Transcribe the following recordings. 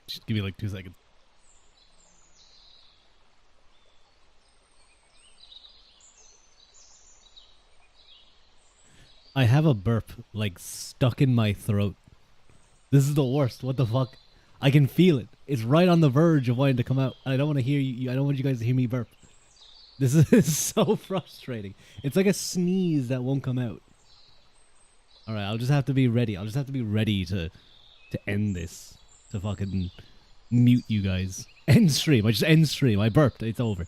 Just give me like 2 seconds. I have a burp like stuck in my throat. This is the worst. What the fuck? I can feel it. It's right on the verge of wanting to come out. I don't want to hear you. I don't want you guys to hear me burp. This is so frustrating. It's like a sneeze that won't come out. All right, I'll just have to be ready. I'll just have to be ready to end this. To fucking mute you guys. End stream. I just end stream. I burped. It's over.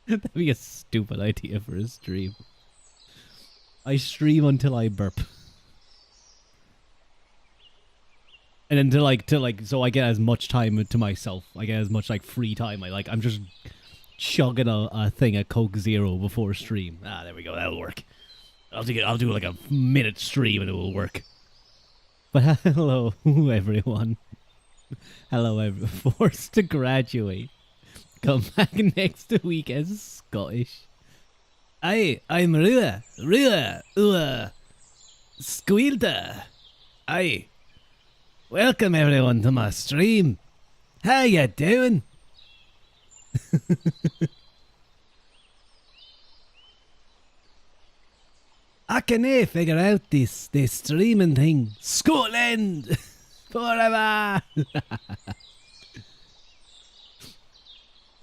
That'd be a stupid idea for a stream. I stream until I burp. And then so I get as much time to myself. I get as much like free time. I'm just chugging a thing of Coke Zero before stream. Ah, there we go. That'll work. I'll do like a minute stream and it will work. But hello, everyone. Hello, forced to graduate. Come back next week as Scottish. I'm Rua Squealta. Aye. Welcome everyone to my stream. How you doing? I can't figure out this streaming thing. Scotland forever.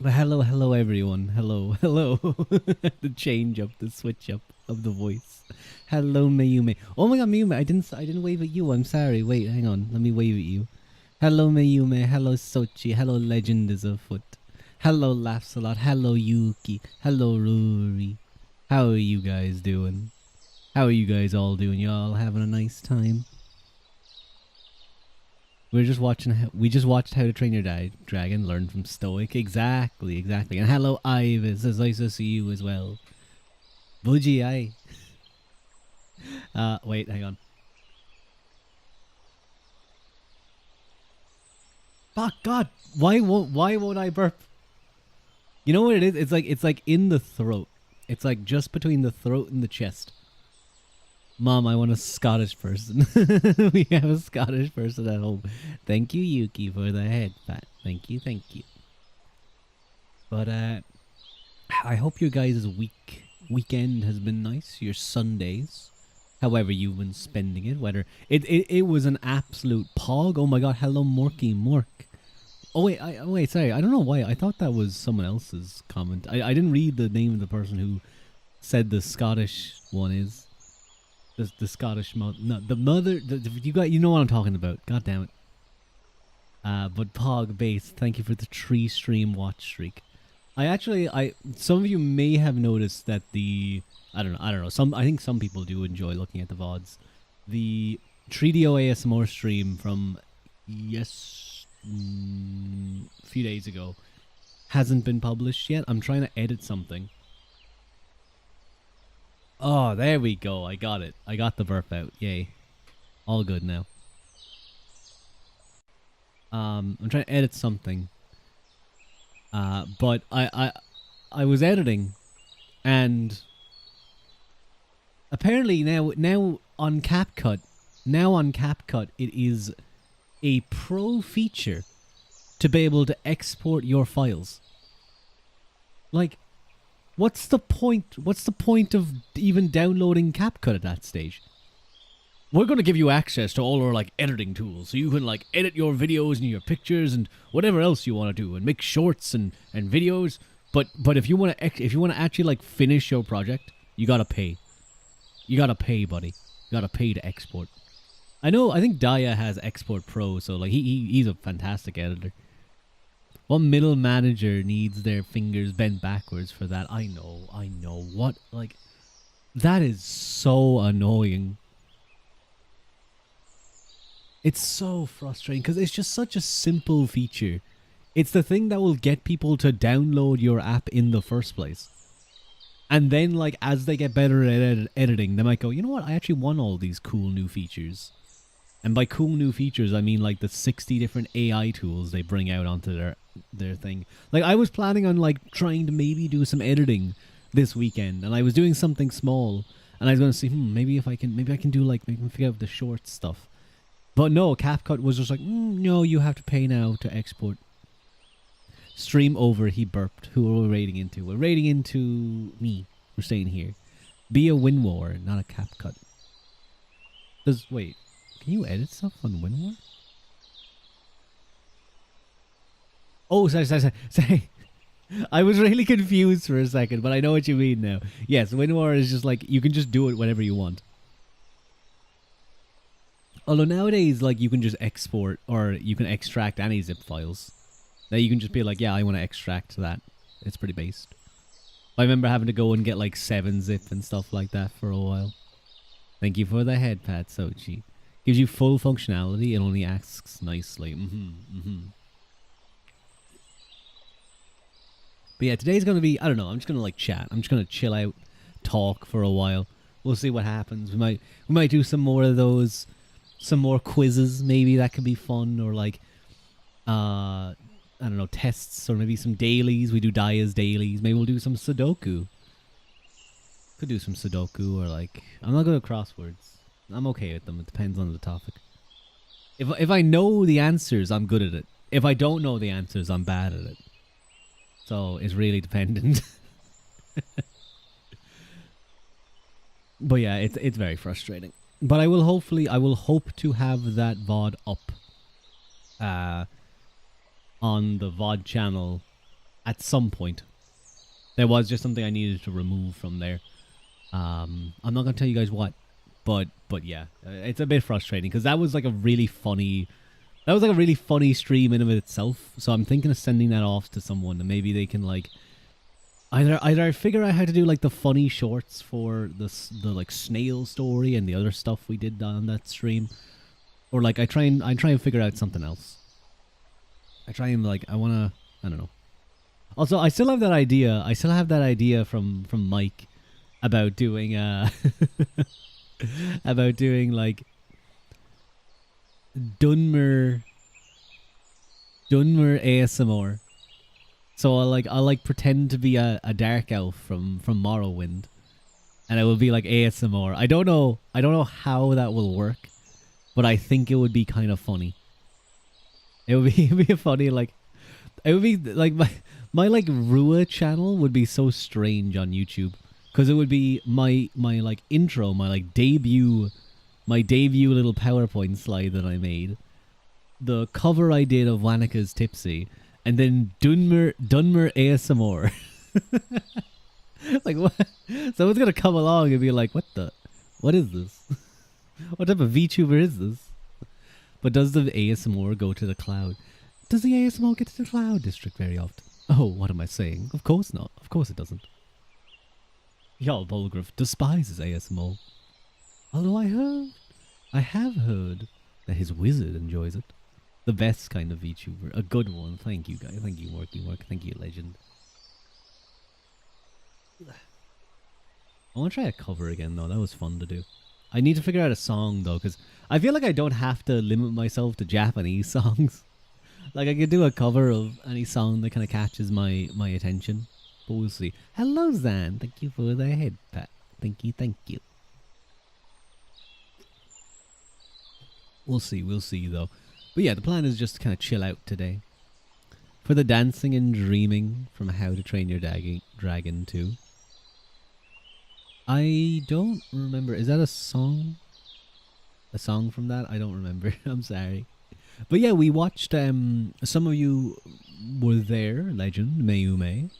But hello everyone. Hello. The change up, the switch up of the voice. Hello Mayume. Oh my god, Mayume, I didn't wave at you. I'm sorry. Wait, hang on. Let me wave at you. Hello Mayume. Hello Sochi. Hello Legend is afoot. Hello Laughs a Lot. Hello Yuki. Hello Rory. How are you guys doing? How are you guys all doing? Y'all having a nice time? We just watched How to Train Your Dragon. Learn from Stoic. Exactly. And hello Ivis. It's nice to see you as well. Budgie, aye. Wait, hang on. Fuck God! Why won't I burp? You know what it is? It's like in the throat. It's like just between the throat and the chest. Mom, I want a Scottish person. We have a Scottish person at home. Thank you, Yuki, for the head pat. Thank you. But I hope your guys' weekend has been nice. Your Sundays, however you've been spending it. Whether it was an absolute pog. Oh my God! Hello, Morky Mork. Oh wait, sorry. I don't know why. I thought that was someone else's comment. I didn't read the name of the person who said the Scottish one is. The Scottish mother, no, the mother. You know what I'm talking about. God damn it. But Pog Base, thank you for the 3 stream watch streak. Some of you may have noticed that I don't know. I think some people do enjoy looking at the VODs. The 3DO ASMR stream from a few days ago hasn't been published yet. I'm trying to edit something. Oh, there we go. I got it. I got the burp out. Yay. All good now. I'm trying to edit something. But I was editing, and apparently now on CapCut it is a pro feature to be able to export your files. Like, what's the point? What's the point of even downloading CapCut at that stage? We're going to give you access to all our like editing tools, so you can like edit your videos and your pictures and whatever else you want to do, and make shorts and videos. But if you want to actually like finish your project, you gotta pay. You gotta pay, buddy. You gotta pay to export. I think Daya has Export Pro, so like he's a fantastic editor. What middle manager needs their fingers bent backwards for that? I know. What, like, that is so annoying. It's so frustrating because it's just such a simple feature. It's the thing that will get people to download your app in the first place. And then, like, as they get better at editing, they might go, you know what, I actually want all these cool new features. And by cool new features, I mean, like, the 60 different AI tools they bring out onto their thing. Like, I was planning on, like, trying to maybe do some editing this weekend. And I was doing something small. And I was going to see, maybe I can do, like, maybe figure out the short stuff. But no, CapCut was just like, no, you have to pay now to export. Stream over, he burped. Who are we raiding into? We're raiding into me. We're staying here. Be a WinWar, not a CapCut. Wait, can you edit stuff on WinWar? Oh, sorry. I was really confused for a second, but I know what you mean now. Yes, WinWar is just like, you can just do it whenever you want. Although nowadays, like, you can just export, or you can extract any zip files. Now you can just be like, yeah, I want to extract that. It's pretty based. I remember having to go and get like 7-zip and stuff like that for a while. Thank you for the head pat, Sochi. Gives you full functionality and only asks nicely. But yeah, today's going to be, I don't know, I'm just going to like chat. I'm just going to chill out, talk for a while. We'll see what happens. We might do some more of those, some more quizzes maybe. That could be fun. Or like, I don't know, tests, or maybe some dailies. We do Daya's dailies. Maybe we'll do some Sudoku. Could do some Sudoku, or like, I'm not good at crosswords. I'm okay with them. It depends on the topic. If I know the answers, I'm good at it. If I don't know the answers, I'm bad at it. So it's really dependent. But yeah, it's very frustrating. But I will hope to have that VOD up on the VOD channel at some point. There was just something I needed to remove from there. I'm not gonna tell you guys what, but yeah, it's a bit frustrating because that was like a really funny stream in of itself. So I'm thinking of sending that off to someone, and maybe they can like either figure out how to do like the funny shorts for the like snail story and the other stuff we did on that stream, or like I try and figure out something else. I don't know. Also, I still have that idea from Mike about doing about doing like Dunmer ASMR. So I'll pretend to be a dark elf from Morrowind, and it will be like ASMR. I don't know how that will work, but I think it would be kind of funny. It would be funny, like it would be like my like Rua channel would be so strange on YouTube, because it would be my like intro, my debut little PowerPoint slide that I made, the cover I did of Wannika's Tipsy, and then Dunmer ASMR. Like, what? Someone's gonna come along and be like, what is this? What type of VTuber is this? But does the ASMR go to the cloud? Does the ASMR get to the cloud district very often? Oh, what am I saying? Of course not. Of course it doesn't. Jarl Bolgraf despises ASMR. Although I have heard that his wizard enjoys it. The best kind of VTuber. A good one. Thank you, guys. Thank you, Worky Work. Thank you, Legend. I want to try a cover again, though. That was fun to do. I need to figure out a song, though, because I feel like I don't have to limit myself to Japanese songs. Like, I could do a cover of any song that kind of catches my attention. But we'll see. Hello, Zan. Thank you for the head pat. Thank you. We'll see, though. But yeah, the plan is just to kind of chill out today. For the dancing and dreaming from How to Train Your Dragon 2. I don't remember. Is that a song? A song from that? I don't remember. I'm sorry. But yeah, we watched, some of you were there, Legend, Mayume.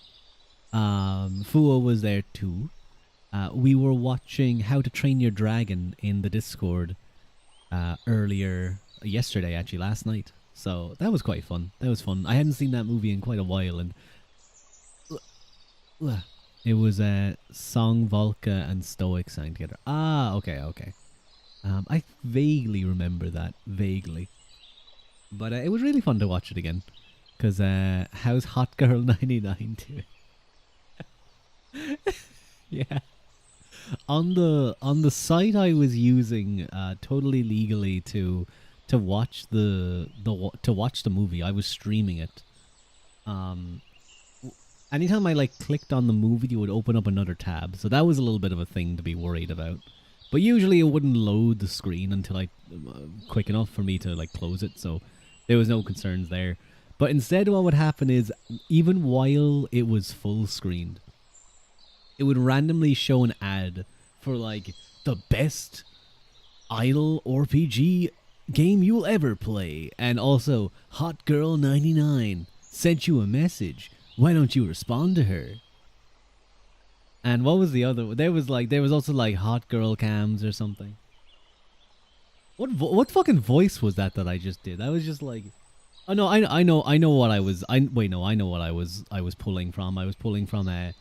Fuo was there too. We were watching How to Train Your Dragon in the Discord earlier, yesterday actually, last night. So that was quite fun. I hadn't seen that movie in quite a while, and it was Song Volca and Stoic sang together. Ah, okay. I vaguely remember that, but it was really fun to watch it again. Because how's Hot Girl 99 doing? Yeah. On the site I was using totally legally to watch the movie, I was streaming it. Anytime I clicked on the movie, it would open up another tab. So that was a little bit of a thing to be worried about. But usually it wouldn't load the screen until I quick enough for me to like close it, so there was no concerns there. But instead what would happen is even while it was full screened, it would randomly show an ad for like the best idle RPG game you'll ever play, and also Hot Girl 99 sent you a message. Why don't you respond to her? And what was the other? There was also like Hot Girl Cams or something. What fucking voice was that I just did? I was just like, oh no, I know what I was. I know what I was pulling from. I was pulling from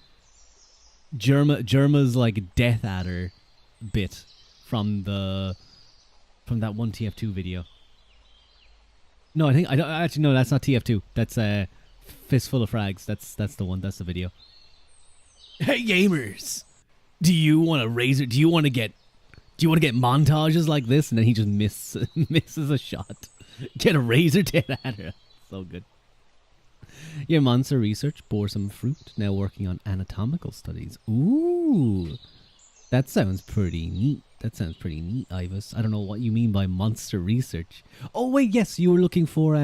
Germa's like Death Adder bit from that one TF2 video. No, I don't actually. No, that's not TF2. That's Fistful of Frags. That's the one. That's the video. Hey gamers, do you want to get montages like this? And then he just misses a shot. Get a razor dead at her. So good. Your monster research bore some fruit. Now working on anatomical studies. Ooh, that sounds pretty neat. Ivus. I don't know what you mean by monster research. Oh wait, yes, you were looking for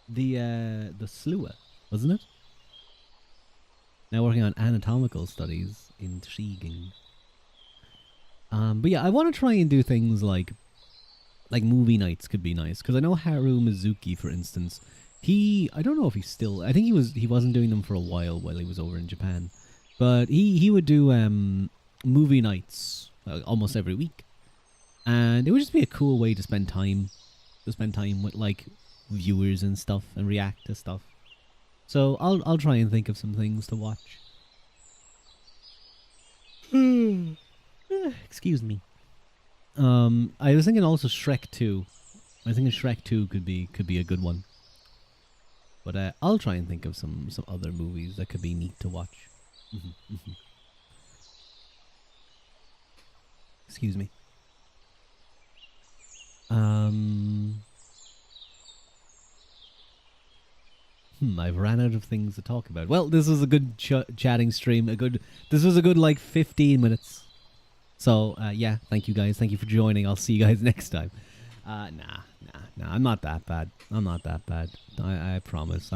the Slua, wasn't it? Now working on anatomical studies. Intriguing. But yeah, I want to try and do things like movie nights could be nice, because I know Haru Mizuki, for instance, I don't know if he's still, I think he wasn't doing them for a while he was over in Japan, but he would do movie nights almost every week, and it would just be a cool way to spend time with like viewers and stuff and react to stuff. So I'll try and think of some things to watch. Excuse me. I was thinking also Shrek 2. I think Shrek 2 could be a good one. But I'll try and think of some other movies that could be neat to watch. Excuse me. I've ran out of things to talk about. Well, this was a good chatting stream. This was a good like 15 minutes. So yeah, thank you guys. Thank you for joining. I'll see you guys next time. Nah. I'm not that bad. I promise.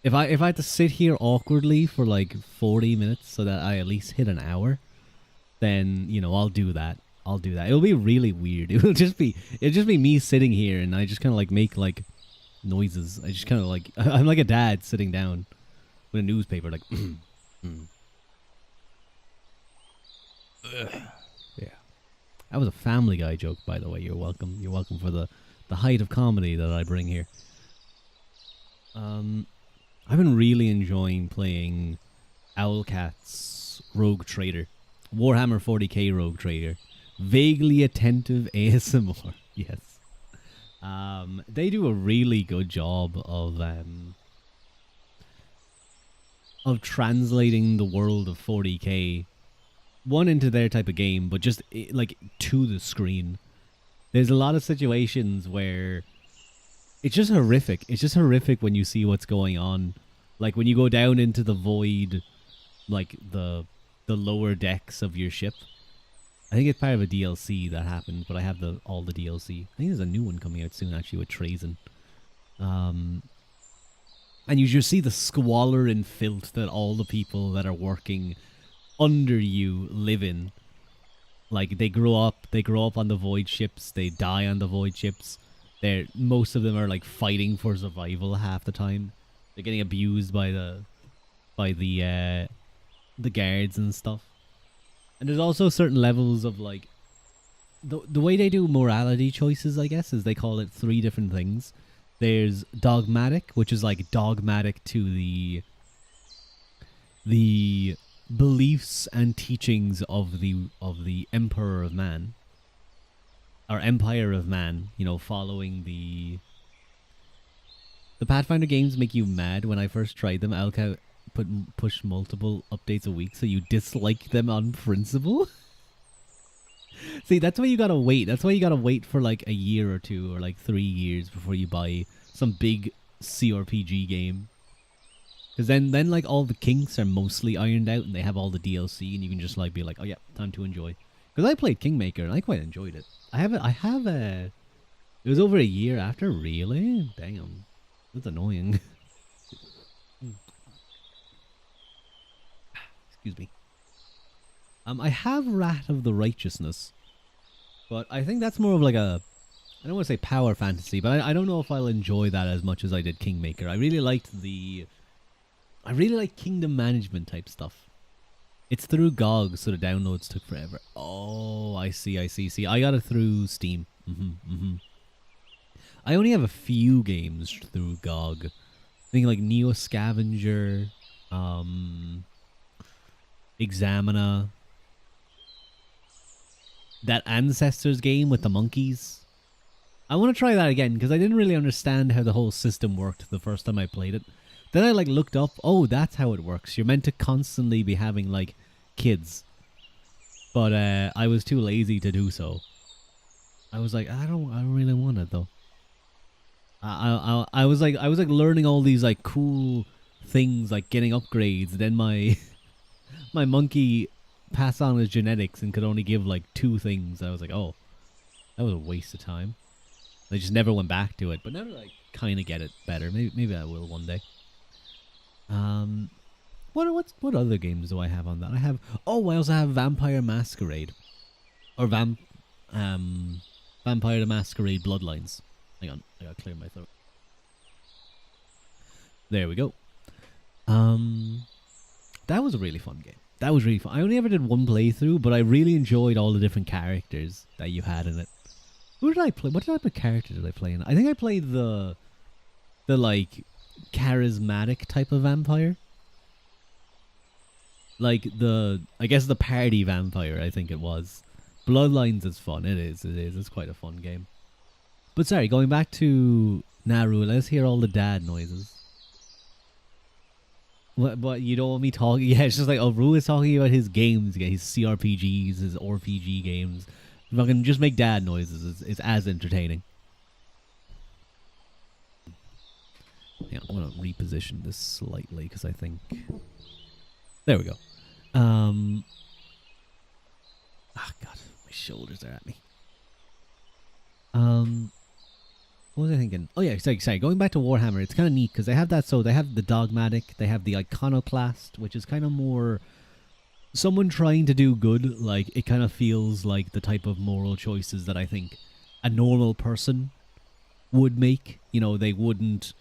If I had to sit here awkwardly for like 40 minutes so that I at least hit an hour, then I'll do that. It'll be really weird. It'll just be me sitting here and I just kind of like make like noises. I just kind of like I'm like a dad sitting down with a newspaper like. Yeah, that was a Family Guy joke, by the way. You're welcome for the height of comedy that I bring here. I've been really enjoying playing Owlcat's Rogue Trader, Warhammer 40k Rogue Trader. Vaguely attentive ASMR. Yes. They do a really good job of translating the world of 40k into their type of game, but just like to the screen. There's a lot of situations where it's just horrific. It's just horrific when you see what's going on. Like when you go down into the void, like the lower decks of your ship. I think it's part of a DLC that happens, but I have all the DLC. I think there's a new one coming out soon, actually, with Trazen. And you just see the squalor and filth that all the people that are working under you live in. Like they grow up on the void ships, they die on the void ships. Most of them are like fighting for survival half the time. They're getting abused by the guards and stuff. And there's also certain levels of like the way they do morality choices, I guess, is they call it 3 different things. There's dogmatic, which is like dogmatic to the beliefs and teachings of the Emperor of Man, or Empire of Man, following the Pathfinder games make you mad. When I first tried them, Alka push multiple updates a week, so you dislike them on principle. See, that's why you gotta wait. That's why you gotta wait for like a year or 2 or like 3 years before you buy some big CRPG game. Because then like all the kinks are mostly ironed out and they have all the DLC and you can just like be like, oh yeah, time to enjoy. Because I played Kingmaker and I quite enjoyed it. I have a. It was over a year after, really? Damn. That's annoying. Excuse me. I have Wrath of the Righteousness. But I think that's more of like a. I don't want to say power fantasy, but I don't know if I'll enjoy that as much as I did Kingmaker. I really liked I really like kingdom management type stuff. It's through GOG, so the downloads took forever. Oh, I see. See, I got it through Steam. I only have a few games through GOG. I think like Neo Scavenger, Examina, that Ancestors game with the monkeys. I want to try that again because I didn't really understand how the whole system worked the first time I played it. Then I like looked up, oh, that's how it works. You're meant to constantly be having like kids. But I was too lazy to do so. I was like, I don't really want it though. I was like learning all these like cool things, like getting upgrades. Then my my monkey passed on his genetics and could only give like 2 things. I was like, oh, that was a waste of time. I just never went back to it. But now that I kind of get it better, maybe I will one day. What other games do I have on that? I also have Vampire Masquerade, or Vampire the Masquerade Bloodlines. Hang on, I gotta clear my throat. There we go. That was a really fun game. That was really fun. I only ever did one playthrough, but I really enjoyed all the different characters that you had in it. Who did I play? What type of character did I play in? I think I played the like charismatic type of vampire. Like I guess the party vampire, I think it was. Bloodlines is fun. It is. It's quite a fun game. But sorry, going back to Naru, let's hear all the dad noises. What you don't want me talking? Yeah, it's just like, oh, Ru is talking about his games, his CRPGs, his RPG games. If I can just make dad noises, it's as entertaining. Yeah, I'm gonna reposition this slightly because I think there we go. Ah, God, my shoulders are at me. What was I thinking? Oh yeah, sorry. Going back to Warhammer, it's kind of neat because they have that. So they have the dogmatic, they have the iconoclast, which is kind of more someone trying to do good. Like it kind of feels like the type of moral choices that I think a normal person would make. You know, they wouldn't,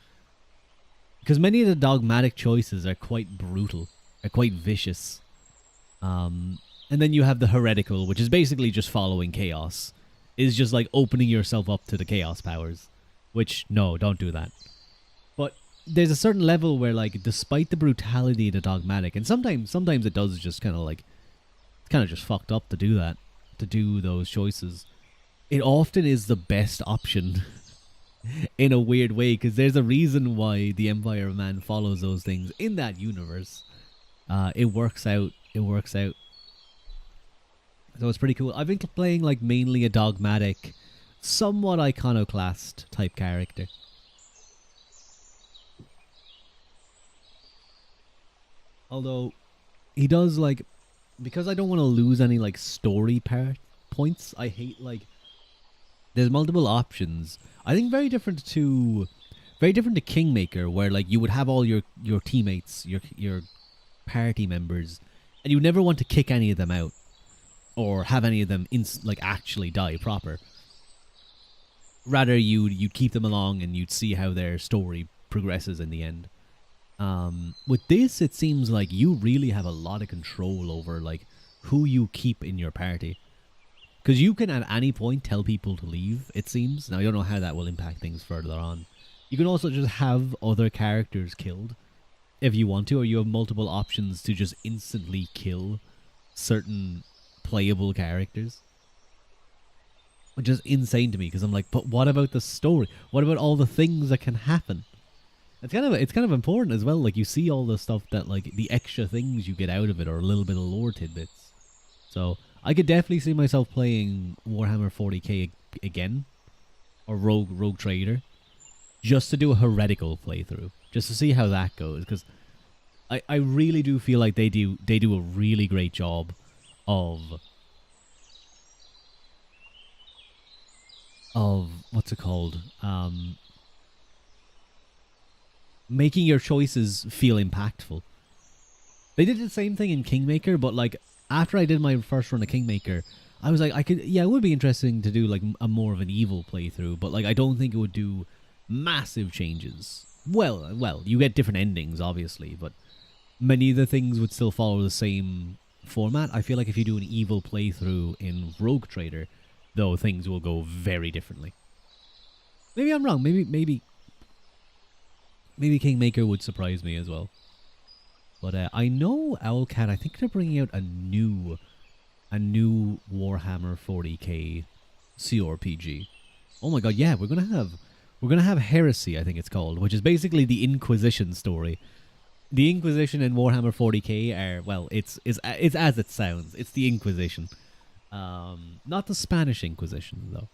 because many of the dogmatic choices are quite brutal, are quite vicious. And then you have the heretical, which is basically just following chaos. Is just like opening yourself up to the chaos powers. Which, no, don't do that. But there's a certain level where, like, despite the brutality of the dogmatic, and sometimes it does just kind of like, it's kind of just fucked up to do that, to do those choices. It often is the best option in a weird way, because there's a reason why the Empire of Man follows those things in that universe. It works out. It works out. So it's pretty cool. I've been playing like mainly a dogmatic, somewhat iconoclast type character. Although he does like, because I don't want to lose any like story points. I hate like there's multiple options. I think very different to Kingmaker, where like you would have all your teammates, your party members, and you would never want to kick any of them out or have any of them like actually die proper. Rather, you'd keep them along and you'd see how their story progresses in the end. With this, it seems like you really have a lot of control over like who you keep in your party, because you can at any point tell people to leave. It seems. Now I don't know how that will impact things further on. You can also just have other characters killed if you want to, or you have multiple options to just instantly kill certain playable characters. Which is insane to me, because I'm like, but what about the story? What about all the things that can happen? It's kind of important as well. Like you see all the stuff that like the extra things you get out of it, or a little bit of lore tidbits. So I could definitely see myself playing Warhammer 40k again, or Rogue Trader, just to do a heretical playthrough, just to see how that goes. Because I really do feel like they do a really great job of of what's it called? Making your choices feel impactful. They did the same thing in Kingmaker, but like after I did my first run of Kingmaker, I was like, I could, yeah, it would be interesting to do like a more of an evil playthrough, but like I don't think it would do massive changes. Well, you get different endings, obviously, but many of the things would still follow the same format. I feel like if you do an evil playthrough in Rogue Trader, though, things will go very differently. Maybe I'm wrong. Maybe Kingmaker would surprise me as well. But I know Owlcat. I think they're bringing out a new Warhammer 40k CRPG. Oh my god, yeah, we're gonna have Heresy, I think it's called, which is basically the Inquisition story. The Inquisition and Warhammer 40k are, well, it's as it sounds. It's the Inquisition, not the Spanish Inquisition though,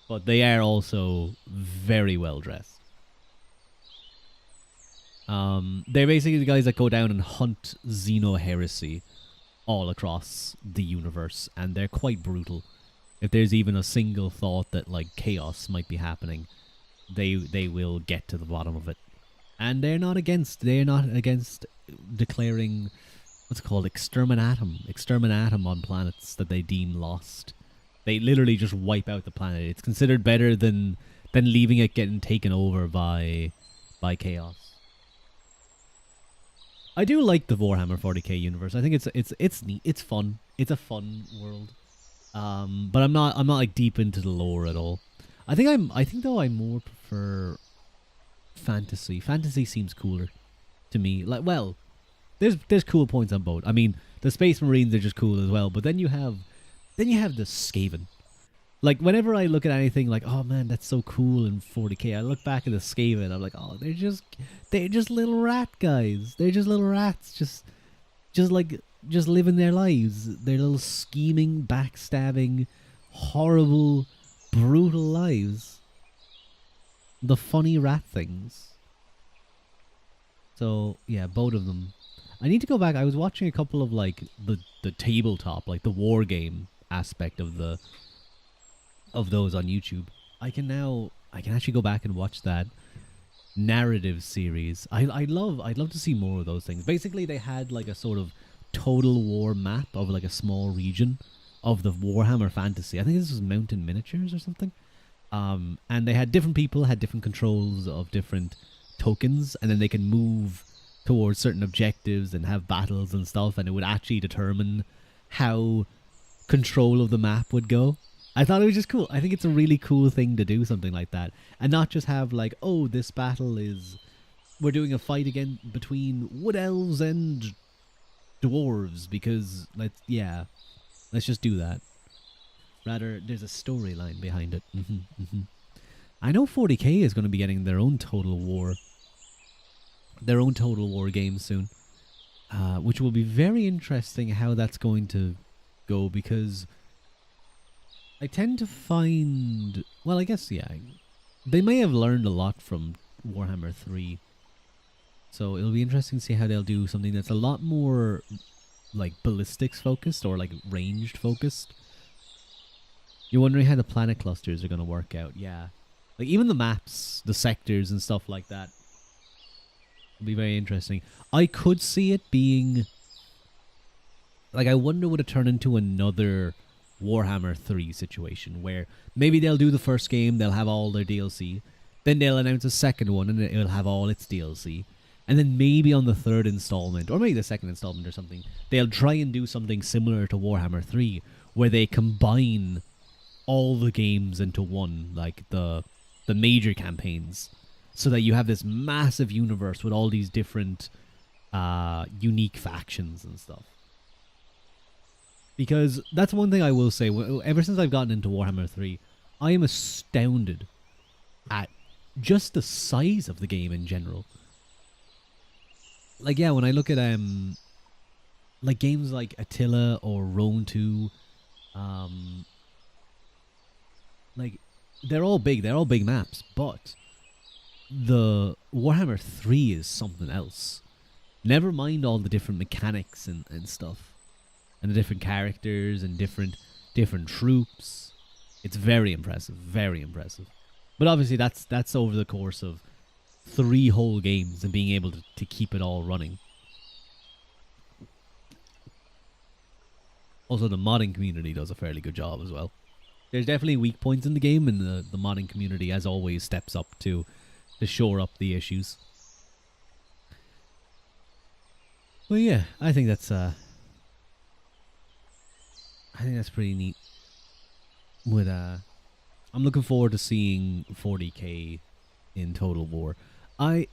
but they are also very well dressed. They're basically the guys that go down and hunt Xeno heresy all across the universe, and they're quite brutal. If there's even a single thought that like chaos might be happening, they will get to the bottom of it. And they're not against declaring what's it called exterminatum on planets that they deem lost. They literally just wipe out the planet. It's considered better than leaving it getting taken over by chaos. I do like the Warhammer 40k universe. I think it's neat. It's fun. It's a fun world. But I'm not like deep into the lore at all. I think though I more prefer fantasy. Fantasy seems cooler to me. Like, well, there's cool points on both. I mean, the Space Marines are just cool as well, but then you have the Skaven. Like, whenever I look at anything like, oh man, that's so cool in 40k, I look back at the Skaven, I'm like, oh, they're just little rat guys. They're just little rats, just living their lives. Their little scheming, backstabbing, horrible, brutal lives. The funny rat things. So, yeah, both of them. I need to go back. I was watching a couple of, like, the tabletop, like, the war game aspect of those on YouTube. I can actually go back and watch that narrative series. I'd love to see more of those things. Basically, they had like a sort of total war map of like a small region of the Warhammer Fantasy. I think this was Mountain Miniatures or something. And they had different people had different controls of different tokens, and then they can move towards certain objectives and have battles and stuff, and it would actually determine how control of the map would go. I thought it was just cool. I think it's a really cool thing to do something like that, and not just have like, oh, this battle is, we're doing a fight again between wood elves and dwarves because let's just do that. Rather, there's a storyline behind it. I know 40k is going to be getting their own Total War game soon, which will be very interesting how that's going to go, because I tend to find, well, I guess, yeah, they may have learned a lot from Warhammer 3. So it'll be interesting to see how they'll do something that's a lot more like ballistics focused or like ranged focused. You're wondering how the planet clusters are going to work out. Yeah. Like even the maps, the sectors and stuff like that. It'll be very interesting. I could see it being, like, I wonder would it turn into another Warhammer 3 situation where maybe they'll do the first game, they'll have all their DLC, then they'll announce a second one and it'll have all its DLC, and then maybe on the third installment, or maybe the second installment or something, they'll try and do something similar to Warhammer 3 where they combine all the games into one, like the major campaigns, so that you have this massive universe with all these different unique factions and stuff. Because that's one thing I will say, ever since I've gotten into Warhammer 3, I am astounded at just the size of the game in general. Like, yeah, when I look at like games like Attila or Rome 2, like, they're all big maps, but the Warhammer 3 is something else. Never mind all the different mechanics and stuff, and the different characters and different troops. It's very impressive, very impressive. But obviously, that's over the course of 3 whole games and being able to keep it all running. Also, the modding community does a fairly good job as well. There's definitely weak points in the game, and the modding community, as always, steps up to shore up the issues. Well, yeah, I think that's pretty neat. With I'm looking forward to seeing 40k in Total War. I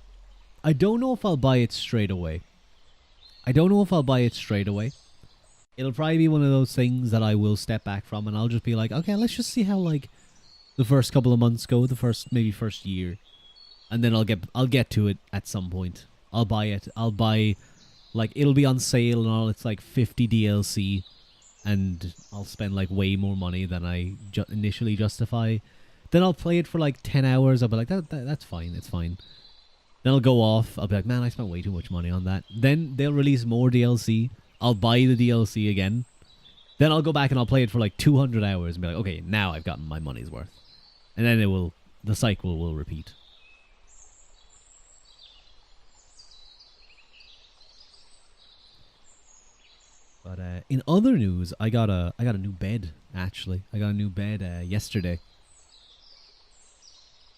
don't know if I'll buy it straight away. It'll probably be one of those things that I will step back from, and I'll just be like, okay, let's just see how like the first couple of months go, the first year, and then I'll get to it at some point. I'll buy it. I'll buy, like, it'll be on sale and all. It's like 50 DLC, and I'll spend like way more money than I initially justify. Then I'll play it for like 10 hours. I'll be like, that's fine. It's fine. Then I'll go off. I'll be like, man, I spent way too much money on that. Then they'll release more DLC. I'll buy the DLC again. Then I'll go back and I'll play it for like 200 hours and be like, okay, now I've gotten my money's worth. And then the cycle will repeat. But in other news, I got a new bed. Actually, I got a new bed yesterday,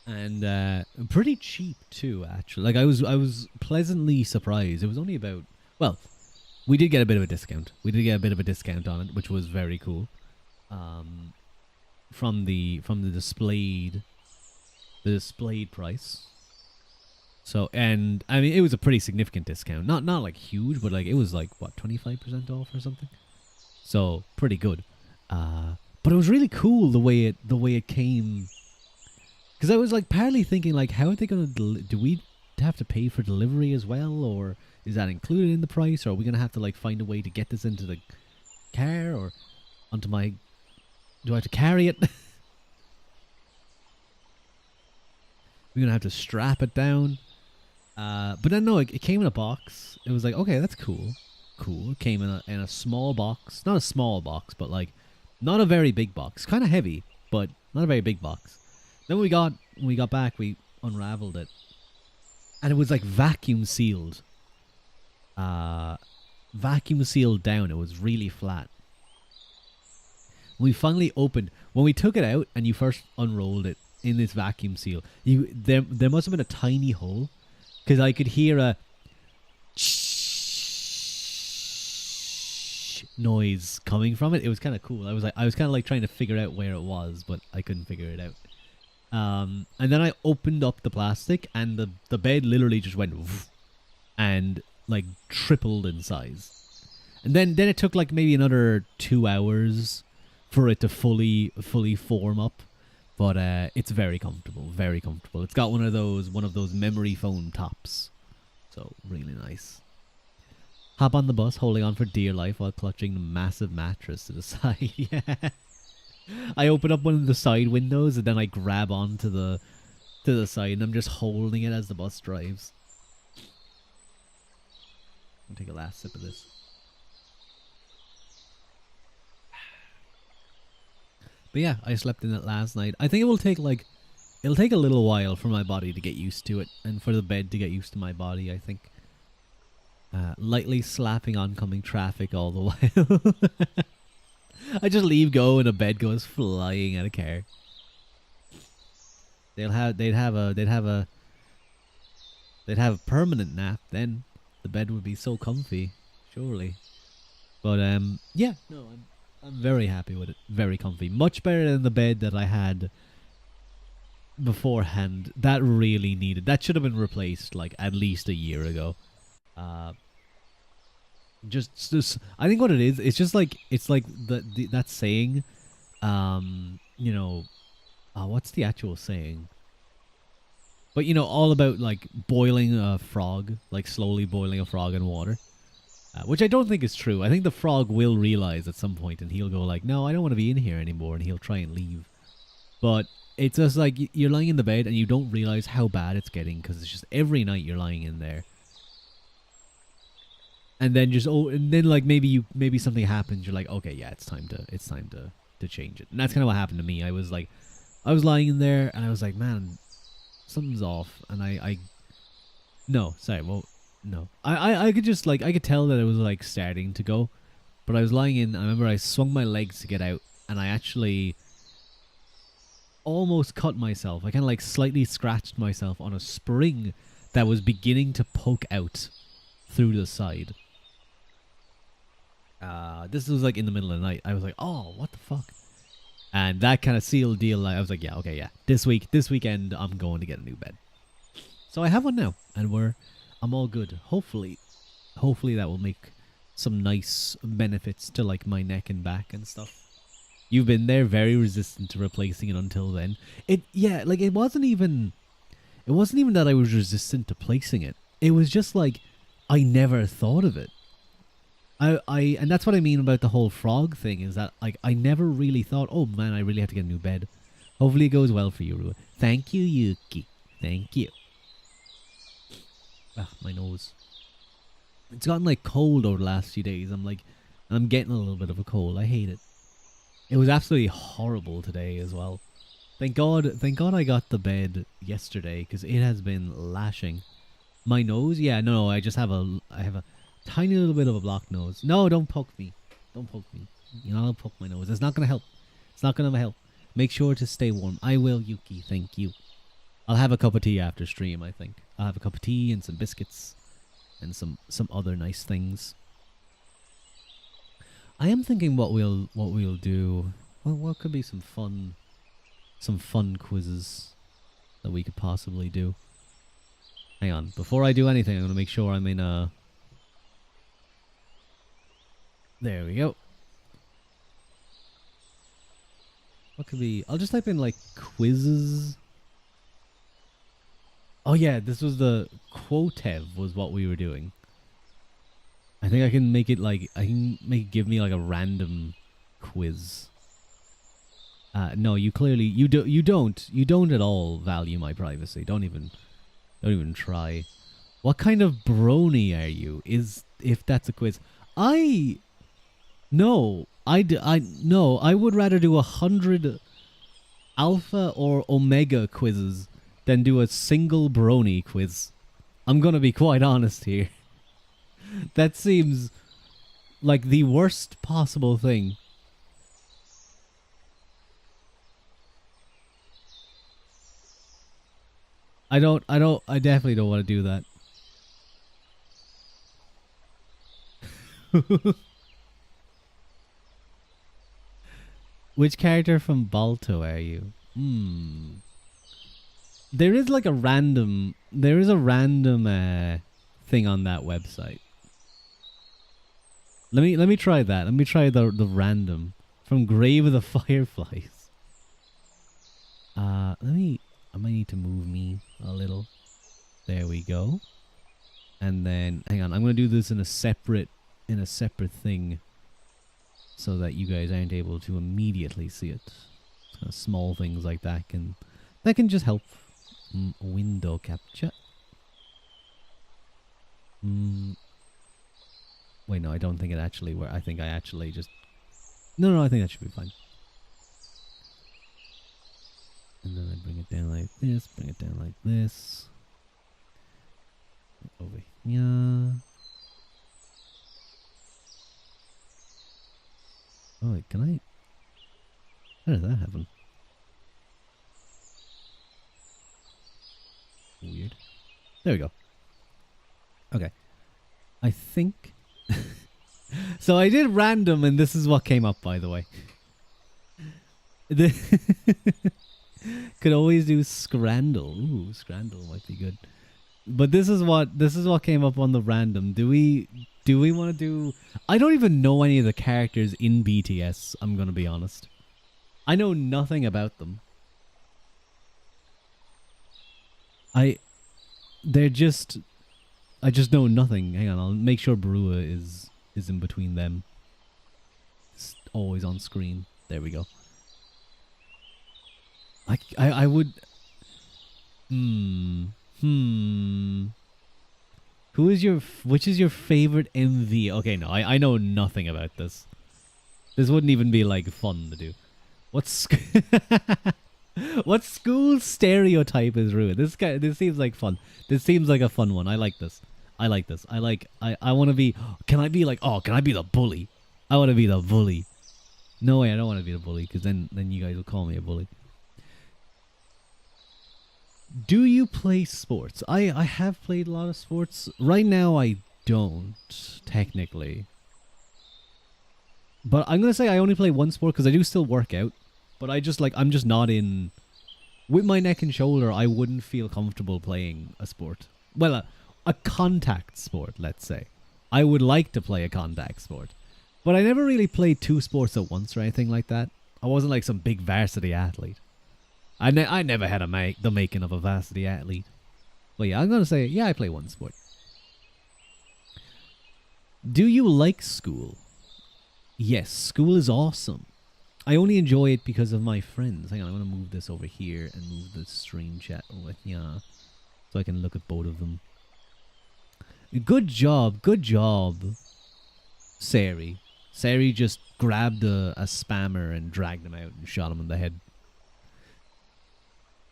and pretty cheap too. Actually, like I was pleasantly surprised. It was only about, well, we did get a bit of a discount. We did get a bit of a discount on it, which was very cool. From the displayed price. So, and I mean, it was a pretty significant discount. Not like huge, but like it was like what, 25% off or something. So pretty good. But it was really cool the way it came. Because I was like partly thinking like, how are they gonna do we have to pay for delivery as well, or is that included in the price, or are we gonna have to like find a way to get this into the car or onto my? Do I have to carry it? We're gonna have to strap it down. But then no, it came in a box. It was like, okay, that's cool. It came in a small box, not a small box, but like not a very big box. Kind of heavy, but not a very big box. Then when we got back, we unraveled it, and it was like vacuum sealed. Vacuum sealed down. It was really flat. We finally opened when we took it out, and you first unrolled it in this vacuum seal. There must have been a tiny hole, because I could hear a noise coming from it. It was kind of cool. I was kind of like trying to figure out where it was, but I couldn't figure it out. And then I opened up the plastic, and the bed literally just went and like tripled in size. And then it took like maybe another 2 hours for it to fully form up. But it's very comfortable, very comfortable. It's got one of those memory foam tops, so really nice. Hop on the bus, holding on for dear life while clutching the massive mattress to the side. Yeah, I open up one of the side windows and then I grab onto the side, and I'm just holding it as the bus drives. I'm gonna take a last sip of this. But yeah, I slept in it last night. I think it'll take a little while for my body to get used to it, and for the bed to get used to my body, I think. Lightly slapping oncoming traffic all the while. I just leave go and a bed goes flying at a car. They'd have a permanent nap then. The bed would be so comfy, surely. But yeah, no, I'm very happy with it. Very comfy. Much better than the bed that I had beforehand. That really needed. That should have been replaced like at least a year ago. Just I think what it is, it's just like, it's like that saying, you know, what's the actual saying? But you know, all about like boiling a frog, like slowly boiling a frog in water. Which I don't think is true. I think the frog will realize at some point, and he'll go like, no, I don't want to be in here anymore, and he'll try and leave. But it's just like you're lying in the bed and you don't realize how bad it's getting, because it's just every night you're lying in there. And then like maybe something happens, you're like, okay, yeah, it's time to to change it. And that's kind of what happened to me. I was lying in there and I was like, man, something's off. And no, sorry, well, no. I could just like, I could tell that it was like starting to go. But I was lying in, I remember I swung my legs to get out and I actually almost cut myself. I kind of like slightly scratched myself on a spring that was beginning to poke out through the side. This was like in the middle of the night. I was like, oh, what the fuck? And that kind of sealed deal. I was like, yeah, okay, yeah. This weekend, I'm going to get a new bed. So I have one now, and I'm all good. Hopefully that will make some nice benefits to like my neck and back and stuff. You've been there, very resistant to replacing it until then. It wasn't even that I was resistant to placing it. It was just like I never thought of it. And that's what I mean about the whole frog thing, is that like I never really thought, oh man, I really have to get a new bed. Hopefully it goes well for you, Rua. Thank you, Yuki. Thank you. Ah, my nose. It's gotten like cold over the last few days. I'm getting a little bit of a cold. I hate it. It was absolutely horrible today as well. Thank God I got the bed yesterday, because it has been lashing. My nose? Yeah, no, I have a tiny little bit of a blocked nose. No, don't poke me. Don't poke me. You know, I'll poke my nose. It's not going to help. It's not going to help. Make sure to stay warm. I will, Yuki. Thank you. I'll have a cup of tea after stream, I think. I'll have a cup of tea and some biscuits and some other nice things. I am thinking what we'll do. Well, what could be some fun quizzes that we could possibly do. Hang on. Before I do anything, I'm going to make sure I'm in a... There we go. What could be... I'll just type in, like, quizzes. Oh, yeah, this was the... Quotev was what we were doing. I think I can make it, like... I can make it give me, like, a random quiz. No, you clearly... You don't at all value my privacy. Don't even try. What kind of brony are you? If that's a quiz. No, I would rather do 100 alpha or omega quizzes than do a single brony quiz. I'm gonna be quite honest here. That seems like the worst possible thing. I definitely don't want to do that. Which character from Balto are you? There is like a random... There is a random thing on that website. Let me try that. Let me try the random. From Grave of the Fireflies. I might need to move me a little. There we go. And then... Hang on, I'm going to do this in a separate thing, so that you guys aren't able to immediately see it. Kind of small things like that can just help. Window capture. Wait, no, I don't think it actually works. I think I actually just... No, I think that should be fine. And then I bring it down like this, bring it down like this. Over here. Oh wait, can I... How did that happen? Weird. There we go. Okay. I think... So I did random and this is what came up, by the way. Could always do Scrandle. Ooh, Scrandle might be good. But this is what came up on the random. Do we want to do... I don't even know any of the characters in BTS, I'm going to be honest. I know nothing about them. I just know nothing. Hang on, I'll make sure Brua is in between them. It's always on screen. There we go. I would... Which is your favorite MV? Okay, no, I know nothing about this. This wouldn't even be like fun to do. What's what school stereotype is ruined? This guy. This seems like fun. This seems like a fun one. I like this. I like this. I like. I want to be. Can I be like? Oh, can I be the bully? I want to be the bully. No way. I don't want to be the bully because then you guys will call me a bully. Do you play sports? I have played a lot of sports. Right now I don't technically. But I'm gonna say I only play one sport because I do still work out. But I just like I'm just not in. With my neck and shoulder, I wouldn't feel comfortable playing a sport. Well, a contact sport, let's say. I would like to play a contact sport, but I never really played two sports at once or anything like that. I wasn't like some big varsity athlete. I never had the making of a varsity athlete. But yeah, I'm gonna say yeah, I play one sport. Do you like school? Yes, school is awesome. I only enjoy it because of my friends. Hang on, I'm going to move this over here and move the stream chat over here so I can look at both of them. Good job, Sari. Sari just grabbed a spammer and dragged him out and shot him in the head.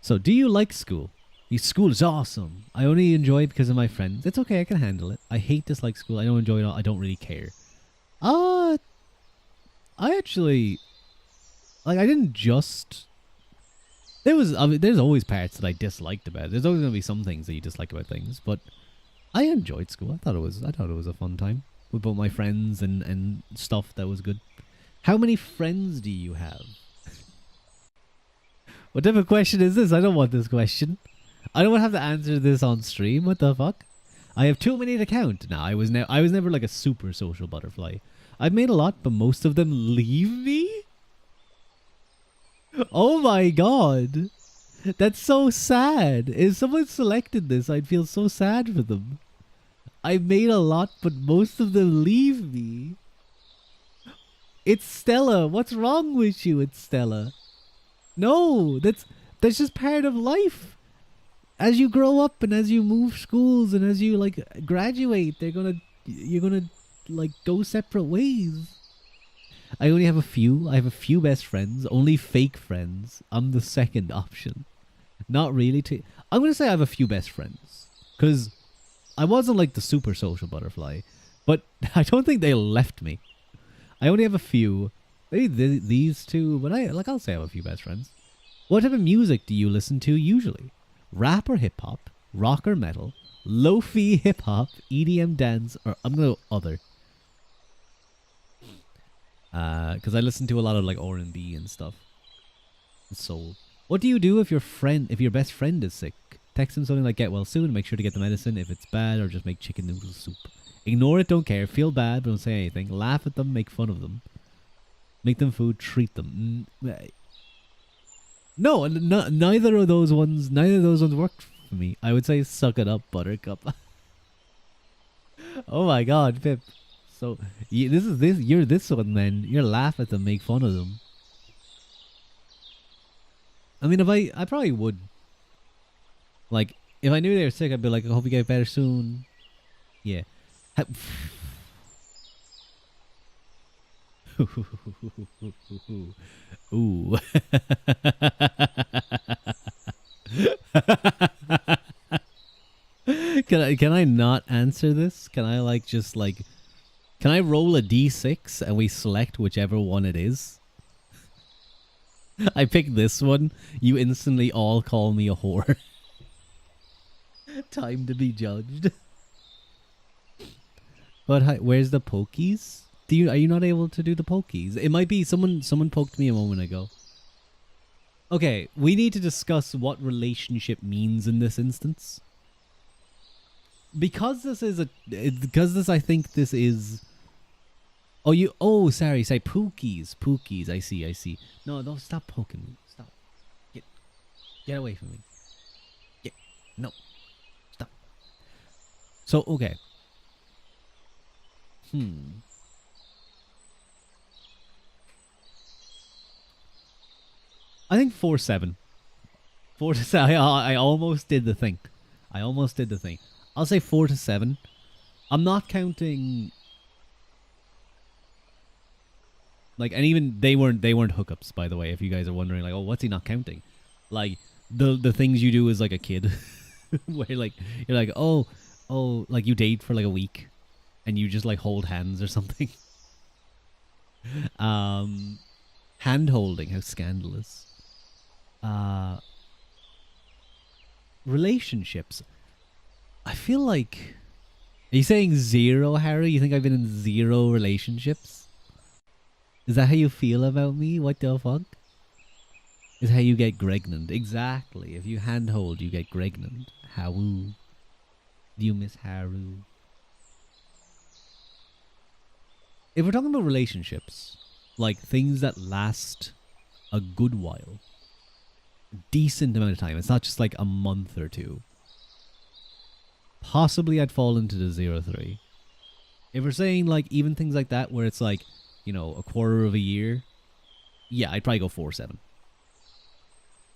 So, do you like school? School is awesome. I only enjoy it because of my friends. It's okay, I can handle it. I hate dislike school. I don't enjoy it all. I don't really care. I actually... Like, I didn't just... there's always parts that I disliked about it. There's always going to be some things that you dislike about things, but I enjoyed school. I thought it was a fun time with both my friends and stuff that was good. How many friends do you have? What type of question is this? I don't want this question. I don't want to have to answer this on stream. What the fuck? I have too many to count. Now, I was never like a super social butterfly. I've made a lot, but most of them leave me? Oh my god. That's so sad. If someone selected this, I'd feel so sad for them. I made a lot, but most of them leave me. It's Stella. What's wrong with you? It's Stella. No, that's just part of life. As you grow up and as you move schools and as you like graduate, you're gonna like go separate ways. I only have a few. I have a few best friends, only fake friends. I'm the second option. Not really. I'm going to say I have a few best friends. Because I wasn't like the super social butterfly. But I don't think they left me. I only have a few. Maybe these two. But I'll say I have a few best friends. What type of music do you listen to usually? Rap or hip hop? Rock or metal? Lo-fi hip hop? EDM dance? Or I'm going to go other. Because I listen to a lot of like R&B and stuff. Soul. What do you do if your best friend is sick? Text him something like "get well soon." Make sure to get the medicine. If it's bad, or just make chicken noodle soup. Ignore it. Don't care. Feel bad, but don't say anything. Laugh at them. Make fun of them. Make them food. Treat them. No, neither of those ones. Neither of those ones worked for me. I would say suck it up, Buttercup. Oh my God, Pip. So you're this one then. You're laugh at them, make fun of them. I mean, if I probably would. Like, if I knew they were sick, I'd be like, I hope you get better soon. Yeah. Ooh. Can I not answer this? Can I like just like... Can I roll a d6 and we select whichever one it is? I pick this one. You instantly all call me a whore. Time to be judged. But where's the pokies? Are you not able to do the pokies? It might be someone poked me a moment ago. Okay, we need to discuss what relationship means in this instance. Because this I think this is... sorry, say pookies. Pookies, I see. No, stop poking me. Stop. Get away from me. No. Stop. So, okay. I think 4-7. 4-7. I almost did the thing. I'll say 4-7. I'm not counting... Like, and even they weren't hookups, by the way. If you guys are wondering, like, oh, what's he not counting? Like the things you do as like a kid, where like you're like, oh, like you date for like a week, and you just like hold hands or something. um, Hand holding, how scandalous. Uh, Relationships. I feel like. Are you saying zero, Harry? You think I've been in zero relationships? Is that how you feel about me? What the fuck? Is how you get pregnant. Exactly. If you handhold, you get pregnant. How? Do you miss Haru? If we're talking about relationships, like things that last a good while, decent amount of time, it's not just like a month or two. Possibly I'd fall into the 0-3. If we're saying like even things like that where it's like, you know, a quarter of a year, yeah, I'd probably go 4-7.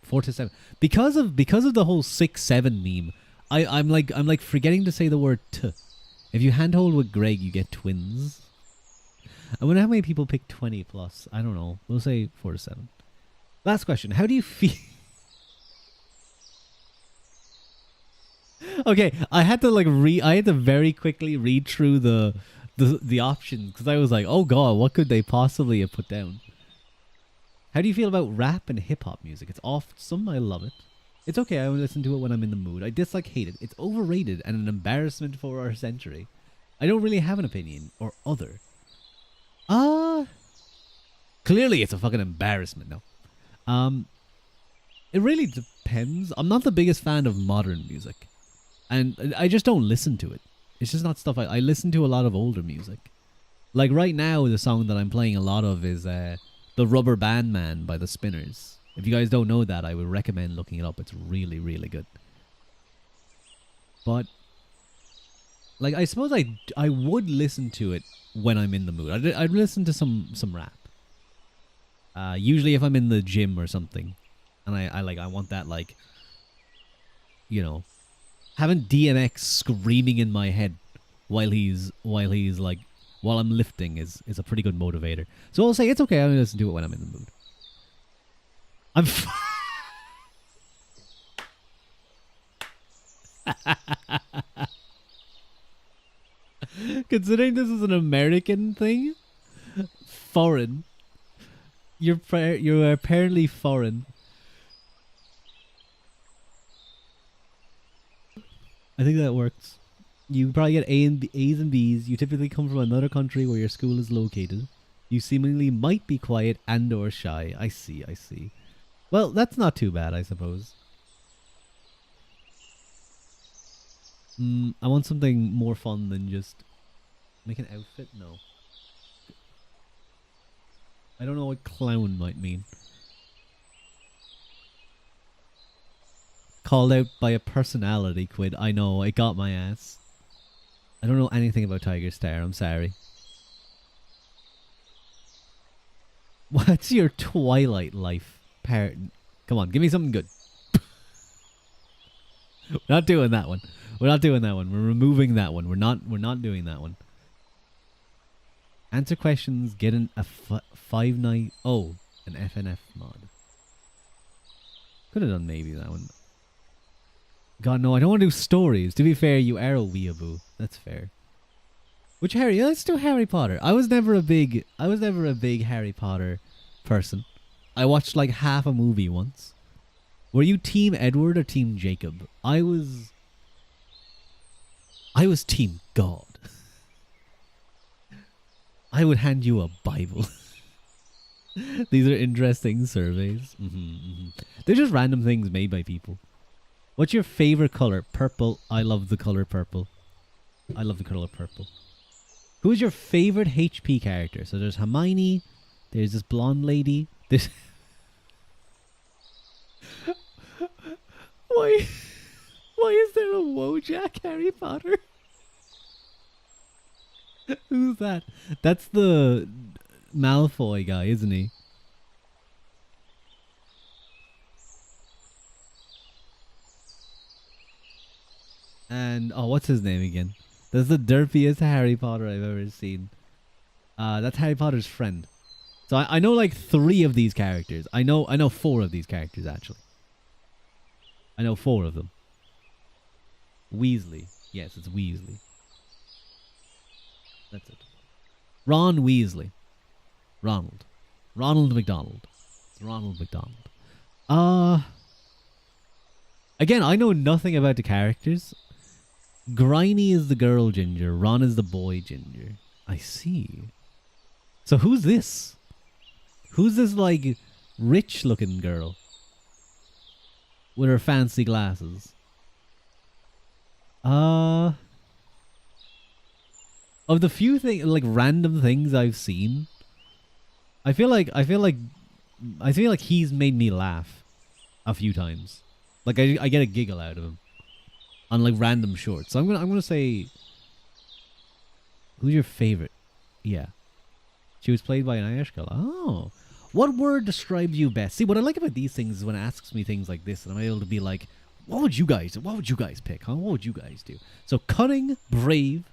4 to 7 because of the whole 6-7 meme. I'm like forgetting to say the word t. If you handhold with Greg, you get twins. I wonder how many people pick 20 plus. I don't know. We'll say 4 to 7. Last question. How do you feel? Okay, I had to very quickly read through the options because I was like, oh god, what could they possibly have put down? How do you feel about rap and hip hop music? It's awesome. I love it. It's okay. I only listen to it when I'm in the mood. I dislike, hate it. It's overrated and an embarrassment for our century. I don't really have an opinion or other. Clearly it's a fucking embarrassment. No. It really depends. I'm not the biggest fan of modern music, and I just don't listen to it. It's just not stuff I listen to a lot of older music. Like right now, the song that I'm playing a lot of is The Rubber Band Man by the Spinners. If you guys don't know that, I would recommend looking it up. It's really, really good. But like, I suppose I would listen to it when I'm in the mood. I'd listen to some rap. Usually if I'm in the gym or something, and I want that, like, you know, having DMX screaming in my head while I'm lifting is a pretty good motivator. So I'll say it's okay. I'll listen to it when I'm in the mood. Considering this is an American thing, foreign. You're apparently foreign. I think that works. You probably get A's and B's. You typically come from another country where your school is located. You seemingly might be quiet and or shy. I see. Well, that's not too bad, I suppose. I want something more fun than just make an outfit. No. I don't know what clown might mean. Called out by a personality, Quid. I know, it got my ass. I don't know anything about Tiger Star, I'm sorry. What's your Twilight life? Come on, give me something good. We're not doing that one. We're removing that one. We're not doing that one. Answer questions, get an 5-9. Oh, an FNF mod. Could have done maybe that one. God, no, I don't want to do stories. To be fair, you are a weeaboo. That's fair. Which Harry? Let's do Harry Potter. I was never a big Harry Potter person. I watched like half a movie once. Were you Team Edward or Team Jacob? I was Team God. I would hand you a Bible. These are interesting surveys. They're just random things made by people. What's your favorite color? Purple. I love the color purple. Who is your favorite HP character? So there's Hermione. There's this blonde lady. This. Why is there a Wojak Harry Potter? Who's that? That's the Malfoy guy, isn't he? And what's his name again? That's the derpiest Harry Potter I've ever seen. That's Harry Potter's friend. So I know like 3 of these characters. I know 4 of these characters actually. I know 4 of them. Weasley. Yes, it's Weasley. That's it. Ron Weasley. Ronald. Ronald McDonald. It's Ronald McDonald. Again, I know nothing about the characters. Griney is the girl ginger. Ron is the boy ginger. I see. So who's this? Who's this, like, rich-looking girl? With her fancy glasses. Of the few things, like, random things I've seen, I feel like he's made me laugh a few times. Like, I get a giggle out of him on, like, random shorts. So I'm gonna say, who's your favorite? Yeah, she was played by an Irish girl. Oh, what word describes you best? See, what I like about these things is when it asks me things like this, and I'm able to be like, what would you guys pick? Huh? What would you guys do? So cunning, brave,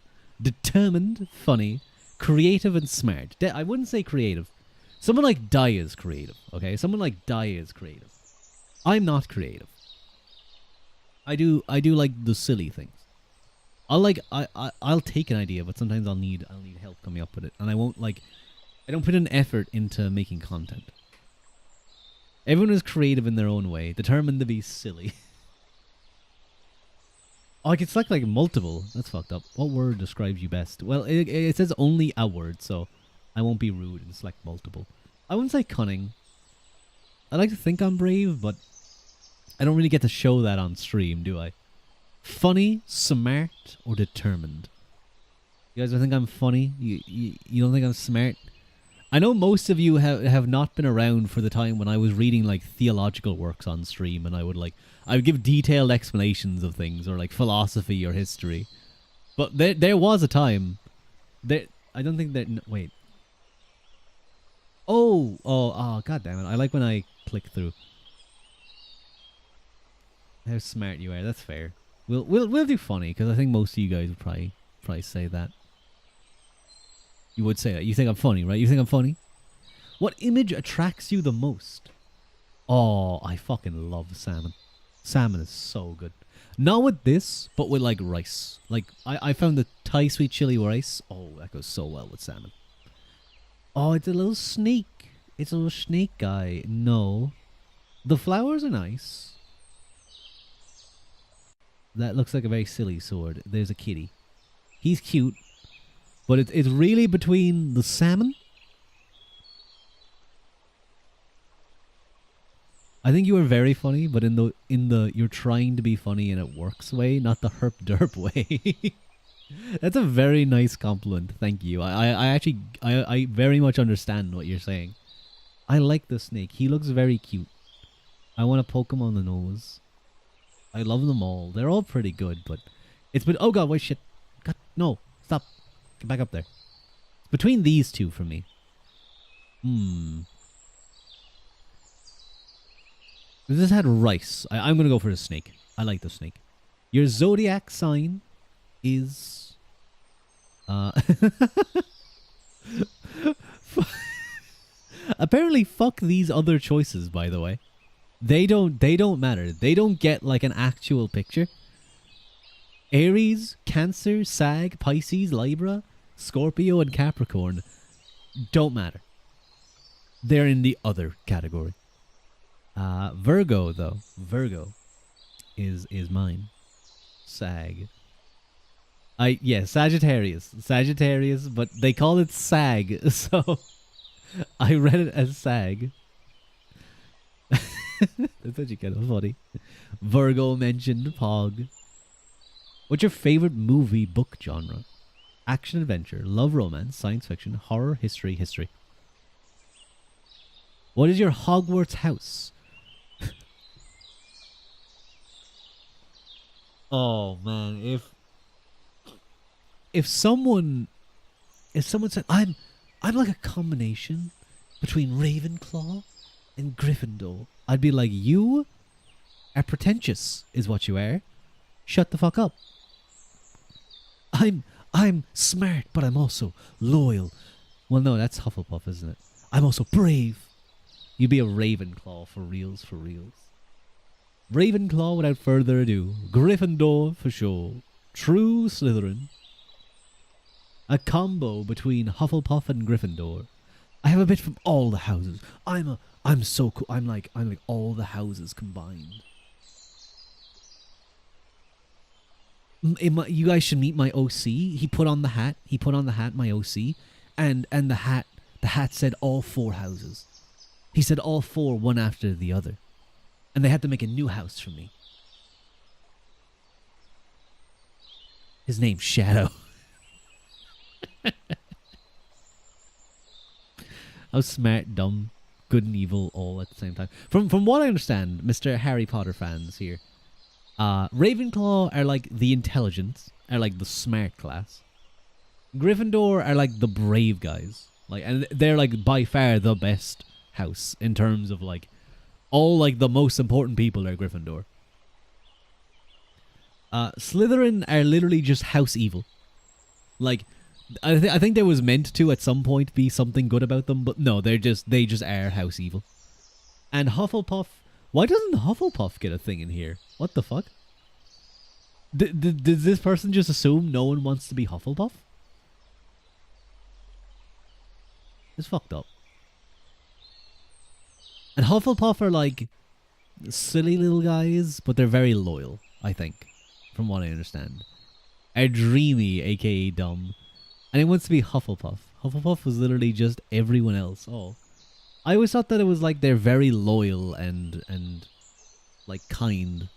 determined, funny, creative, and smart. I wouldn't say creative. Someone like Dai is creative. Okay, someone like Dai is creative. I'm not creative. I do like the silly things. I'll take an idea, but sometimes I'll need help coming up with it, and I don't put an effort into making content. Everyone is creative in their own way, determined to be silly. Oh, I could select like multiple. That's fucked up. What word describes you best? Well, it says only a word, so I won't be rude and select multiple. I wouldn't say cunning. I like to think I'm brave, but I don't really get to show that on stream, do I? Funny, smart, or determined? You guys don't think I'm funny? You don't think I'm smart? I know most of you have not been around for the time when I was reading like theological works on stream, and I would give detailed explanations of things, or like philosophy or history. But there was a time I don't think that wait. Oh, god damn it. I like when I click through. How smart you are. That's fair. We'll do funny, because I think most of you guys would probably say that. You would say that. You think I'm funny, right? You think I'm funny? What image attracts you the most? Oh, I fucking love salmon. Salmon is so good. Not with this, but with like rice. Like I found the Thai sweet chili rice. Oh, that goes so well with salmon. Oh, it's a little snake. It's a little snake guy. No. The flowers are nice. That looks like a very silly sword. There's a kitty. He's cute. But it's really between the salmon. I think you are very funny, but in the you're trying to be funny and it works way, not the herp derp way. That's a very nice compliment. Thank you. I very much understand what you're saying. I like the snake. He looks very cute. I want to poke him on the nose. I love them all. They're all pretty good, but it's been oh god, wait shit. God, no, stop. Get back up there. It's between these two for me. This had rice. I'm going to go for the snake. I like the snake. Your zodiac sign is... Apparently, fuck these other choices, by the way. They don't matter. They don't get like an actual picture. Aries, Cancer, Sag, Pisces, Libra, Scorpio, and Capricorn don't matter. They're in the other category. Virgo, though. Virgo is mine. Sag. Sagittarius. Sagittarius, but they call it Sag, so I read it as Sag. That's actually kind of funny. Virgo mentioned Pog. What's your favorite movie book genre? Action adventure, love romance, science fiction, horror, history. What is your Hogwarts house? Oh man, if someone said I'm like a combination between Ravenclaw and Gryffindor, I'd be like, you are pretentious, is what you are. Shut the fuck up. I'm smart, but I'm also loyal. Well, no, that's Hufflepuff, isn't it? I'm also brave. You'd be a Ravenclaw for reals, for reals. Ravenclaw without further ado. Gryffindor for sure. True Slytherin. A combo between Hufflepuff and Gryffindor. I have a bit from all the houses. I'm so cool. I'm like all the houses combined. You guys should meet my OC. He put on the hat. My OC, and the hat said all 4 houses. He said all 4, one after the other, and they had to make a new house for me. His name's Shadow. I was smart, dumb, good and evil all at the same time. From what I understand, Mr. Harry Potter fans here, Ravenclaw are like the intelligent, are like the smart class. Gryffindor are like the brave guys, like, and they're like by far the best house in terms of like all like the most important people are Gryffindor. Slytherin are literally just house evil. Like, I think there was meant to at some point be something good about them, but no, they just are house evil. And Hufflepuff, why doesn't Hufflepuff get a thing in here? What the fuck? Does this person just assume no one wants to be Hufflepuff? It's fucked up. And Hufflepuff are like silly little guys, but they're very loyal, I think, from what I understand. Are dreamy, aka dumb. And it wants to be Hufflepuff. Hufflepuff was literally just everyone else. Oh. I always thought that it was like they're very loyal and like kind.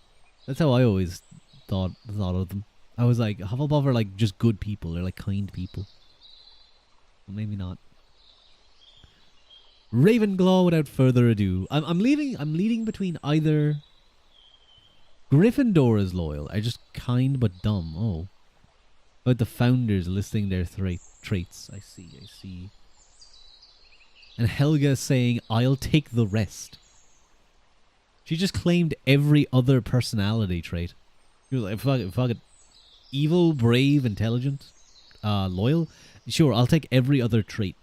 That's how I always thought of them. I was like, Hufflepuff are like just good people. They're like kind people. Well, maybe not. Ravenclaw without further ado. I'm leading between either. Gryffindor is loyal. Are just kind but dumb. Oh. About the founders listing their traits. I see. And Helga saying, I'll take the rest. She just claimed every other personality trait. She was like, fuck it. Evil, brave, intelligent, loyal. Sure, I'll take every other trait.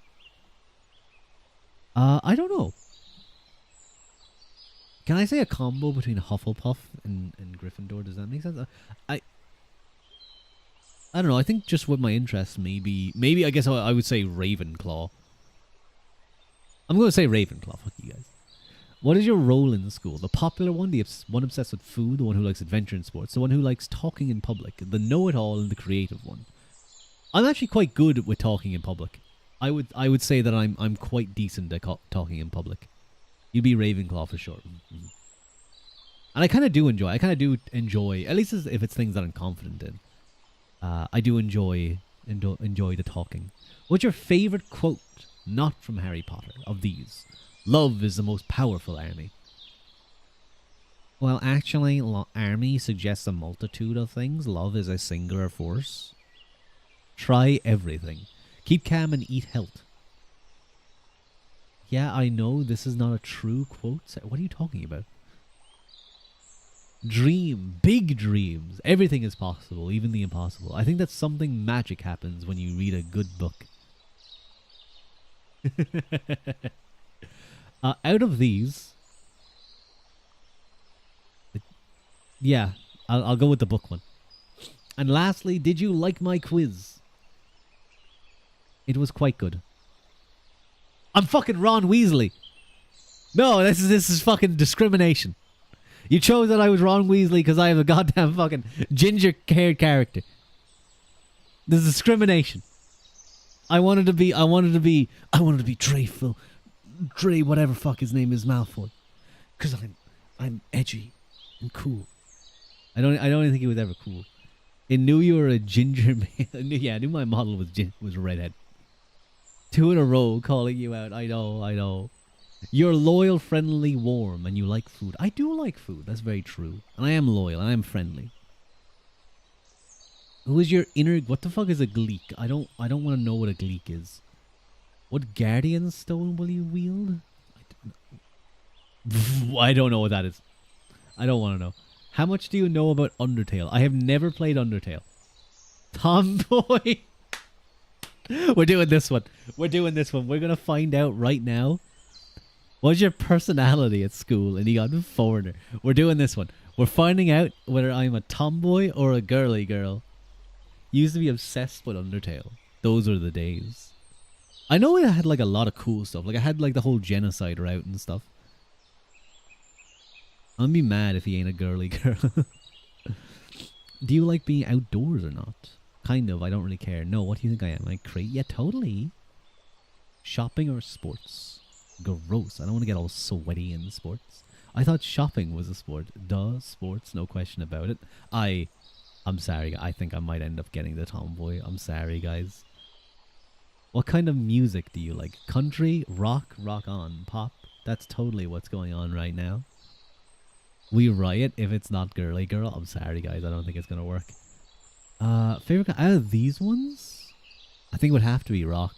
I don't know. Can I say a combo between Hufflepuff and Gryffindor? Does that make sense? I don't know. I think just with my interests, maybe I guess I would say Ravenclaw. I'm going to say Ravenclaw. Fuck you guys. What is your role in school? The popular one, the one obsessed with food, the one who likes adventure and sports, the one who likes talking in public, the know-it-all, and the creative one. I'm actually quite good with talking in public. I would say that I'm quite decent at talking in public. You'd be Ravenclaw for sure. Mm-hmm. And I kind of do enjoy. At least if it's things that I'm confident in. I do enjoy the talking. What's your favorite quote, not from Harry Potter, of these? Love is the most powerful army. Well, actually, army suggests a multitude of things. Love is a singular force. Try everything. Keep calm and eat health. Yeah, I know this is not a true quote. What are you talking about? Dream. Big dreams. Everything is possible, even the impossible. I think that something magic happens when you read a good book. Out of these... Yeah, I'll go with the book one. And lastly, did you like my quiz? It was quite good. I'm fucking Ron Weasley. No, this is fucking discrimination. You chose that I was Ron Weasley because I have a goddamn fucking ginger-haired character. There's discrimination. I wanted to be Dre, whatever fuck his name is, Malfoy, because I'm edgy and cool. I don't even think he was ever cool. They knew you were a ginger man. Yeah, I knew my model was a redhead. 2 in a row calling you out. I know. You're loyal, friendly, warm, and you like food. I do like food. That's very true. And I am loyal. And I am friendly. Who is your inner... What the fuck is a gleek? I don't want to know what a gleek is. What guardian stone will you wield? I don't know what that is. I don't want to know. How much do you know about Undertale? I have never played Undertale. Tomboy. We're doing this one. We're doing this one. We're gonna find out right now. What's your personality at school? And you got foreigner. We're doing this one. We're finding out whether I'm a tomboy or a girly girl. Used to be obsessed with Undertale. Those were the days. I know it had like a lot of cool stuff. Like I had like the whole genocide route and stuff. I'll be mad if he ain't a girly girl. Do you like being outdoors or not? Kind of. I don't really care. No, what do you think I am? Like crate? Yeah, totally. Shopping or sports? Gross. I don't want to get all sweaty in sports. I thought shopping was a sport. Duh, sports, no question about it. I'm sorry. I think I might end up getting the tomboy. I'm sorry, guys. What kind of music do you like? Country, rock, rock on, pop? That's totally what's going on right now. We riot if it's not girly girl. I'm sorry, guys. I don't think it's gonna work. Favorite out of these ones? I think it would have to be rock.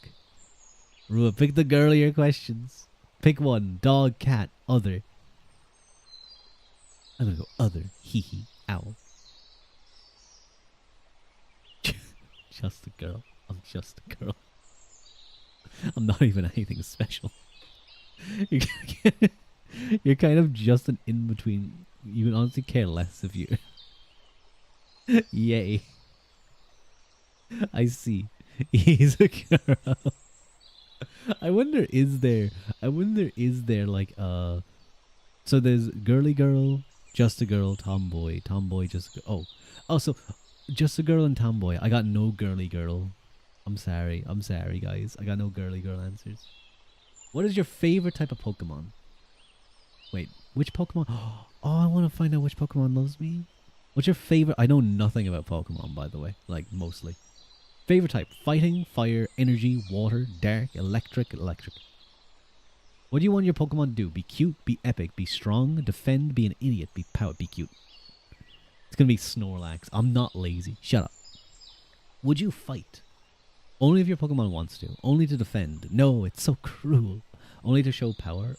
Rua, pick the girlier questions. Pick one. Dog, cat, other. I'm gonna go other. Hee hee. Owl. Just a girl. I'm just a girl. I'm not even anything special. You're kind of just an in-between. You would honestly care less if you... Yay. I see. He's a girl. I wonder is there like so there's girly girl, just a girl, tomboy, tomboy, just so just a girl and tomboy. I got no girly girl. I'm sorry guys. I got no girly girl answers. What is your favorite type of Pokemon? Wait, which Pokemon? Oh, I want to find out which Pokemon loves me. What's your favorite? I know nothing about Pokemon, by the way. Like, mostly. Favorite type? Fighting, fire, energy, water, dark, electric. What do you want your Pokemon to do? Be cute, be epic, be strong, defend, be an idiot, be power, be cute. It's gonna be Snorlax. I'm not lazy. Shut up. Would you fight? Only if your Pokemon wants to. Only to defend. No, it's so cruel. Only to show power.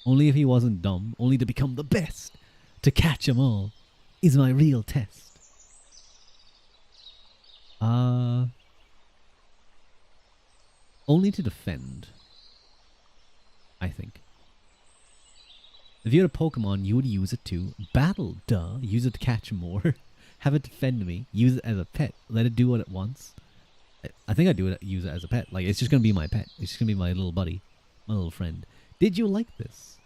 Only if he wasn't dumb. Only to become the best. To catch 'em all is my real test. Only to defend. I think. If you had a Pokemon, you would use it to battle. Duh. Use it to catch more. Have it defend me. Use it as a pet. Let it do what it wants. I think I'd use it as a pet. Like, it's just going to be my pet. It's just going to be my little buddy. My little friend. Did you like this?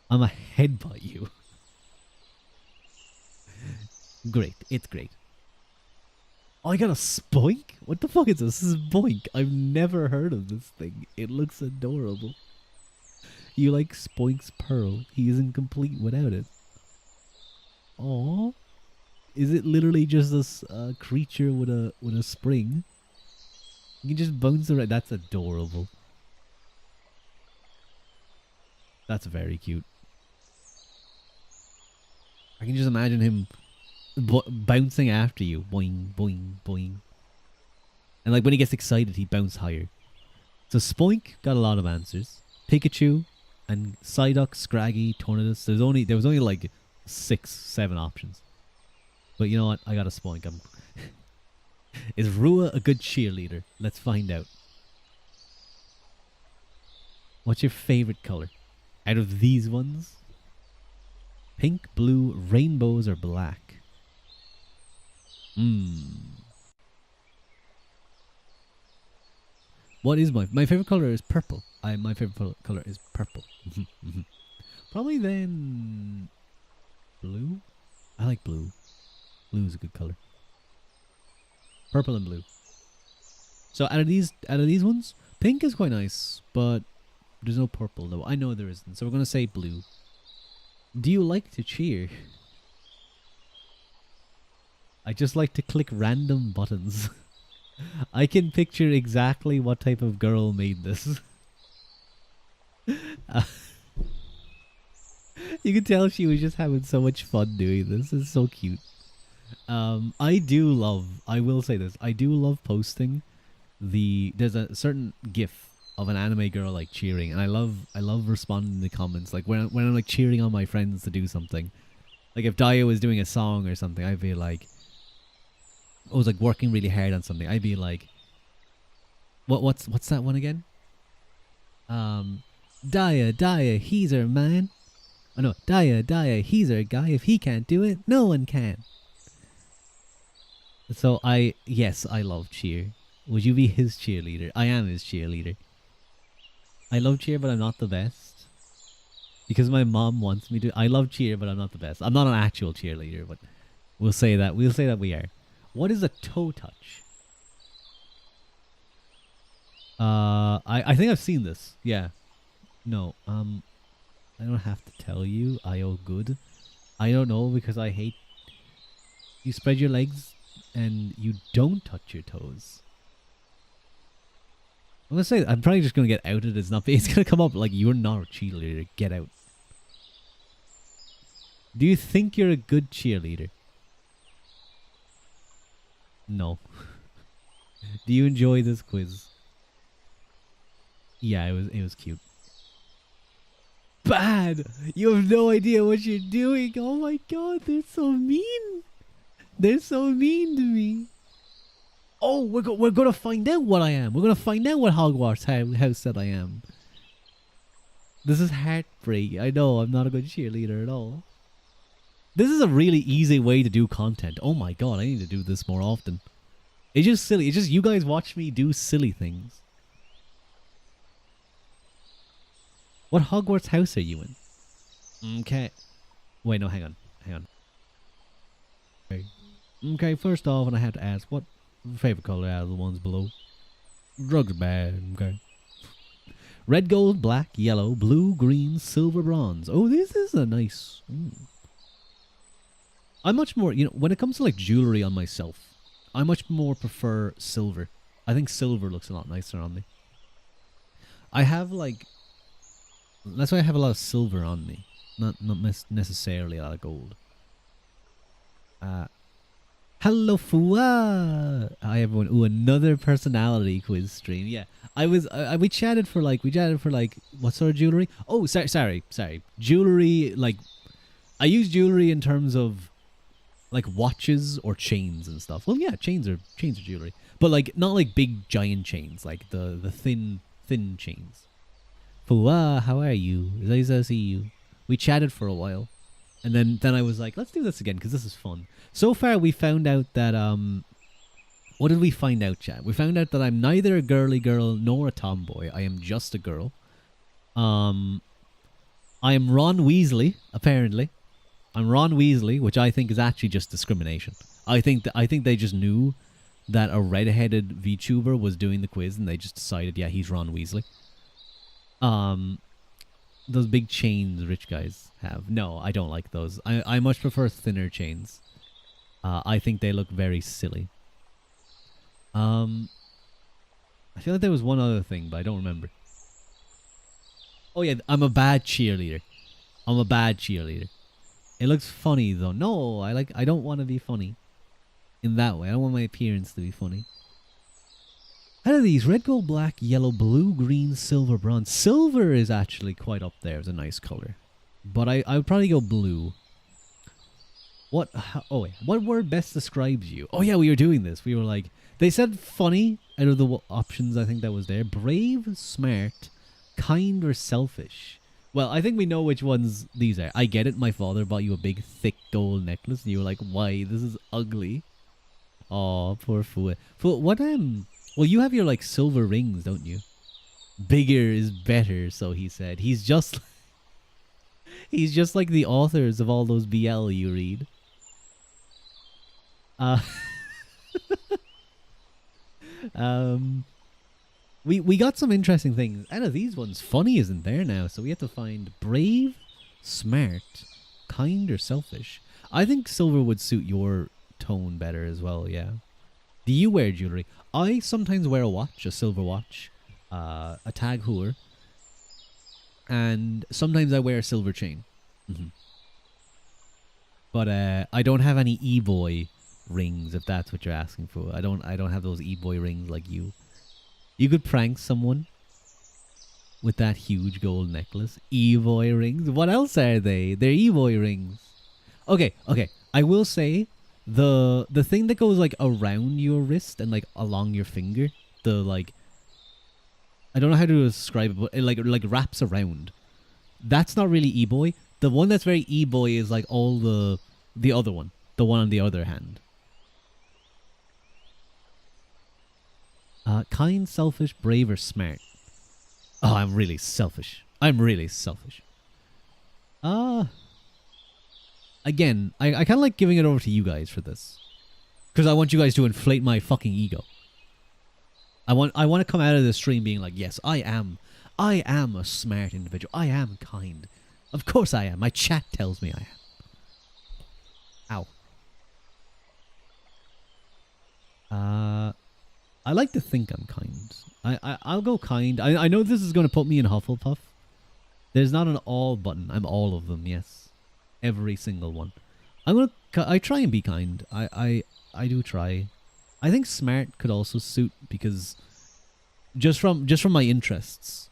I'm a headbutt you. Great. It's great. Oh, I got a Spoink? What the fuck is this? This is Boink. I've never heard of this thing. It looks adorable. You like Spoink's Pearl. He isn't complete without it. Aww. Is it literally just a creature with a spring? You can just bounce around. That's adorable. That's very cute. I can just imagine him bouncing after you. Boing, boing, boing. And like when he gets excited, he bounces higher. So Spoink got a lot of answers. Pikachu and Psyduck, Scraggy, Tornadus. There was only like 6, 7 options. But you know what? I got a Spoink. Is Rua a good cheerleader? Let's find out. What's your favorite color? Out of these ones? Pink, blue, rainbows, or black? What is my favorite color is purple. My favorite color is purple. Probably then blue? I like blue. Blue is a good color. Purple and blue. So out of these ones, pink is quite nice, but there's no purple though. I know there isn't, so we're gonna say blue. Do you like to cheer? I just like to click random buttons. I can picture exactly what type of girl made this. You can tell she was just having so much fun doing this. It's so cute. I will say this, I do love posting there's a certain gif of an anime girl like cheering, and I love responding in the comments, like when I'm like cheering on my friends to do something. Like if Daya was doing a song or something, I'd be like, I was like working really hard on something, I'd be like, what's that one again? Daya, he's our man. Oh no, Daya, he's our guy. If he can't do it, no one can. So yes, I love cheer. Would you be his cheerleader? I am his cheerleader. I love cheer, but I'm not the best. Because my mom wants me to. I love cheer, but I'm not the best. I'm not an actual cheerleader, but we'll say that we are. What is a toe touch? I think I've seen this. Yeah. No. I don't have to tell you. I owe good. I don't know because I hate. You spread your legs and you don't touch your toes. I'm gonna say I'm probably just gonna get outed as not. It's gonna come up like you're not a cheerleader. Get out. Do you think you're a good cheerleader? No. Do you enjoy this quiz? Yeah, it was cute. Bad! You have no idea what you're doing. Oh my god, they're so mean. They're so mean to me. Oh, we're gonna find out what I am. We're gonna find out what Hogwarts house said I am. This is heartbreak. I know I'm not a good cheerleader at all. This is a really easy way to do content. Oh my god, I need to do this more often. It's just silly. It's just you guys watch me do silly things. What Hogwarts house are you in? Okay. Wait, no, hang on. Okay, first off, and I have to ask, what favorite color out of the ones below? Drugs are bad, okay. Red, gold, black, yellow, blue, green, silver, bronze. Oh, this is a nice... I'm much more, when it comes to like jewelry on myself, I much more prefer silver. I think silver looks a lot nicer on me. I have like... That's why I have a lot of silver on me. Not necessarily a lot of gold. Hello, Fua! Hi, everyone. Ooh, another personality quiz stream. Yeah, we chatted for like, what sort of jewelry? Oh, sorry. Jewelry, like, I use jewelry in terms of, like, watches or chains and stuff. Well, yeah, chains are jewelry. But, like, not like big, giant chains. Like, the thin chains. Fua, how are you? Nice to see you. We chatted for a while. And then I was like, let's do this again because this is fun. So far, we found out that, what did we find out, chat? We found out that I'm neither a girly girl nor a tomboy. I am just a girl. I am Ron Weasley, apparently. I'm Ron Weasley, which I think is actually just discrimination. I think they just knew that a redheaded VTuber was doing the quiz and they just decided, yeah, he's Ron Weasley. Those big chains rich guys have. No, I don't like those. I much prefer thinner chains. I think they look very silly. I feel like there was one other thing, but I don't remember. Oh yeah, I'm a bad cheerleader. It looks funny though. No, I don't want to be funny in that way. I don't want my appearance to be funny. Out of these, red, gold, black, yellow, blue, green, silver, bronze. Silver is actually quite up there as a nice color. But I would probably go blue. What word best describes you? Oh yeah, we were doing this. We were like, they said funny out of the options I think that was there. Brave, smart, kind, or selfish. Well, I think we know which ones these are. I get it. My father bought you a big, thick gold necklace. And you were like, why? This is ugly. Oh, poor Fua. Fua, what, well, you have your, like, silver rings, don't you? Bigger is better, so he said. He's just like the authors of all those BL you read. We got some interesting things. Out of these ones, funny isn't there now, so we have to find brave, smart, kind, or selfish. I think silver would suit your tone better as well, yeah. Do you wear jewelry? I sometimes wear a watch, a silver watch, a Tag Heuer, and sometimes I wear a silver chain. But I don't have any e-boy rings, if that's what you're asking for. I don't have those e-boy rings like you. You could prank someone with that huge gold necklace. E-boy rings? What else are they? They're e-boy rings. Okay. I will say The thing that goes like around your wrist and like along your finger, the like I don't know how to describe it, but it like wraps around. That's not really e-boy. The one that's very e-boy is like all the other one, the one on the other hand. Kind, selfish, brave, or smart. Oh, I'm really selfish. I'm really selfish. Again, I kind of like giving it over to you guys for this, because I want you guys to inflate my fucking ego. I want to come out of the stream being like, yes, I am a smart individual. I am kind. Of course I am. My chat tells me I am. Ow. I like to think I'm kind. I'll go kind. I know this is going to put me in Hufflepuff. There's not an all button. I'm all of them, yes. Every single one. I try and be kind. I do try. I think smart could also suit because just from my interests.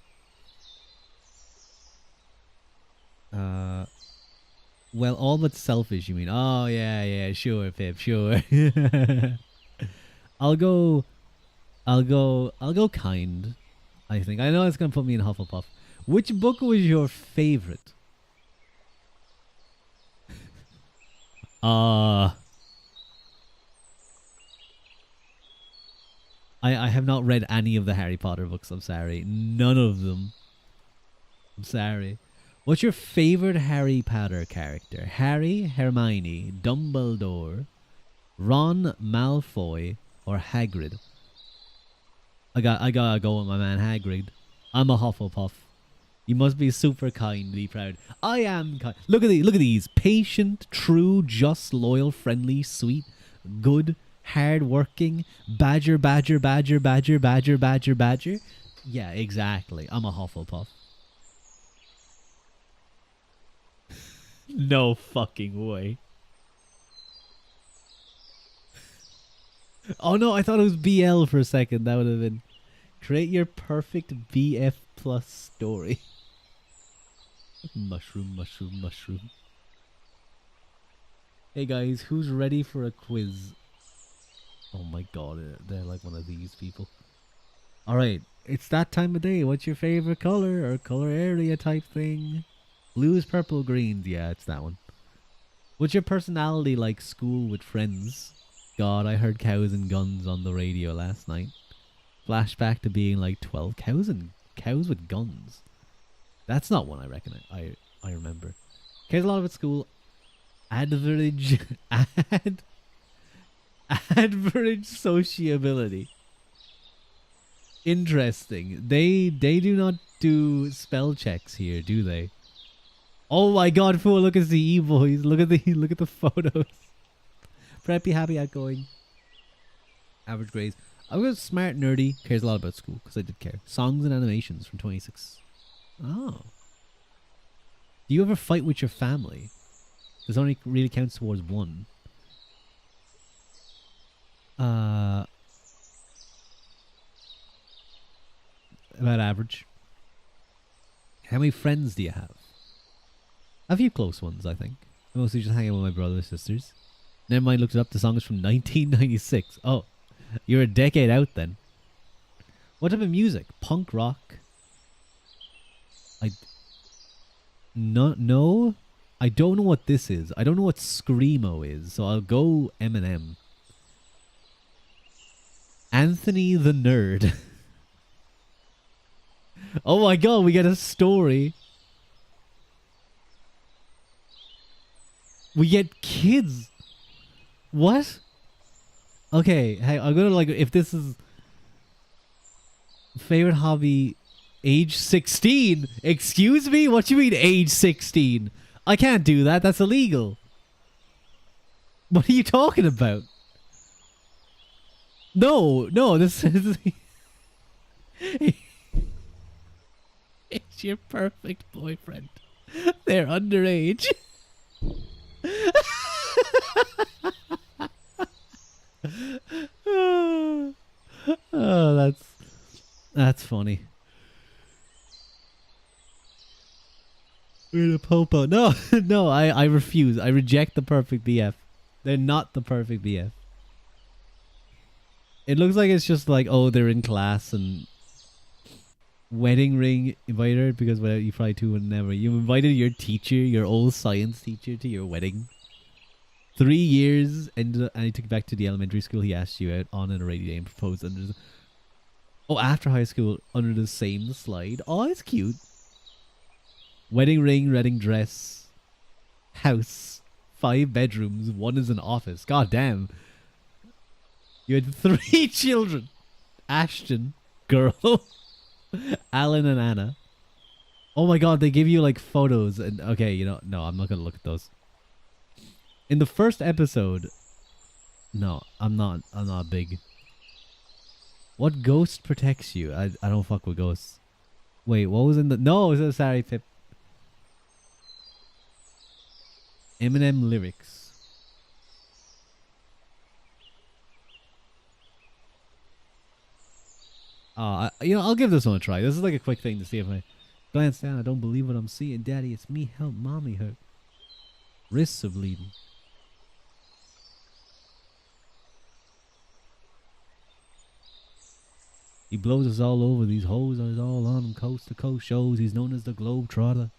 Well, all but selfish, you mean? Oh yeah, sure, Pip, sure. I'll go kind. I think. I know it's gonna put me in Hufflepuff. Which book was your favorite? I have not read any of the Harry Potter books, I'm sorry. None of them. I'm sorry. What's your favorite Harry Potter character? Harry, Hermione, Dumbledore, Ron, Malfoy, or Hagrid? I gotta go with my man Hagrid. I'm a Hufflepuff. You must be super kind, be proud. I am kind. Look at these. Patient, true, just, loyal, friendly, sweet, good, hard-working, badger. Yeah, exactly. I'm a Hufflepuff. No fucking way. Oh no, I thought it was BL for a second. That would have been... Create your perfect BF plus story. Mushroom. Hey guys, who's ready for a quiz? Oh my god, they're like one of these people. Alright, it's that time of day. What's your favorite color or color area type thing? Blues, purple, greens. Yeah, it's that one. What's your personality like school with friends? God, I heard cows and guns on the radio last night. Flashback to being like 12. Cows with guns. That's not one I reckon I remember. Cares a lot about school. Average sociability. Interesting. They do not do spell checks here, do they? Oh my god, fool, look at the e-boys. Look at the photos. Preppy, happy, outgoing. Average grades. I'm going smart, nerdy. Cares a lot about school, because I did care. Songs and animations from 26. Oh. Do you ever fight with your family? This only really counts towards one. About average. How many friends do you have? A few close ones, I think. I mostly just hang out with my brothers and sisters. Never mind, looked it up. The song is from 1996. Oh, you're a decade out then. What type of music? Punk rock? No. I don't know what this is. I don't know what Screamo is, so I'll go Eminem. Anthony the Nerd. Oh my god, we get a story. We get kids. What? Okay, hey, I'm gonna like, if this is favorite hobby, age 16. Excuse me? What do you mean age 16? I can't do that. That's illegal. What are you talking about? No, this is... It's your perfect boyfriend. They're underage. Oh, that's funny. We're the popo. No, no, I refuse. I reject the perfect BF. They're not the perfect BF. It looks like it's just like, oh, they're in class and wedding ring invited because well, you probably two would never. You invited your teacher, your old science teacher, to your wedding. 3 years, and he took you back to the elementary school. He asked you out on an already day and proposed under the, oh, after high school, under the same slide. Oh, it's cute. Wedding ring, wedding dress, house, 5 bedrooms, 1 is an office. God damn. You had 3 children. Ashton, girl, Alan and Anna. Oh my god, they give you like photos and okay, you know, no, I'm not gonna look at those. In the first episode, no, I'm not big. What ghost protects you? I don't fuck with ghosts. Wait, what was in the, no, sorry, Pip. Eminem lyrics. You know, I'll give this one a try. This is like a quick thing to see if I glance down. I don't believe what I'm seeing. Daddy, it's me. Help, mommy hurt. Wrists are bleeding. He blows us all over. These hoes are all on him. Coast to coast shows. He's known as the Globetrotter.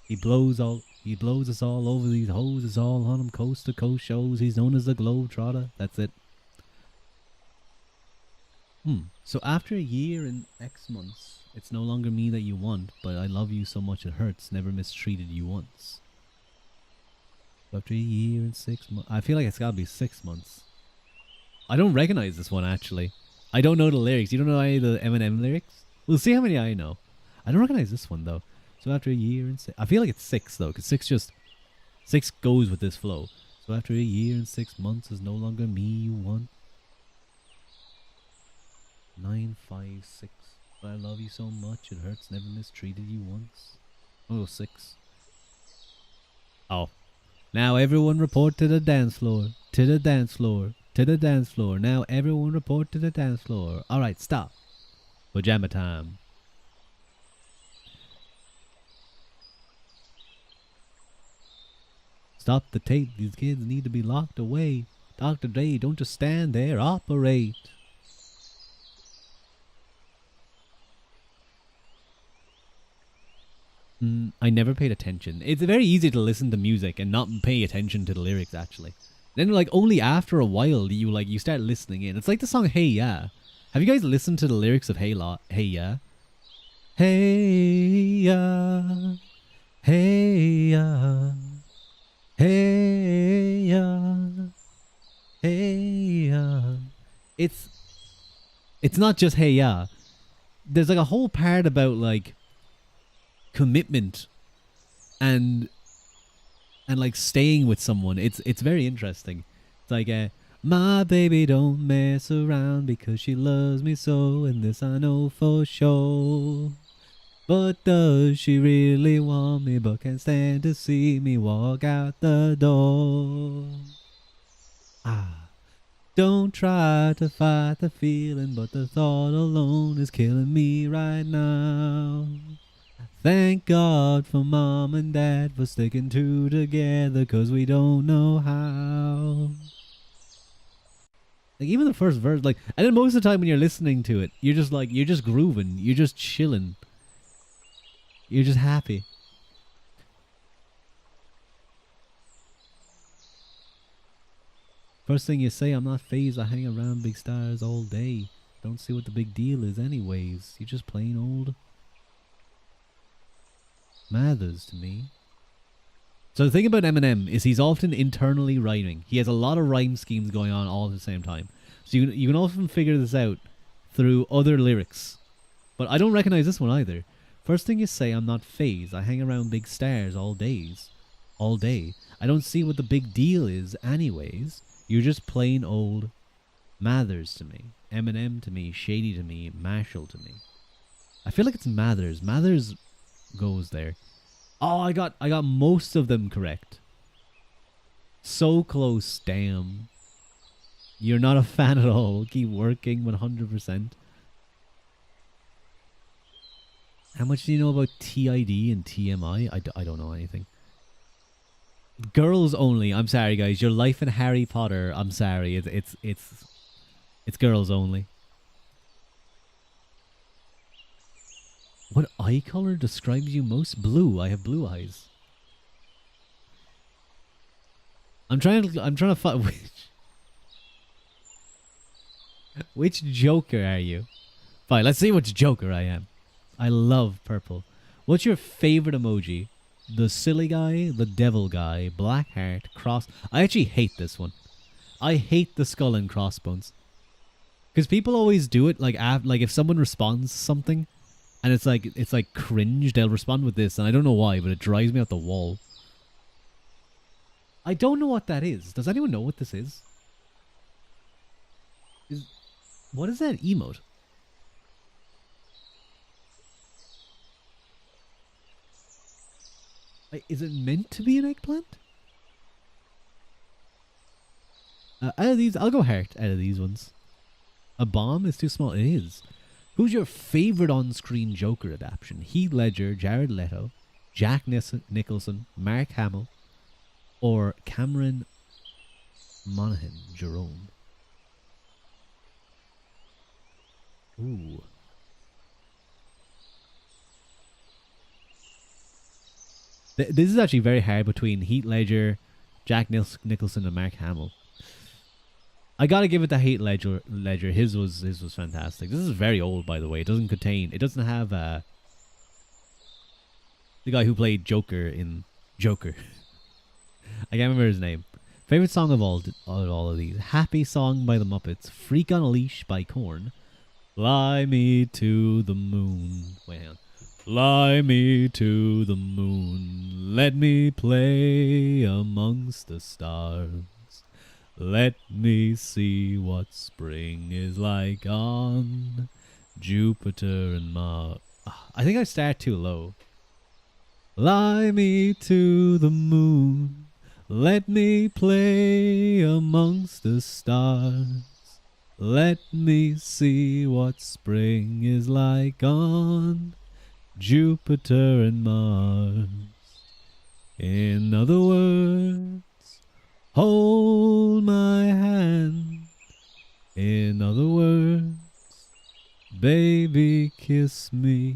He blows us all over. These hoes is all on him. Coast to coast shows. He's known as the Globetrotter. That's it. So after a year and X months, it's no longer me that you want, but I love you so much it hurts. Never mistreated you once. After a year and 6 months, I feel like it's gotta be 6 months. I don't recognize this one actually. I don't know the lyrics. You don't know any of the Eminem lyrics? We'll see how many I know. I don't recognize this one though. So after a year and 6, I feel like it's 6 though, because 6 goes with this flow. So after a year and 6 months is no longer me you want. 9, 5, 6. But I love you so much it hurts. Never mistreated you once. Oh, 6. Oh. Now everyone report to the dance floor. To the dance floor. To the dance floor. Now everyone report to the dance floor. Alright, stop. Pajama time. Stop the tape. These kids need to be locked away. Dr. Dre, don't just stand there. Operate. I never paid attention. It's very easy to listen to music and not pay attention to the lyrics actually. Then like only after a while you start listening in. It's like the song Hey Ya. Have you guys listened to the lyrics of Hey Ya? Hey Ya. Hey Ya. Hey Ya. Hey Ya. It's not just Hey Ya. There's like a whole part about like commitment and like staying with someone. It's very interesting. It's like my baby don't mess around because she loves me so, and this I know for sure. But does she really want me, but can't stand to see me walk out the door? Don't try to fight the feeling, but the thought alone is killing me right now. Thank God for mom and dad for sticking two together, 'cause we don't know how. Like even the first verse, like, and then most of the time when you're listening to it, you're just grooving, you're just chilling, you're just happy. First thing you say, I'm not phased, I hang around big stars all day. Don't see what the big deal is anyways, you're just plain old Mathers to me. So the thing about Eminem is he's often internally rhyming. He has a lot of rhyme schemes going on all at the same time. So you can often figure this out through other lyrics. But I don't recognize this one either. First thing you say, I'm not phased. I hang around big stars all day. I don't see what the big deal is anyways. You're just plain old Mathers to me. Eminem to me. Shady to me. Marshall to me. I feel like it's Mathers. Mathers goes there. Oh, I got most of them correct. So close, damn. You're not a fan at all. Keep working 100%. How much do you know about TID and TMI? I don't know anything. Girls only. I'm sorry, guys. Your life in Harry Potter. I'm sorry. It's girls only. What eye color describes you most? Blue. I have blue eyes. I'm trying to find which Joker are you? Fine, let's see which Joker I am. I love purple. What's your favorite emoji? The silly guy, the devil guy, black heart, cross. I actually hate this one. I hate the skull and crossbones. Because people always do it like if someone responds to something and it's like cringe, they'll respond with this, and I don't know why, but it drives me out the wall. I don't know what that is. Does anyone know what this is? What is that emote? Like, is it meant to be an eggplant? Out of these, I'll go heart out of these ones. A bomb is too small. It is. Who's your favorite on-screen Joker adaptation? Heath Ledger, Jared Leto, Jack Nicholson, Mark Hamill, or Cameron Monaghan Jerome? Ooh. This is actually very hard between Heath Ledger, Jack Nicholson, and Mark Hamill. I gotta give it to Heath Ledger. His was fantastic. This is very old, by the way. It doesn't have the guy who played Joker in Joker. I can't remember his name. Favorite song of all of these: Happy Song by the Muppets, Freak on a Leash by Korn, Fly Me to the Moon. Wait, hang on. Fly me to the moon, let me play amongst the stars. Let me see what spring is like on Jupiter and Mars. I think I start too low. Fly me to the moon, let me play amongst the stars. Let me see what spring is like on Jupiter and Mars. In other words, hold my hand. In other words, baby, kiss me.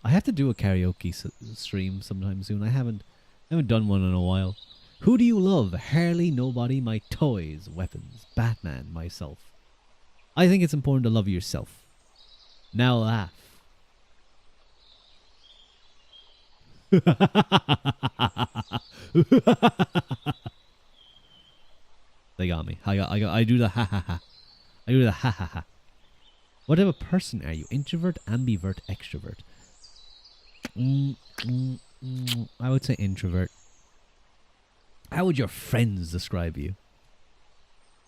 I have to do a karaoke stream sometime soon. I haven't done one in a while. Who do you love? Harley, nobody, my toys, weapons, Batman, myself. I think it's important to love yourself. Now laugh. They got me. I do the ha ha ha. I do the ha ha ha. What type of person are you? Introvert, ambivert, extrovert? I would say introvert. How would your friends describe you?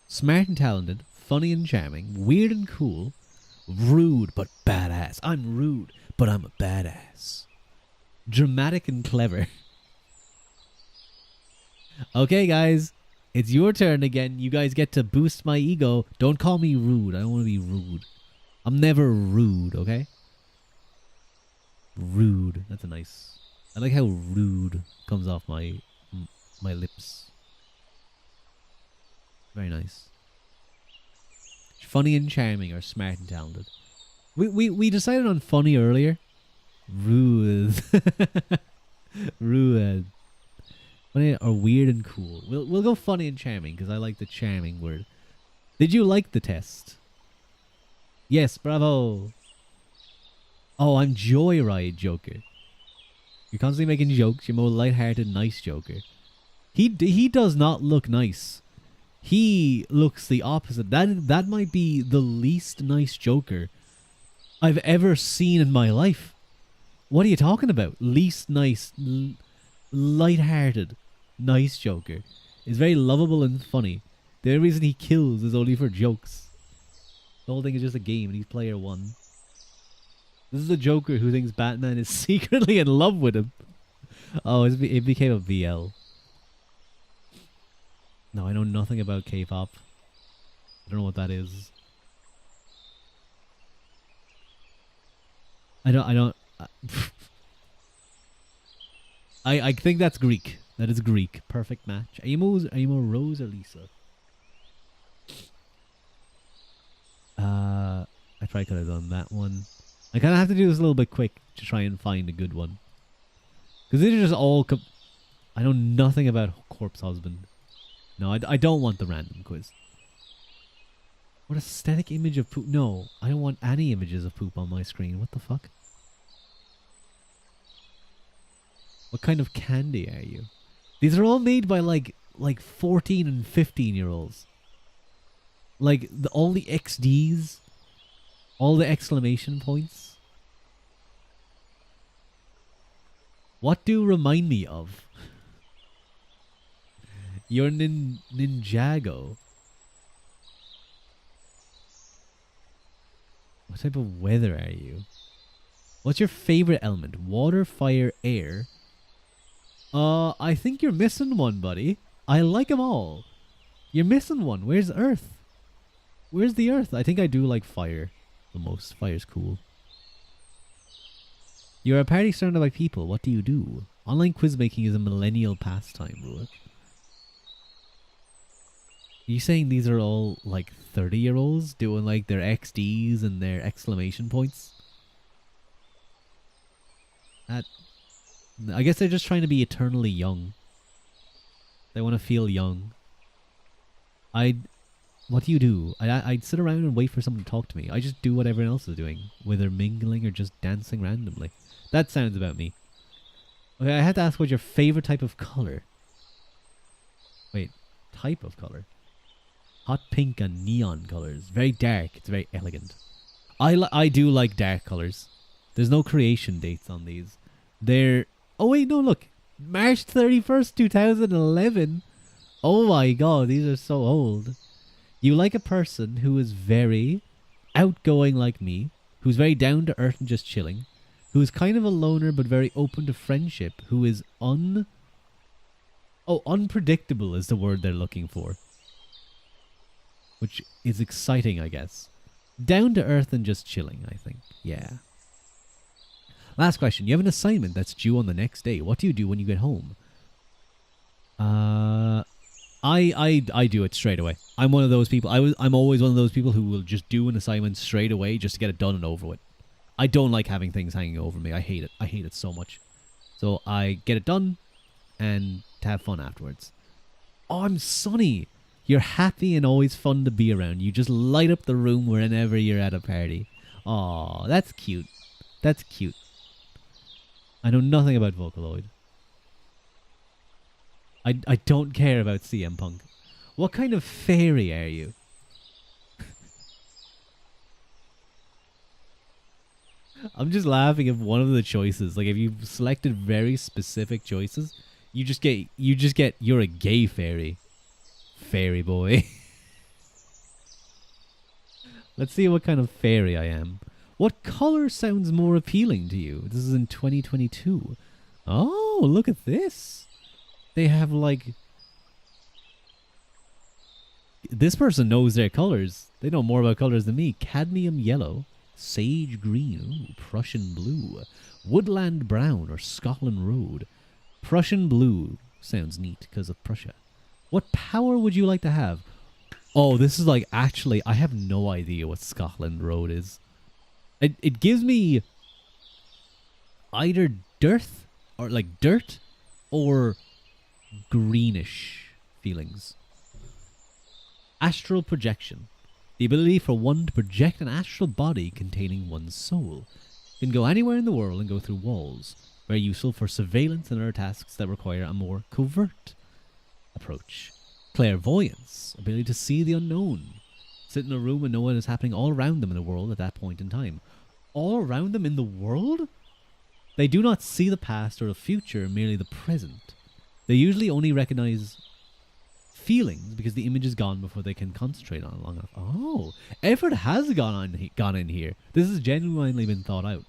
Smart and talented, funny and charming, weird and cool, rude but badass. I'm rude, but I'm a badass. Dramatic and clever. Okay, guys. It's your turn again. You guys get to boost my ego. Don't call me rude. I don't want to be rude. I'm never rude, okay? Rude. That's a nice... I like how rude comes off my lips. Very nice. Funny and charming or smart and talented. We decided on funny earlier. Rude. Rude. Funny or weird and cool. We'll go funny and charming because I like the charming word. Did you like the test? Yes, bravo. Oh, I'm Joyride Joker. You're constantly making jokes. You're more lighthearted, nice Joker. He does not look nice. He looks the opposite. That might be the least nice Joker I've ever seen in my life. What are you talking about? Least nice, light-hearted, nice Joker. Is very lovable and funny. The only reason he kills is only for jokes. The whole thing is just a game and he's player one. This is a Joker who thinks Batman is secretly in love with him. Oh, it became a VL. No, I know nothing about K-pop. I don't know what that is. I think that's Greek. That is Greek. Perfect match. Are you more Rose or Lisa? I probably could have done that one. I kind of have to do this a little bit quick to try and find a good one. Because these are just all... I know nothing about Corpse Husband. No, I don't want the random quiz. What aesthetic image of poop? No, I don't want any images of poop on my screen. What the fuck? What kind of candy are you? These are all made by like 14 and 15-year-olds. Like all the XDs, all the exclamation points. What do remind me of? You're Ninjago. What type of weather are you? What's your favorite element? Water, fire, air? I think you're missing one, buddy. I like them all. You're missing one. Where's Earth? Where's the Earth? I think I do like fire the most. Fire's cool. You're a party surrounded by people. What do you do? Online quiz making is a millennial pastime, Rurik. Are you saying these are all like 30-year-olds doing like their XDs and their exclamation points? I guess they're just trying to be eternally young. They want to feel young. What do you do? I'd sit around and wait for someone to talk to me. I just do what everyone else is doing, whether mingling or just dancing randomly. That sounds about me. Okay, I had to ask what your favorite type of color. Wait, type of color? Hot pink and neon colors. Very dark. It's very elegant. I do like dark colors. There's no creation dates on these. They're... Oh wait, no, look. March 31st, 2011. Oh my god, these are so old. You like a person who is very outgoing like me, who's very down to earth and just chilling, who's kind of a loner but very open to friendship, who is unpredictable is the word they're looking for. Which is exciting, I guess. Down to earth and just chilling, I think. Yeah. Last question. You have an assignment that's due on the next day. What do you do when you get home? I do it straight away. I'm one of those people. I'm always one of those people who will just do an assignment straight away just to get it done and over with. I don't like having things hanging over me. I hate it. I hate it so much. So I get it done and to have fun afterwards. Oh, I'm Sunny. You're happy and always fun to be around. You just light up the room whenever you're at a party. Aw, that's cute. That's cute. I know nothing about Vocaloid. I don't care about CM Punk. What kind of fairy are you? I'm just laughing at one of the choices. Like if you've selected very specific choices, you just get you're a gay fairy. Fairy boy. Let's see what kind of fairy I am. What color sounds more appealing to you? This is in 2022. Oh, look at this. They have like... This person knows their colors. They know more about colors than me. Cadmium yellow, sage green, ooh, Prussian blue, woodland brown, or Scotland road. Prussian blue sounds neat because of Prussia. What power would you like to have? Oh, this is like actually, I have no idea what Scotland road is. It gives me either dirt or greenish feelings. Astral projection. The ability for one to project an astral body containing one's soul. Can go anywhere in the world and go through walls. Very useful for surveillance and other tasks that require a more covert approach. Clairvoyance. Ability to see the unknown. Sit in a room and know what is happening all around them in the world at that point in time. All around them in the world? They do not see the past or the future, merely the present. They usually only recognize feelings because the image is gone before they can concentrate on it long enough. Oh, effort has gone in here. This has genuinely been thought out.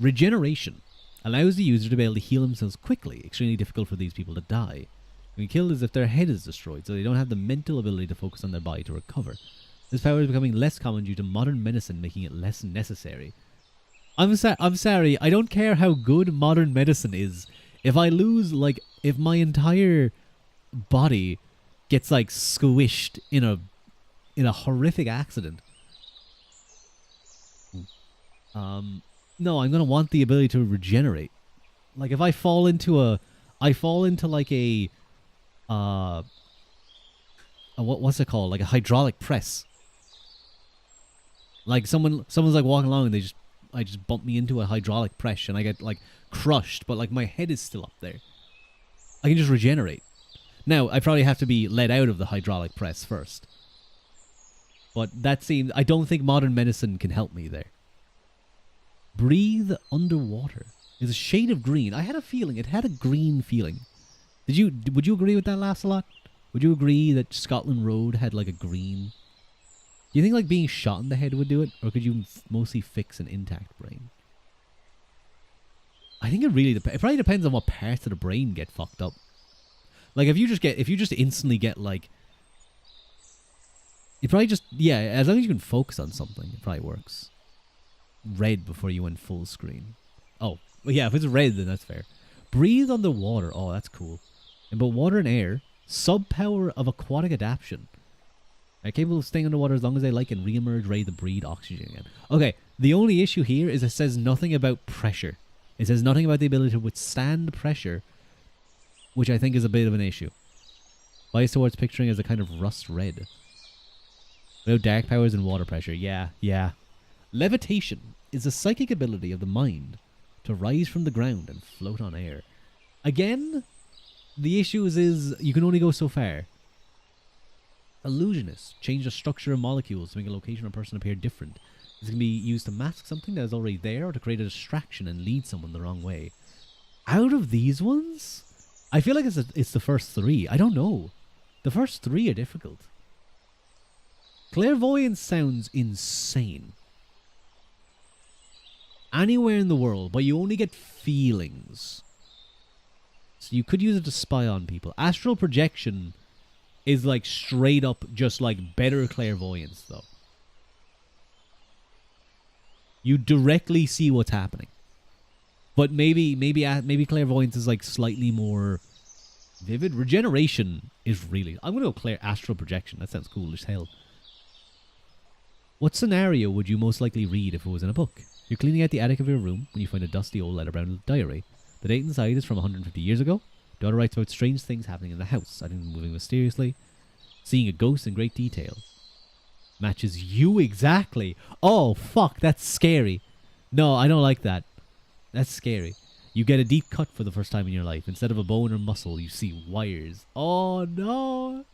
Regeneration. Allows the user to be able to heal themselves quickly. Extremely difficult for these people to die. When killed as if their head is destroyed, so they don't have the mental ability to focus on their body to recover. This power is becoming less common due to modern medicine making it less necessary. I'm sorry, I don't care how good modern medicine is. If I lose, like, if my entire body gets like squished in a horrific accident, no, I'm gonna want the ability to regenerate. Like if I fall into like what's it called? Like a hydraulic press. Like someone's like walking along and I just bump me into a hydraulic press and I get like crushed, but like my head is still up there. I can just regenerate. Now, I probably have to be let out of the hydraulic press first. But that seems... I don't think modern medicine can help me there. Breathe underwater. It's a shade of green. I had a feeling. It had a green feeling. Would you agree with that, Lancelot? Would you agree that Scotland Road had like a green... Do you think like being shot in the head would do it? Or could you mostly fix an intact brain? I think it really depends. It probably depends on what parts of the brain get fucked up. Like if you just instantly get like, it probably just, yeah, as long as you can focus on something, it probably works. Red before you went full screen. Oh, well, yeah, if it's red, then that's fair. Breathe underwater. Oh, that's cool. And but water and air, subpower of aquatic adaptation. Are capable of staying underwater as long as they like and re-emerge ready to breathe oxygen again. Okay, the only issue here is it says nothing about pressure. It says nothing about the ability to withstand pressure, which I think is a bit of an issue. Bias towards picturing as a kind of rust red. Without dark powers and water pressure. Yeah. Levitation is a psychic ability of the mind to rise from the ground and float on air. Again, the issue is you can only go so far. Illusionist. Change the structure of molecules to make a location or person appear different. This can be used to mask something that is already there or to create a distraction and lead someone the wrong way. Out of these ones, I feel like it's the first three. I don't know. The first three are difficult. Clairvoyance sounds insane. Anywhere in the world, but you only get feelings. So you could use it to spy on people. Astral projection is like straight up just like better clairvoyance though. You directly see what's happening. But maybe clairvoyance is like slightly more vivid. Regeneration is really... I'm going to go astral projection. That sounds cool as hell. What scenario would you most likely read if it was in a book? You're cleaning out the attic of your room when you find a dusty old leather-bound diary. The date inside is from 150 years ago. Daughter writes about strange things happening in the house, items moving mysteriously, seeing a ghost in great detail. Matches you exactly. Oh, fuck, that's scary. No, I don't like that. That's scary. You get a deep cut for the first time in your life. Instead of a bone or muscle, you see wires. Oh, no.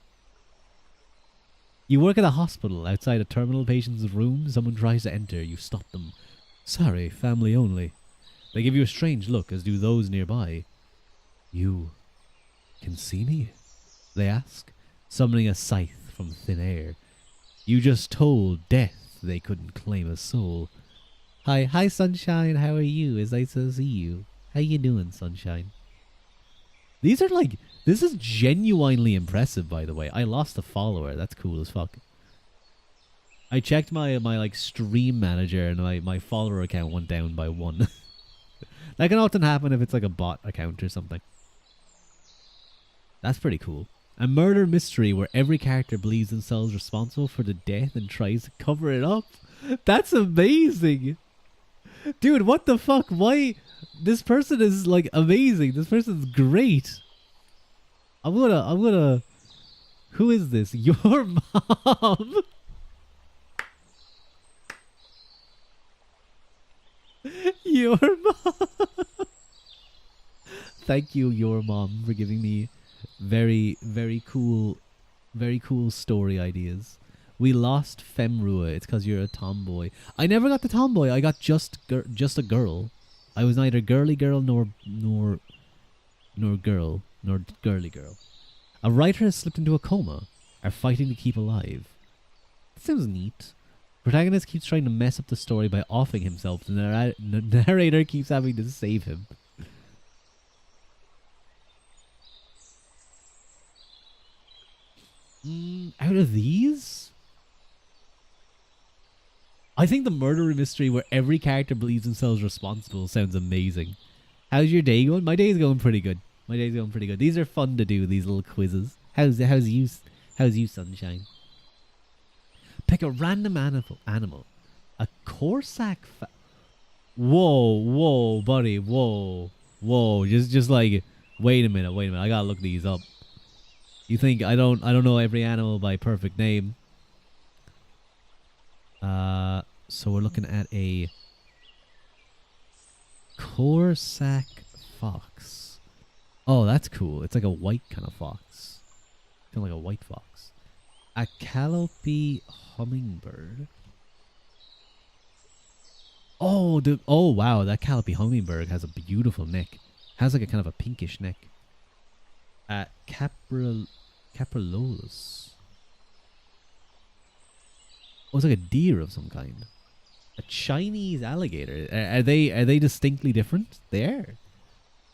You work at a hospital. Outside a terminal patient's room, someone tries to enter. You stop them. Sorry, family only. They give you a strange look, as do those nearby. You can see me? They ask, summoning a scythe from thin air. You just told death they couldn't claim a soul. Hi, Sunshine. How are you? It's nice to see you. How you doing, Sunshine? These are like... This is genuinely impressive, by the way. I lost a follower. That's cool as fuck. I checked my like stream manager and my follower account went down by 1. That can often happen if it's like a bot account or something. That's pretty cool. A murder mystery where every character believes themselves responsible for the death and tries to cover it up. That's amazing. Dude, what the fuck? Why? This person is like amazing. This person's great. I'm gonna... Who is this? Your mom? Your mom. Thank you, your mom, for giving me very, very cool story ideas. We lost Femrua. It's because you're a tomboy. I never got the tomboy. I got just a girl. I was neither girly girl nor girly girl. A writer has slipped into a coma. Are fighting to keep alive. That sounds neat. Protagonist keeps trying to mess up the story by offing himself. The narrator keeps having to save him. Out of these? I think the murder mystery where every character believes themselves responsible sounds amazing. How's your day going? My day's going pretty good. My day's going pretty good. These are fun to do, these little quizzes. How's you, sunshine? Pick a random animal. A Corsac Whoa, buddy, whoa. Just like, wait a minute. I gotta look these up. You think I don't know every animal by perfect name? So we're looking at a Corsac fox. Oh, that's cool. It's like a white kind of fox. Kind of like a white fox. A calliope hummingbird. Oh, wow, that calliope hummingbird has a beautiful neck. Has like a kind of a pinkish neck. Caprololus. Oh, it's like a deer of some kind. A Chinese alligator. Are they distinctly different? They are.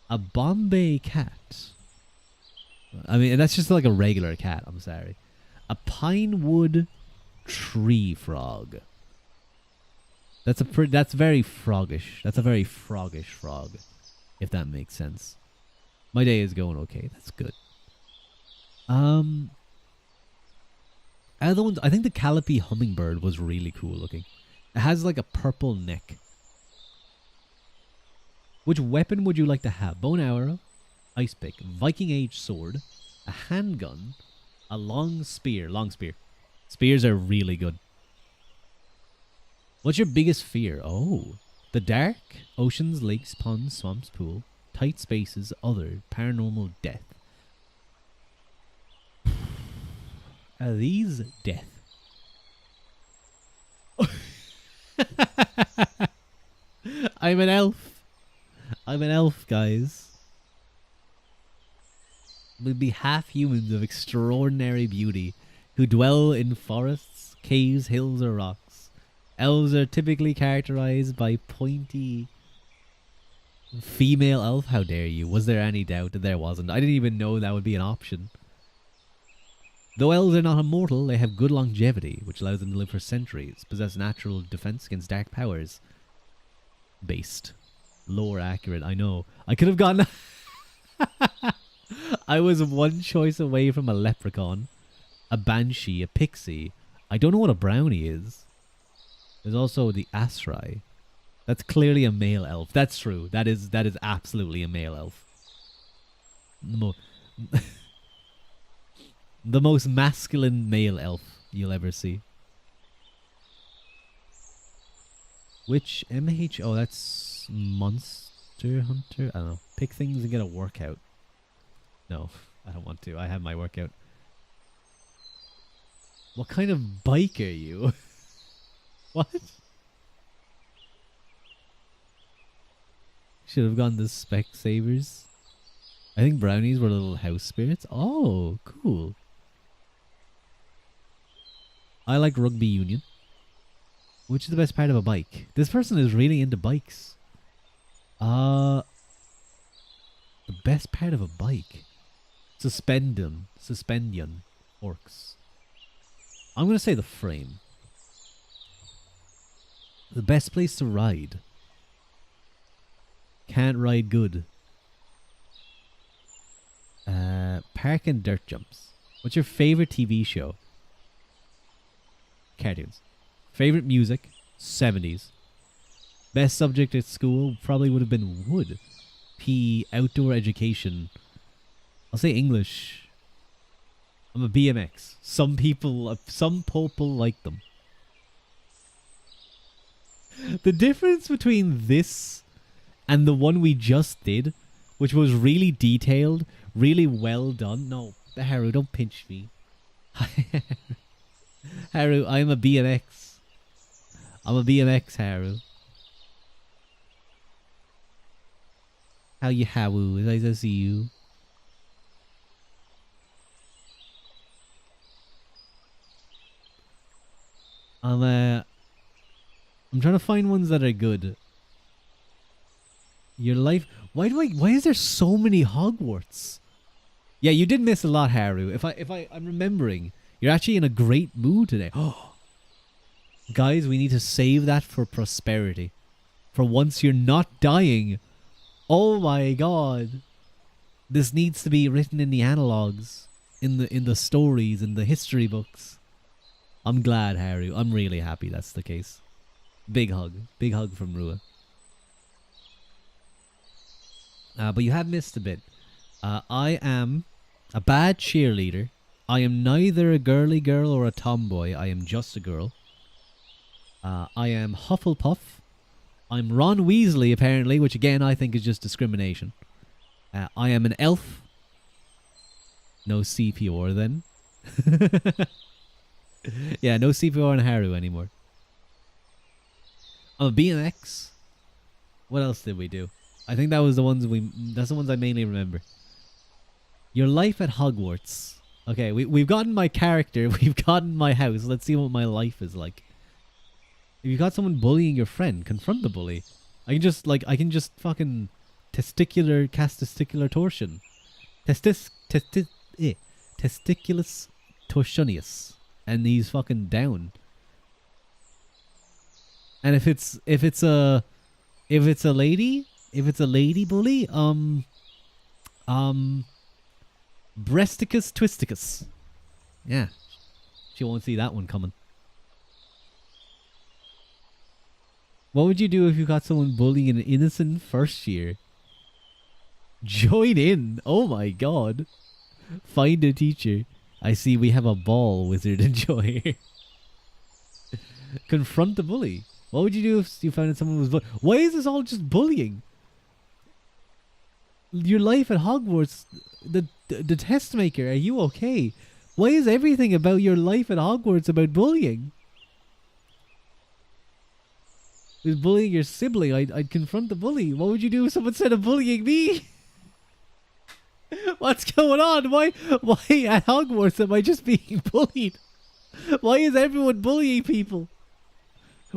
A Bombay cat. I mean, that's just like a regular cat. I'm sorry. A pinewood tree frog. That's very froggish. That's a very froggish frog, if that makes sense. My day is going okay. That's good. Other ones, I think the calliope hummingbird was really cool looking. It has like a purple neck. Which weapon would you like to have? Bow and arrow, ice pick, Viking Age sword, a handgun, a long spear. Spears are really good. What's your biggest fear? Oh, the dark, oceans, lakes, ponds, swamps, pool, tight spaces, other, paranormal, death. Are these death? I'm an elf. I'm an elf, guys. We'll be half humans of extraordinary beauty who dwell in forests, caves, hills, or rocks. Elves are typically characterized by pointy female elf. How dare you? Was there any doubt that there wasn't? I didn't even know that would be an option. Though elves are not immortal, they have good longevity, which allows them to live for centuries, possess natural defense against dark powers. Based. Lore accurate, I know. I could have gotten... I was one choice away from a leprechaun, a banshee, a pixie. I don't know what a brownie is. There's also the Asrai. That's clearly a male elf. That's true. That is absolutely a male elf. The most masculine male elf you'll ever see. Which MH? Oh, that's Monster Hunter? I don't know. Pick things and get a workout. No, I don't want to. I have my workout. What kind of bike are you? What? Should have gone the Specsavers. I think brownies were little house spirits. Oh, cool. I like rugby union. Which is the best part of a bike? This person is really into bikes. The best part of a bike. Suspendion. Orcs. I'm going to say the frame. The best place to ride. Can't ride good. Park and dirt jumps. What's your favorite TV show? Cartoons. Favorite music? 70s. Best subject at school probably would have been wood. PE, outdoor education. I'll say English. I'm a BMX. Some people like them. The difference between this and the one we just did, which was really detailed, really well done. No, Haru, don't pinch me. Haru, I'm a BMX. I'm a BMX, Haru. How you, Haru? Nice to see you. I'm trying to find ones that are good. Your life. Why is there so many Hogwarts? Yeah, you did miss a lot, Haru. I'm remembering, you're actually in a great mood today. Oh, guys, we need to save that for prosperity. For once you're not dying. Oh my god. This needs to be written in the analogues, in the stories, in the history books. I'm glad, Harry. I'm really happy that's the case. Big hug. Big hug from Rua. But you have missed a bit. I am a bad cheerleader. I am neither a girly girl or a tomboy. I am just a girl. I am Hufflepuff. I'm Ron Weasley, apparently, which again I think is just discrimination. I am an elf. No CPR then. Yeah, no CPR and Haru anymore. I'm a BMX. What else did we do? I think that was the ones that's the ones I mainly remember. Your life at Hogwarts. Okay, we've gotten my character, we've gotten my house. Let's see what my life is like. If you got someone bullying your friend, confront the bully. I can just fucking cast testicular torsion. Testiculus torsionius. And he's fucking down. And if it's a lady bully, breasticus twisticus. Yeah. She won't see that one coming. What would you do if you got someone bullying an innocent first year? Join in. Oh my god. Find a teacher. I see we have a ball, wizard. Enjoy. Confront the bully. What would you do if you found out someone was Why is this all just bullying? Your life at Hogwarts, the test maker, are you okay? Why is everything about your life at Hogwarts about bullying? If he was bullying your sibling, I'd confront the bully. What would you do if someone said of bullying me? What's going on? Why at Hogwarts am I just being bullied? Why is everyone bullying people?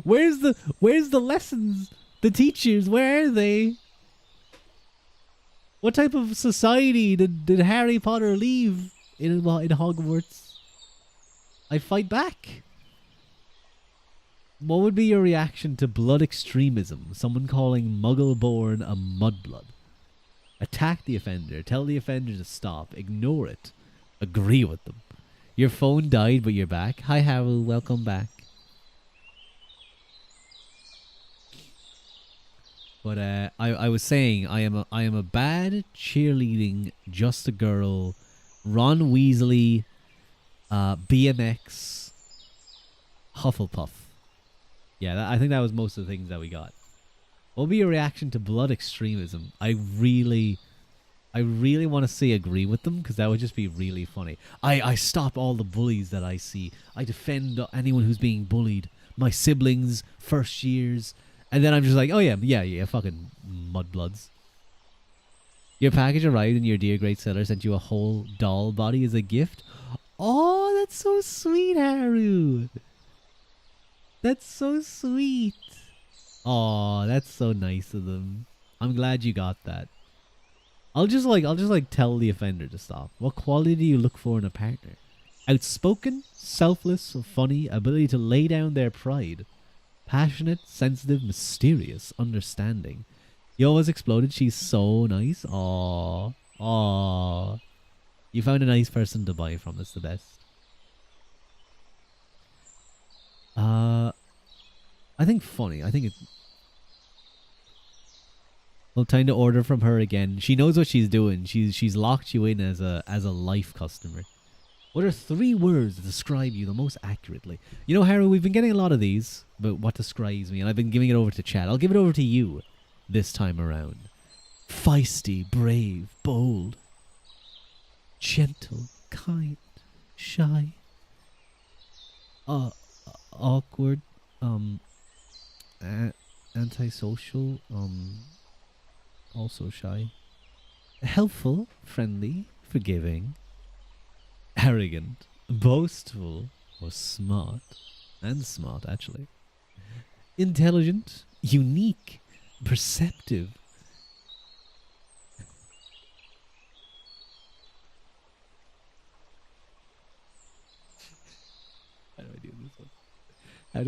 Where's the lessons? The teachers, where are they? What type of society did Harry Potter leave in Hogwarts? I'd fight back. What would be your reaction to blood extremism? Someone calling Muggle-born a mudblood. Attack the offender. Tell the offender to stop. Ignore it. Agree with them. Your phone died, but you're back. Hi, Harold. Welcome back. But I was saying I am a bad cheerleading, just a girl, Ron Weasley, BMX, Hufflepuff. Yeah, I think that was most of the things that we got. What would be your reaction to blood extremism? I really want to say agree with them, because that would just be really funny. I stop all the bullies that I see. I defend anyone who's being bullied. My siblings, first years. And then I'm just like, oh yeah, fucking mudbloods. Your package arrived and your dear great seller sent you a whole doll body as a gift. Oh, that's so sweet, Haru. That's so sweet. Oh, that's so nice of them. I'm glad you got that. I'll just tell the offender to stop. What quality do you look for in a partner? Outspoken, selfless, funny, ability to lay down their pride. Passionate, sensitive, mysterious, understanding. Yo has exploded. She's so nice. Aww. Aww. You found a nice person to buy from. That's the best. I think funny. I think it's... Well, time to order from her again. She knows what she's doing. She's locked you in as a life customer. What are 3 words that describe you the most accurately? You know, Haru, we've been getting a lot of these about what describes me, and I've been giving it over to chat. I'll give it over to you this time around. Feisty, brave, bold, gentle, kind, shy, awkward, antisocial, also shy, helpful, friendly, forgiving, arrogant, boastful, or smart, and smart actually, intelligent, unique, perceptive. How do I do this one? How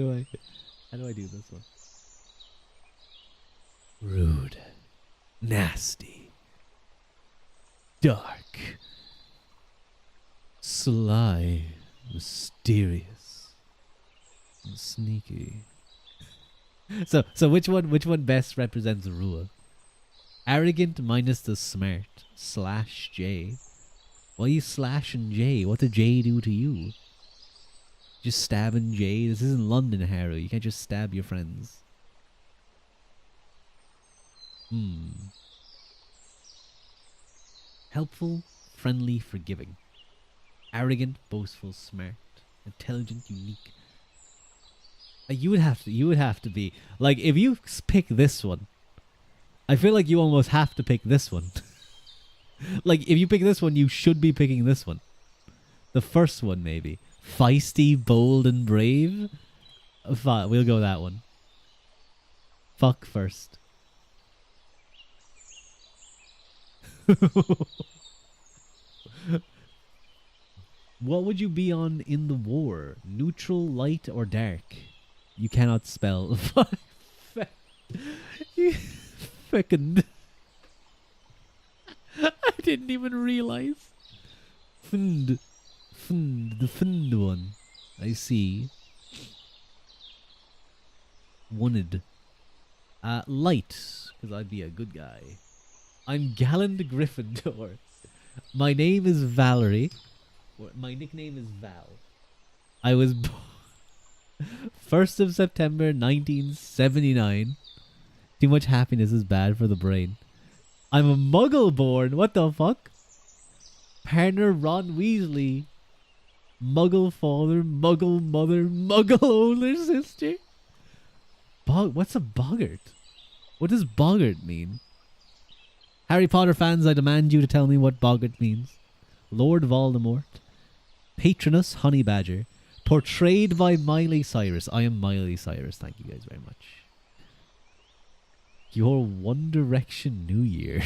do I do this one? Rude. nasty, dark, sly, mysterious, and sneaky. So which one best represents Rua? Arrogant minus the smart slash J. Why are you slashing J? What did J do to you? Just stabbing J? This isn't London, Haru. You can't just stab your friends. Helpful, friendly, forgiving. Arrogant, boastful, smart, intelligent, unique. You would have to be like, if you pick this one, I feel like you almost have to pick this one. Like, if you pick this one, you should be picking this one. The first one, maybe. Feisty, bold, and brave. We'll go that one. Fuck first. What would you be on in the war? Neutral, light, or dark? You cannot spell. You fucking... I didn't even realize. The Fund one. I see. Wanted. Light, because I'd be a good guy. I'm Galland Gryffindor. My name is Valerie. My nickname is Val. I was born 1st of September 1979. Too much happiness is bad for the brain. I'm a muggle born. What the fuck? Partner Ron Weasley. Muggle father, muggle mother, muggle older sister. What's a boggart? What does boggart mean? Harry Potter fans, I demand you to tell me what boggart means. Lord Voldemort. Patronus Honey Badger. Portrayed by Miley Cyrus. I am Miley Cyrus. Thank you guys very much. Your One Direction New Year.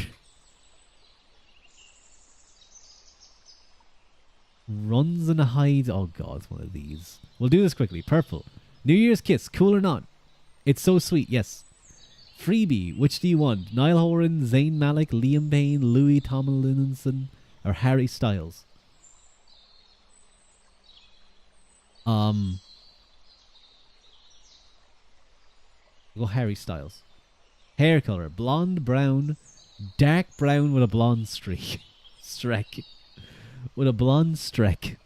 Runs and hides. Oh god, it's one of these. We'll do this quickly. Purple. New Year's Kiss. Cool or not? It's so sweet. Yes. Freebie. Which do you want? Niall Horan, Zayn Malik, Liam Payne, Louis Tomlinson, or Harry Styles? Go Harry Styles. Hair color: blonde, brown, dark brown with a blonde streak. Streak. With a blonde streak.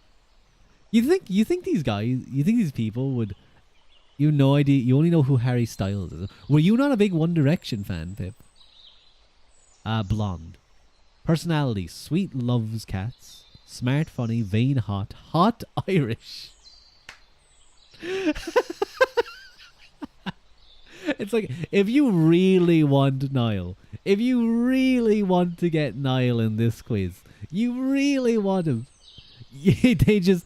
You think these guys, you think these people would, you have no idea, you only know who Harry Styles is. Were you not a big One Direction fan, Pip? Blonde. Personality: sweet, loves cats, smart, funny, vain, hot Irish. It's like, if you really want Niall, if you really want to get Niall in this quiz, you really want him, they just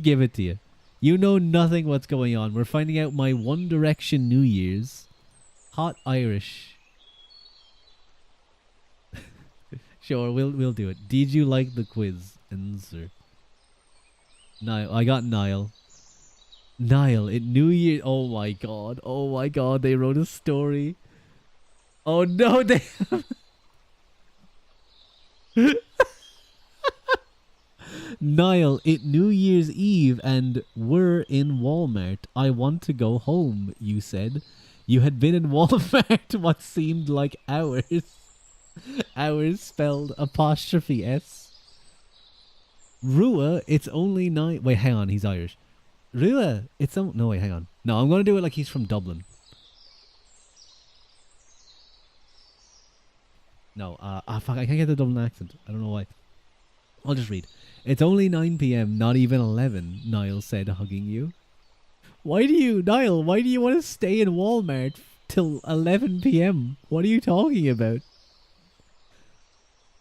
give it to you. You know nothing what's going on. We're finding out my One Direction New Year's. Hot Irish. Sure, we'll do it. Did you like the quiz? Answer. Niall. I got Niall. Niall at New Year. Oh my god. Oh my god. They wrote a story. Oh no, they Niall, it New Year's Eve and we're in Walmart. I want to go home, you said. You had been in Walmart what seemed like hours. Hours spelled apostrophe S. Rua, it's only 9. Wait, hang on, he's Irish. Rua, it's no, wait, hang on. No, I'm going to do it like he's from Dublin. No, fuck, I can't get the Dublin accent. I don't know why. I'll just read. It's only 9 p.m., not even 11, Niall said, hugging you. Niall, why do you want to stay in Walmart till 11 p.m.? What are you talking about?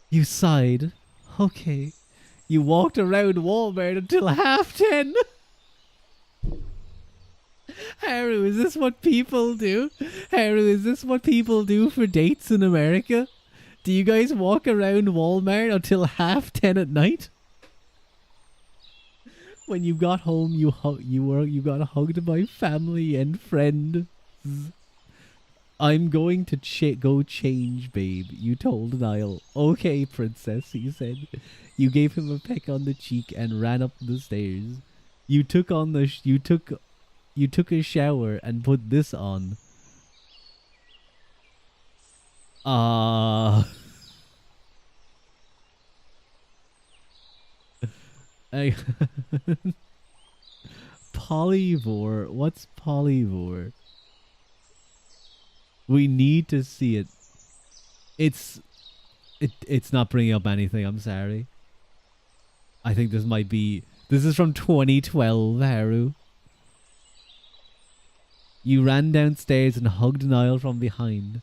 You sighed. Okay. You walked around Walmart until 10:30. Haru, is this what people do? Haru, is this what people do for dates in America? Do you guys walk around Walmart until 10:30 at night? When you got home, you got hugged by family and friends. I'm going to go change, babe, you told Niall. Okay, princess, he said. You gave him a peck on the cheek and ran up the stairs. You took on the you took a shower and put this on. Ah. I Polyvore? What's Polyvore? We need to see it. It's not bringing up anything. I'm sorry. I think this might be. This is from 2012, Haru. You ran downstairs and hugged Niall from behind.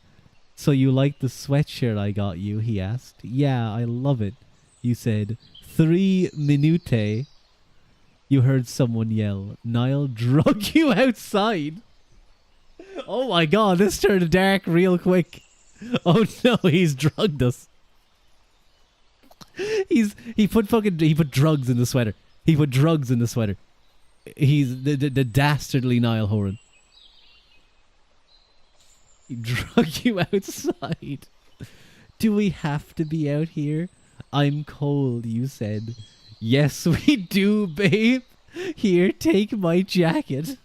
So you like the sweatshirt I got you? He asked. Yeah, I love it. You said. 3 minute. You heard someone yell. Niall drug you outside. Oh my god, this turned dark real quick. Oh no, he's drugged us. He put drugs in the sweater. He put drugs in the sweater. He's the dastardly Niall Horan. He drug you outside. Do we have to be out here? I'm cold, you said. Yes, we do, babe. Here, take my jacket.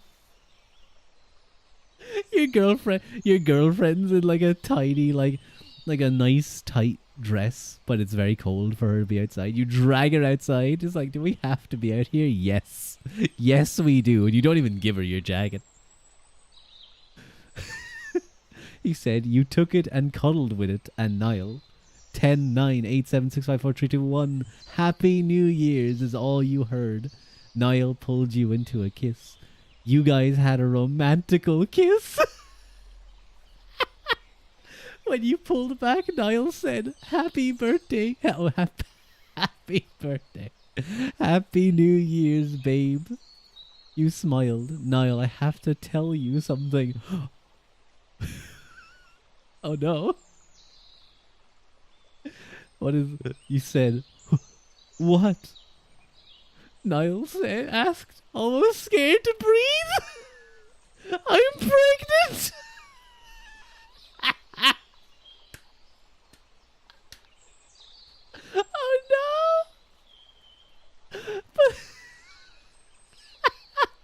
Your girlfriend's in like a tiny, like a nice tight dress, but it's very cold for her to be outside. You drag her outside. It's like, do we have to be out here? Yes. Yes, we do. And you don't even give her your jacket. He said, you took it and cuddled with it, and Niall. 10, 9, 8, 7, 6, 5, 4, 3, 2, 1. Happy New Year's is all you heard. Niall pulled you into a kiss. You guys had a romantical kiss. When you pulled back, Niall said, happy birthday. Oh, happy birthday. Happy New Year's, babe. You smiled. Niall, I have to tell you something. Oh no. What is it? You said, what? Niall asked, almost scared to breathe. I'm pregnant. Oh no. But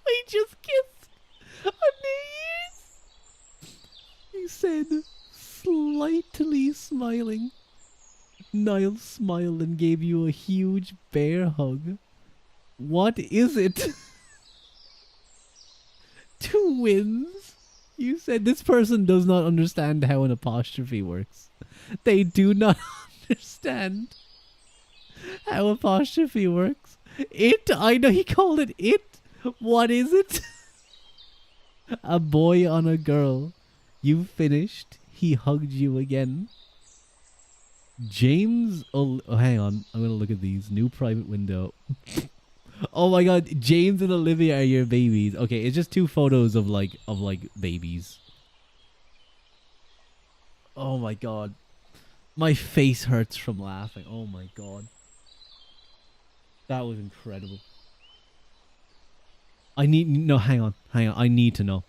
we just kissed on New Year's. He said, slightly smiling. Niall smiled and gave you a huge bear hug. What is it? Twins? You said this person does not understand how an apostrophe works. They do not understand how apostrophe works. It, I know he called it it. What is it? A boy on a girl. You finished. He hugged you again. James, oh, hang on. I'm going to look at these. New private window. Oh my god, James and Olivia are your babies. Okay, it's just 2 photos of like babies. Oh my god. My face hurts from laughing. Oh my god. That was incredible. Hang on. I need to know.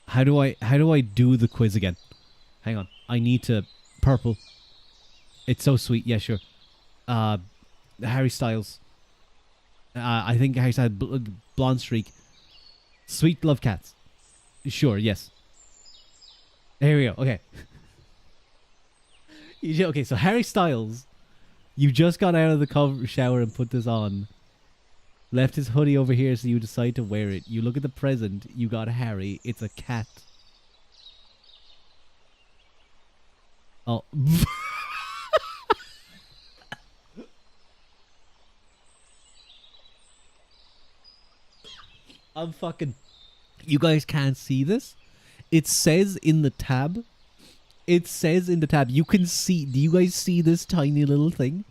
How do I do the quiz again? Hang on. I need to purple. It's so sweet. Yeah, sure. Harry Styles. I think Harry Styles, Blonde Streak. Sweet Love Cats. Sure, yes. Here we go. Okay. Okay, so Harry Styles, you just got out of the shower and put this on. Left his hoodie over here, so you decide to wear it. You look at the present. You got Harry. It's a cat. Oh. I'm fucking... You guys can't see this? It says in the tab. It says in the tab. You can see... Do you guys see this tiny little thing?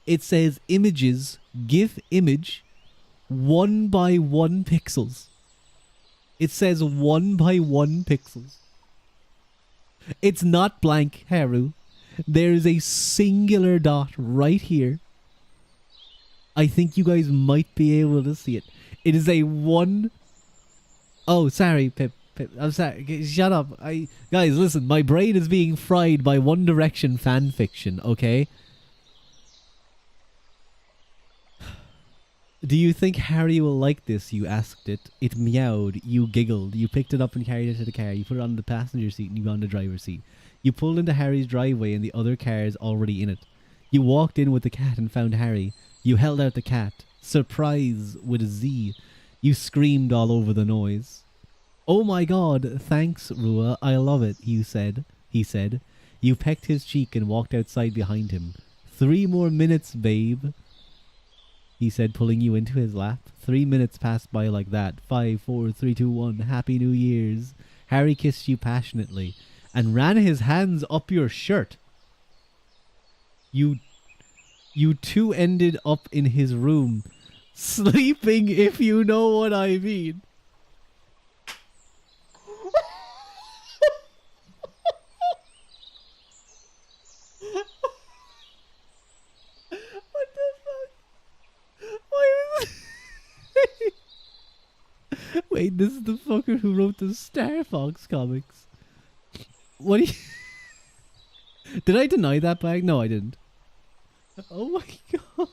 It says images, GIF image, 1 by 1 pixels. It says 1 by 1 pixels. It's not blank, Haru. There is a singular dot right here. I think you guys might be able to see it. It is a 1... Oh, sorry, Pip. I'm sorry. Shut up. Guys, listen. My brain is being fried by One Direction fan fiction. Okay. Do you think Harry will like this? You asked it. It meowed. You giggled. You picked it up and carried it to the car. You put it on the passenger seat and you got on the driver's seat. You pulled into Harry's driveway and the other cars already in it. You walked in with the cat and found Harry. You held out the cat. Surprise with a Z. You screamed all over the noise. Oh my god, thanks, Rua. I love it, he said. You pecked his cheek and walked outside behind him. 3 more minutes, babe, he said, pulling you into his lap. 3 minutes passed by like that. 5, 4, 3, 2, 1. Happy New Year's. Harry kissed you passionately and ran his hands up your shirt. You two ended up in his room, sleeping, if you know what I mean. What the fuck? Why was Wait, this is the fucker who wrote the Star Fox comics. What do you... Did I deny that bag? No, I didn't. Oh my god.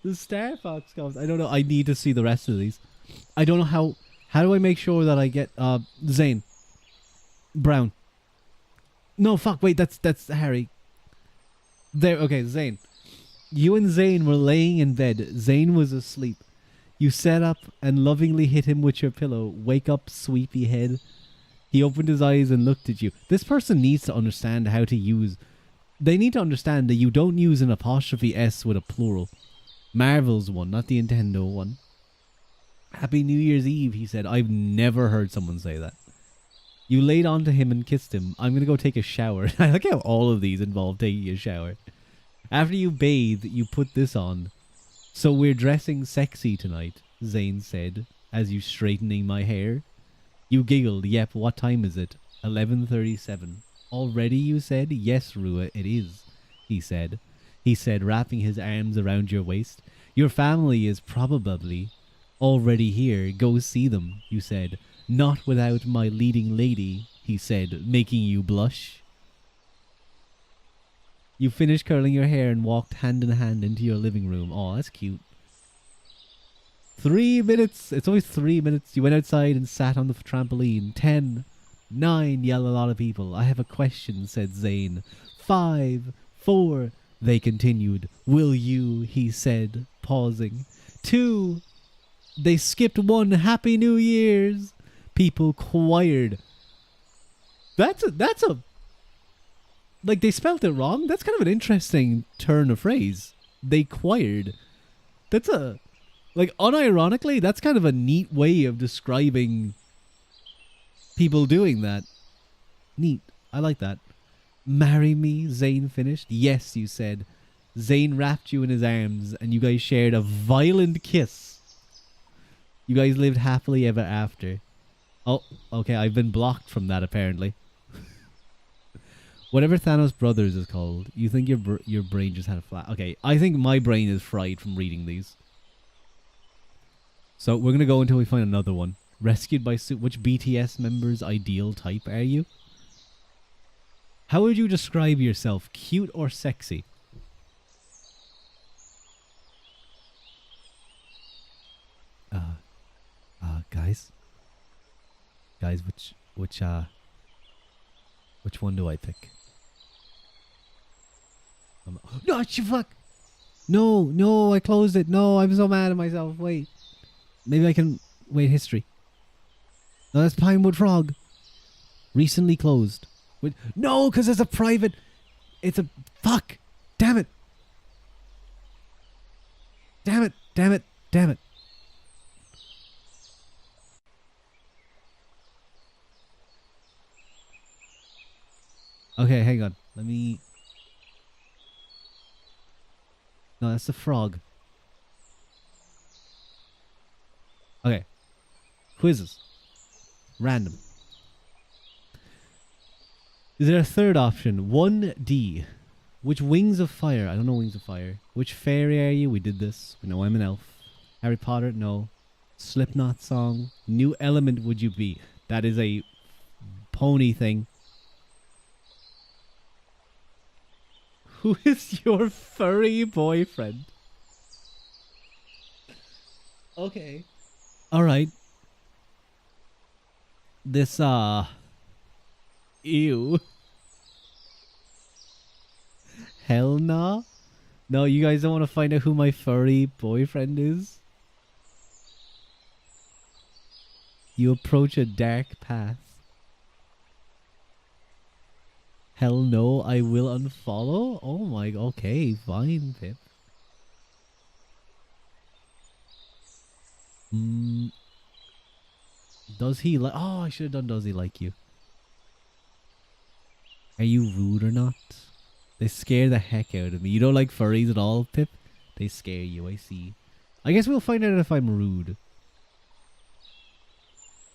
The Star Fox comics. I don't know. I need to see the rest of these. I don't know how... How do I make sure that I get Zane? Brown. No, fuck. Wait, that's Harry. There. Okay, Zane. You and Zane were laying in bed. Zane was asleep. You sat up and lovingly hit him with your pillow. Wake up, sweepy head. He opened his eyes and looked at you. This person needs to understand how to use... They need to understand that you don't use an apostrophe S with a plural. Marvel's one, not the Nintendo one. Happy New Year's Eve, he said. I've never heard someone say that. You laid onto him and kissed him. I'm going to go take a shower. I like how all of these involve taking a shower. After you bathed, you put this on. So we're dressing sexy tonight, Zane said, as you straightening my hair. You giggled. Yep, what time is it? 11:37. Already, you said? Yes, Rua, it is, he said. He said, wrapping his arms around your waist. Your family is probably already here. Go see them, you said. Not without my leading lady, he said, making you blush. You finished curling your hair and walked hand in hand into your living room. Oh, that's cute. 3 minutes. It's always 3 minutes. You went outside and sat on the trampoline. 10, 9, yelled a lot of people. I have a question, said Zane. 5, 4, they continued. Will you, he said, pausing. 2, they skipped 1. Happy New Year's. People choired. That's a like, they spelt it wrong. That's kind of an interesting turn of phrase. They choired. That's a, like, unironically, that's kind of a neat way of describing people doing that. Neat. I like that. Marry me, Zane finished. Yes, you said. Zane wrapped you in his arms and you guys shared a violent kiss. You guys lived happily ever after. Oh, okay, I've been blocked from that apparently. Whatever Thanos Brothers is called, you think your brain just had a flat... Okay, I think my brain is fried from reading these. So we're going to go until we find another one. Rescued by Soup. Which BTS member's ideal type are you? How would you describe yourself? Cute or sexy? Guys? Guys, which one do I pick? No, fuck! No, I closed it. No, I'm so mad at myself. Wait. Maybe I can... Wait, history. No, that's Pinewood Frog. Recently closed. Wait, no, because it's a private... It's a... Fuck! Damn it! Damn it! Damn it! Damn it! Okay, hang on. Let me... No, that's the frog. Okay. Quizzes. Random. Is there a third option? 1D. Which Wings of Fire? I don't know Wings of Fire. Which fairy are you? We did this. We know I'm an elf. Harry Potter? No. Slipknot song. New Element would you be? That is a pony thing. Who is your furry boyfriend? Okay. All right. This ew. Hell nah. No, you guys don't want to find out who my furry boyfriend is? You approach a dark path. Hell no, I will unfollow? Oh my, okay, fine, Pip. Does he like... Oh, I should have done does he like you. Are you rude or not? They scare the heck out of me. You don't like furries at all, Pip? They scare you, I see. I guess we'll find out if I'm rude.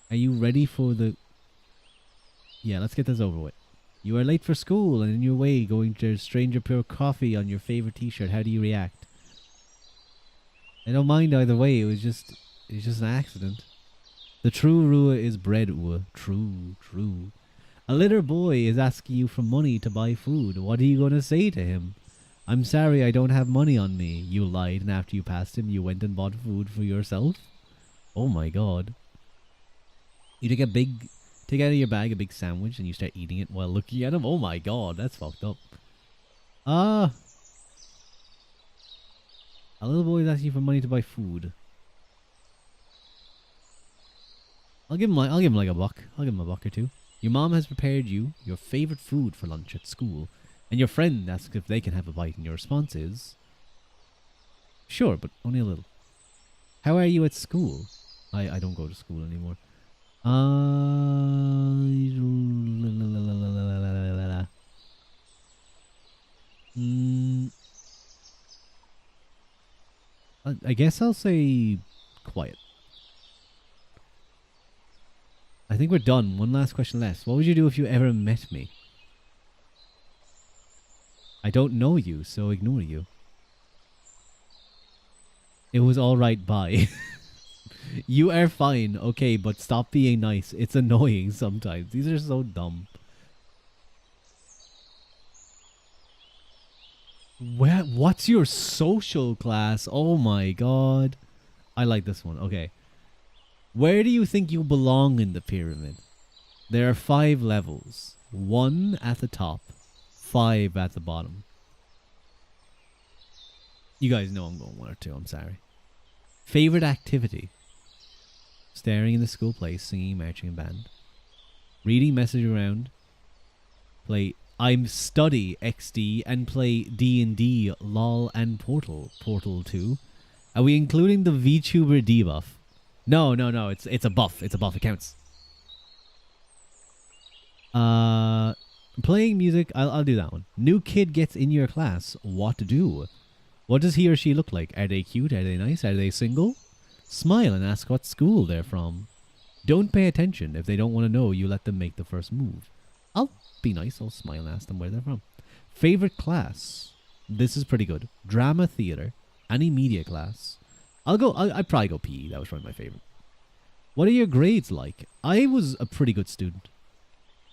Are you ready for the... Yeah, let's get this over with. You are late for school and in your way going to Stranger Pure Coffee on your favorite t-shirt. How do you react? I don't mind either way. It's just an accident. The true Rua is bread Ua. True. A little boy is asking you for money to buy food. What are you going to say to him? I'm sorry, I don't have money on me. You lied, and after you passed him, you went and bought food for yourself? Oh my god. You take out of your bag a big sandwich and you start eating it while looking at him? Oh my god, that's fucked up. A little boy is asking you for money to buy food. I'll give him like a buck. I'll give him a buck or two. Your mom has prepared you your favorite food for lunch at school, and your friend asks if they can have a bite, and your response is, sure, but only a little. How are you at school? I don't go to school anymore. I guess I'll say quiet. I think we're done. One last question left. What would you do if you ever met me? I don't know you, so ignore you. It was alright, bye. You are fine, okay, but stop being nice. It's annoying sometimes. These are so dumb. What's your social class? Oh my god. I like this one. Okay. Where do you think you belong in the pyramid? There are 5 levels. 1 at the top, 5 at the bottom. You guys know I'm going 1 or 2, I'm sorry. Favorite activity? Staring in the school place, singing, marching in band. Reading, message around. I'm study XD and play D&D, LOL and Portal 2. Are we including the VTuber debuff? No, it's a buff. It's a buff, it counts. Playing music, I'll do that one. New kid gets in your class, what to do? What does he or she look like? Are they cute? Are they nice? Are they single? Smile and ask what school they're from. Don't pay attention. If they don't want to know, you let them make the first move. I'll be nice. I'll smile and ask them where they're from. Favorite class? This is pretty good. Drama, theater, any media class. I'd probably go PE. That was probably my favorite. What are your grades like? I was a pretty good student.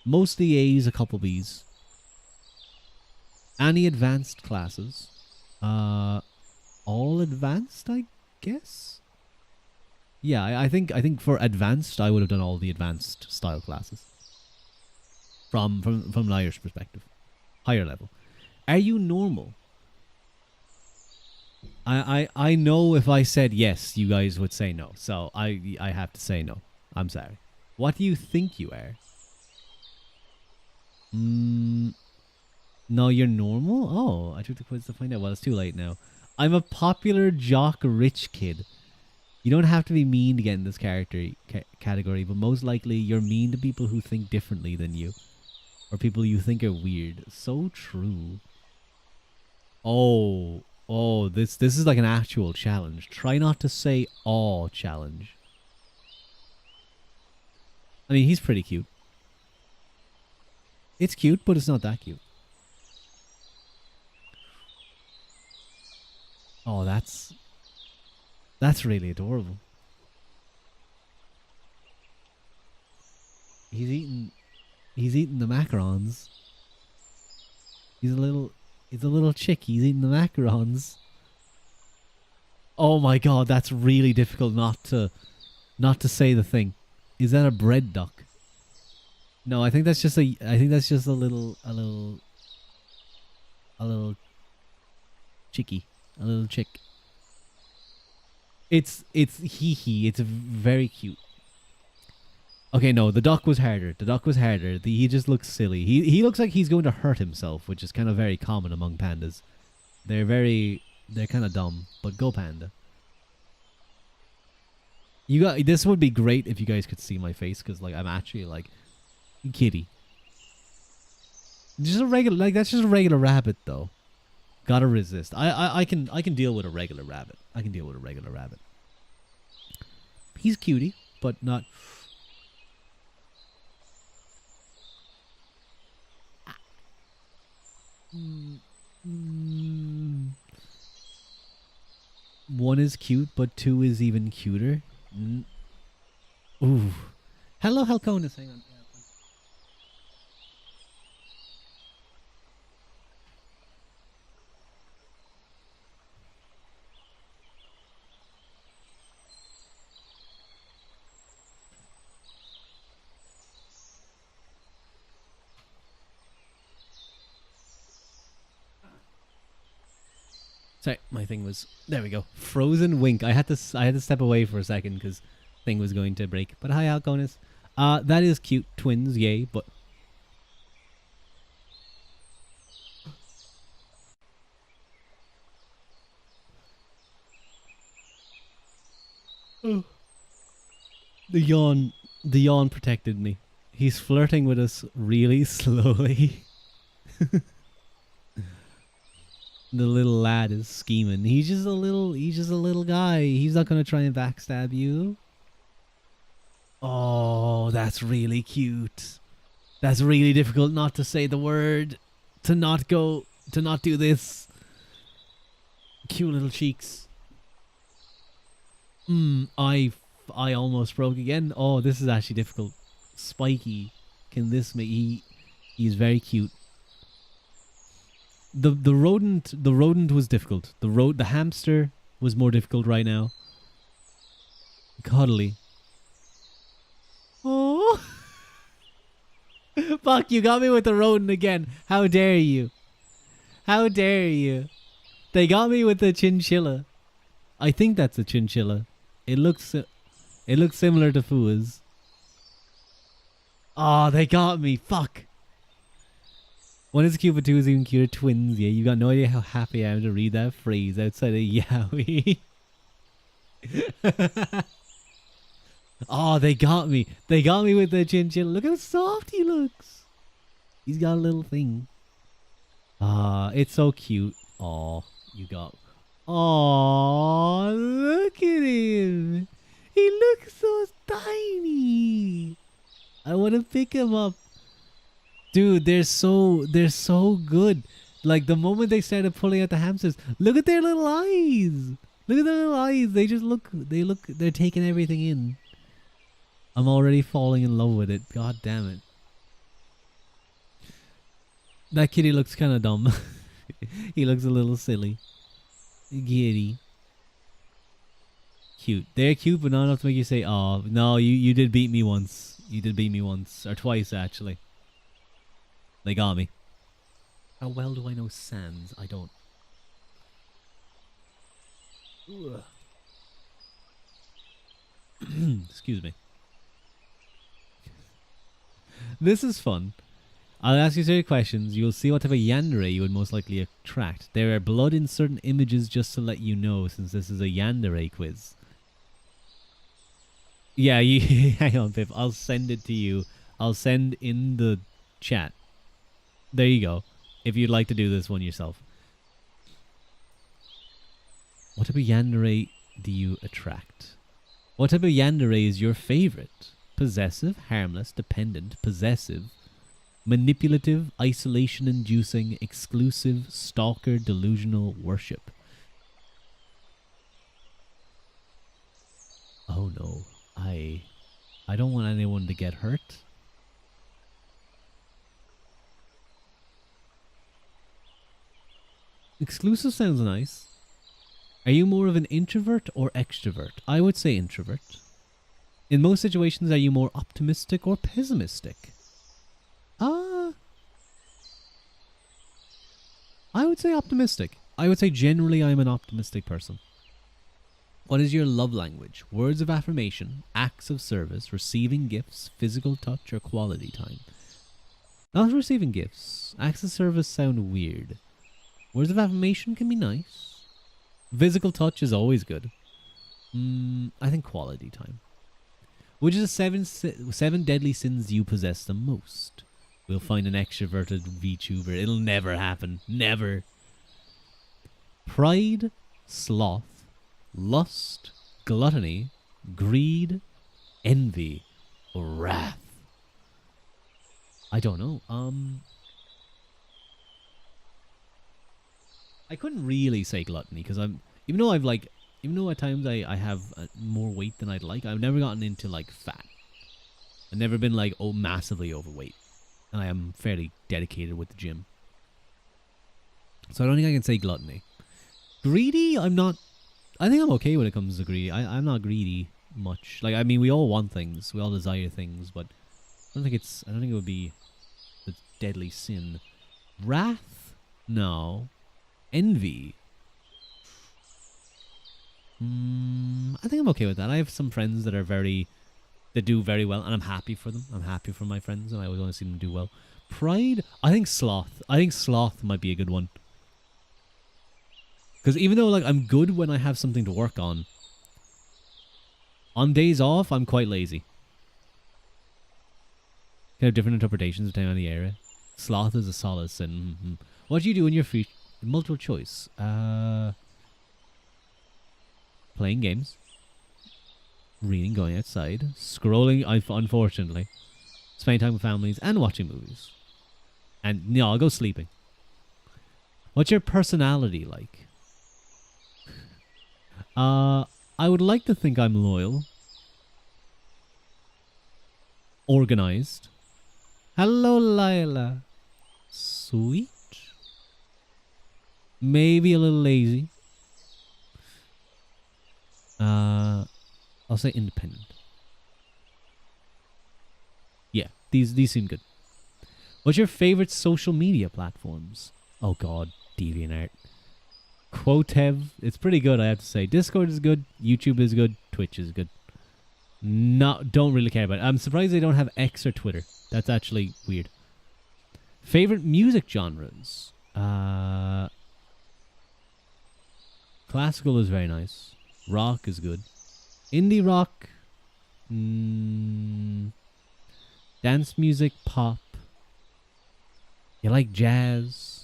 Mostly A's, a couple B's. Any advanced classes? All advanced, I guess? Yeah, I think for advanced, I would have done all the advanced style classes. From an Irish perspective. Higher level. Are you normal? I know if I said yes, you guys would say no. So I have to say no. I'm sorry. What do you think you are? No, you're normal? Oh, I took the quiz to find out. Well, it's too late now. I'm a popular jock rich kid. You don't have to be mean to get in this category, but most likely you're mean to people who think differently than you. Or people you think are weird. So true. Oh, this is like an actual challenge. Try not to say "aw" challenge. I mean, he's pretty cute. It's cute, but it's not that cute. Oh, that's really adorable. He's eating. He's eating the macarons. He's a little. He's a little chick. He's eating the macarons. Oh my god, that's really difficult not to say the thing. Is that a bread duck? No, I think that's just a. I think that's just a little chickie, a little chick. It's hee hee. It's very cute. Okay, no, the duck was harder. The duck was harder. He just looks silly. He looks like he's going to hurt himself, which is kind of very common among pandas. They're kind of dumb, but go panda. You got this would be great if you guys could see my face because like I'm actually like kitty. Just a regular like that's just a regular rabbit though. Gotta resist. I can deal with a regular rabbit. I can deal with a regular rabbit. He's cutie, but not. One is cute, but two is even cuter. Ooh. Hello, Halconis. Hang on. Sorry, my thing was there. We go. Frozen wink. I had to step away for a second because thing was going to break. But hi, Halconis. That is cute. Twins, yay. But the yawn protected me. He's flirting with us really slowly. The little lad is scheming. He's just a little guy. He's not gonna try and backstab you. Oh, that's really cute. That's really difficult not to say the word. To not do this. Cute little cheeks. I almost broke again. Oh, this is actually difficult. Spiky. Can this make he's very cute. The rodent was difficult. The hamster was more difficult right now. Cuddly. Oh. Fuck, you got me with the rodent again. How dare you? How dare you? They got me with the chinchilla. I think that's a chinchilla. It looks similar to Fua's. Oh, they got me. Fuck. One is cute, but two is even cuter. Twins, yeah. You got no idea how happy I am to read that phrase outside of Yowie. Oh, they got me. They got me with the chinchilla. Look how soft he looks. He's got a little thing. It's so cute. Oh, you got. Oh, look at him. He looks so tiny. I want to pick him up. Dude, they're so good. Like the moment they started pulling out the hamsters, look at their little eyes. Look at their little eyes. They're taking everything in. I'm already falling in love with it. God damn it. That kitty looks kind of dumb. He looks a little silly. Kitty. Cute. They're cute, but not enough to make you say, oh, no, you did beat me once. You did beat me once. Or twice, actually. They got me. How well do I know Sans? I don't. Excuse me. This is fun. I'll ask you certain questions. You'll see what type of yandere you would most likely attract. There are blood in certain images just to let you know, since this is a yandere quiz. Yeah, you hang on, Pip. I'll send it to you. I'll send in the chat. There you go. If you'd like to do this one yourself. What type of yandere do you attract? What type of yandere is your favorite? Possessive, harmless, dependent, possessive, manipulative, isolation-inducing, exclusive, stalker, delusional, worship. Oh no. I don't want anyone to get hurt. Exclusive sounds nice. Are you more of an introvert or extrovert? I would say introvert. In most situations, are you more optimistic or pessimistic? Uh, I would say optimistic. I would say generally I'm an optimistic person. What is your love language? Words of affirmation, acts of service, receiving gifts, physical touch, or quality time? Not receiving gifts. Acts of service sound weird. Words of affirmation can be nice. Physical touch is always good. I think quality time. Which is the seven deadly sins you possess the most? We'll find an extroverted VTuber. It'll never happen. Never. Pride, sloth, lust, gluttony, greed, envy, or wrath. I don't know. I couldn't really say gluttony because even though at times I have more weight than I'd like, I've never gotten into like fat. I've never been like massively overweight, and I am fairly dedicated with the gym. So I don't think I can say gluttony. Greedy, I'm not. I think I'm okay when it comes to greedy. I'm not greedy much. Like, I mean, we all want things, we all desire things, but I don't think it would be the deadly sin. Wrath, no. Envy. I think I'm okay with that. I have some friends that do very well, and I'm happy for them. I'm happy for my friends, and I always want to see them do well. Pride, I think sloth. I think sloth might be a good one. Because even though like I'm good when I have something to work on days off, I'm quite lazy. Can have different interpretations depending on the area. Sloth is a solid sin. What do you do in your free multiple choice? Playing games, reading, going outside, scrolling, unfortunately, spending time with families, and watching movies. And no, I'll go sleeping. What's your personality like? I would like to think I'm loyal, organized. Hello, Lila. Sweet. Maybe a little lazy. I'll say independent. Yeah, these seem good. What's your favorite social media platforms? Oh god, DeviantArt. Quotev, it's pretty good, I have to say. Discord is good, YouTube is good, Twitch is good. Don't really care about it. I'm surprised they don't have X or Twitter. That's actually weird. Favorite music genres? Classical is very nice. Rock is good. Indie rock. Dance music, pop. You like jazz?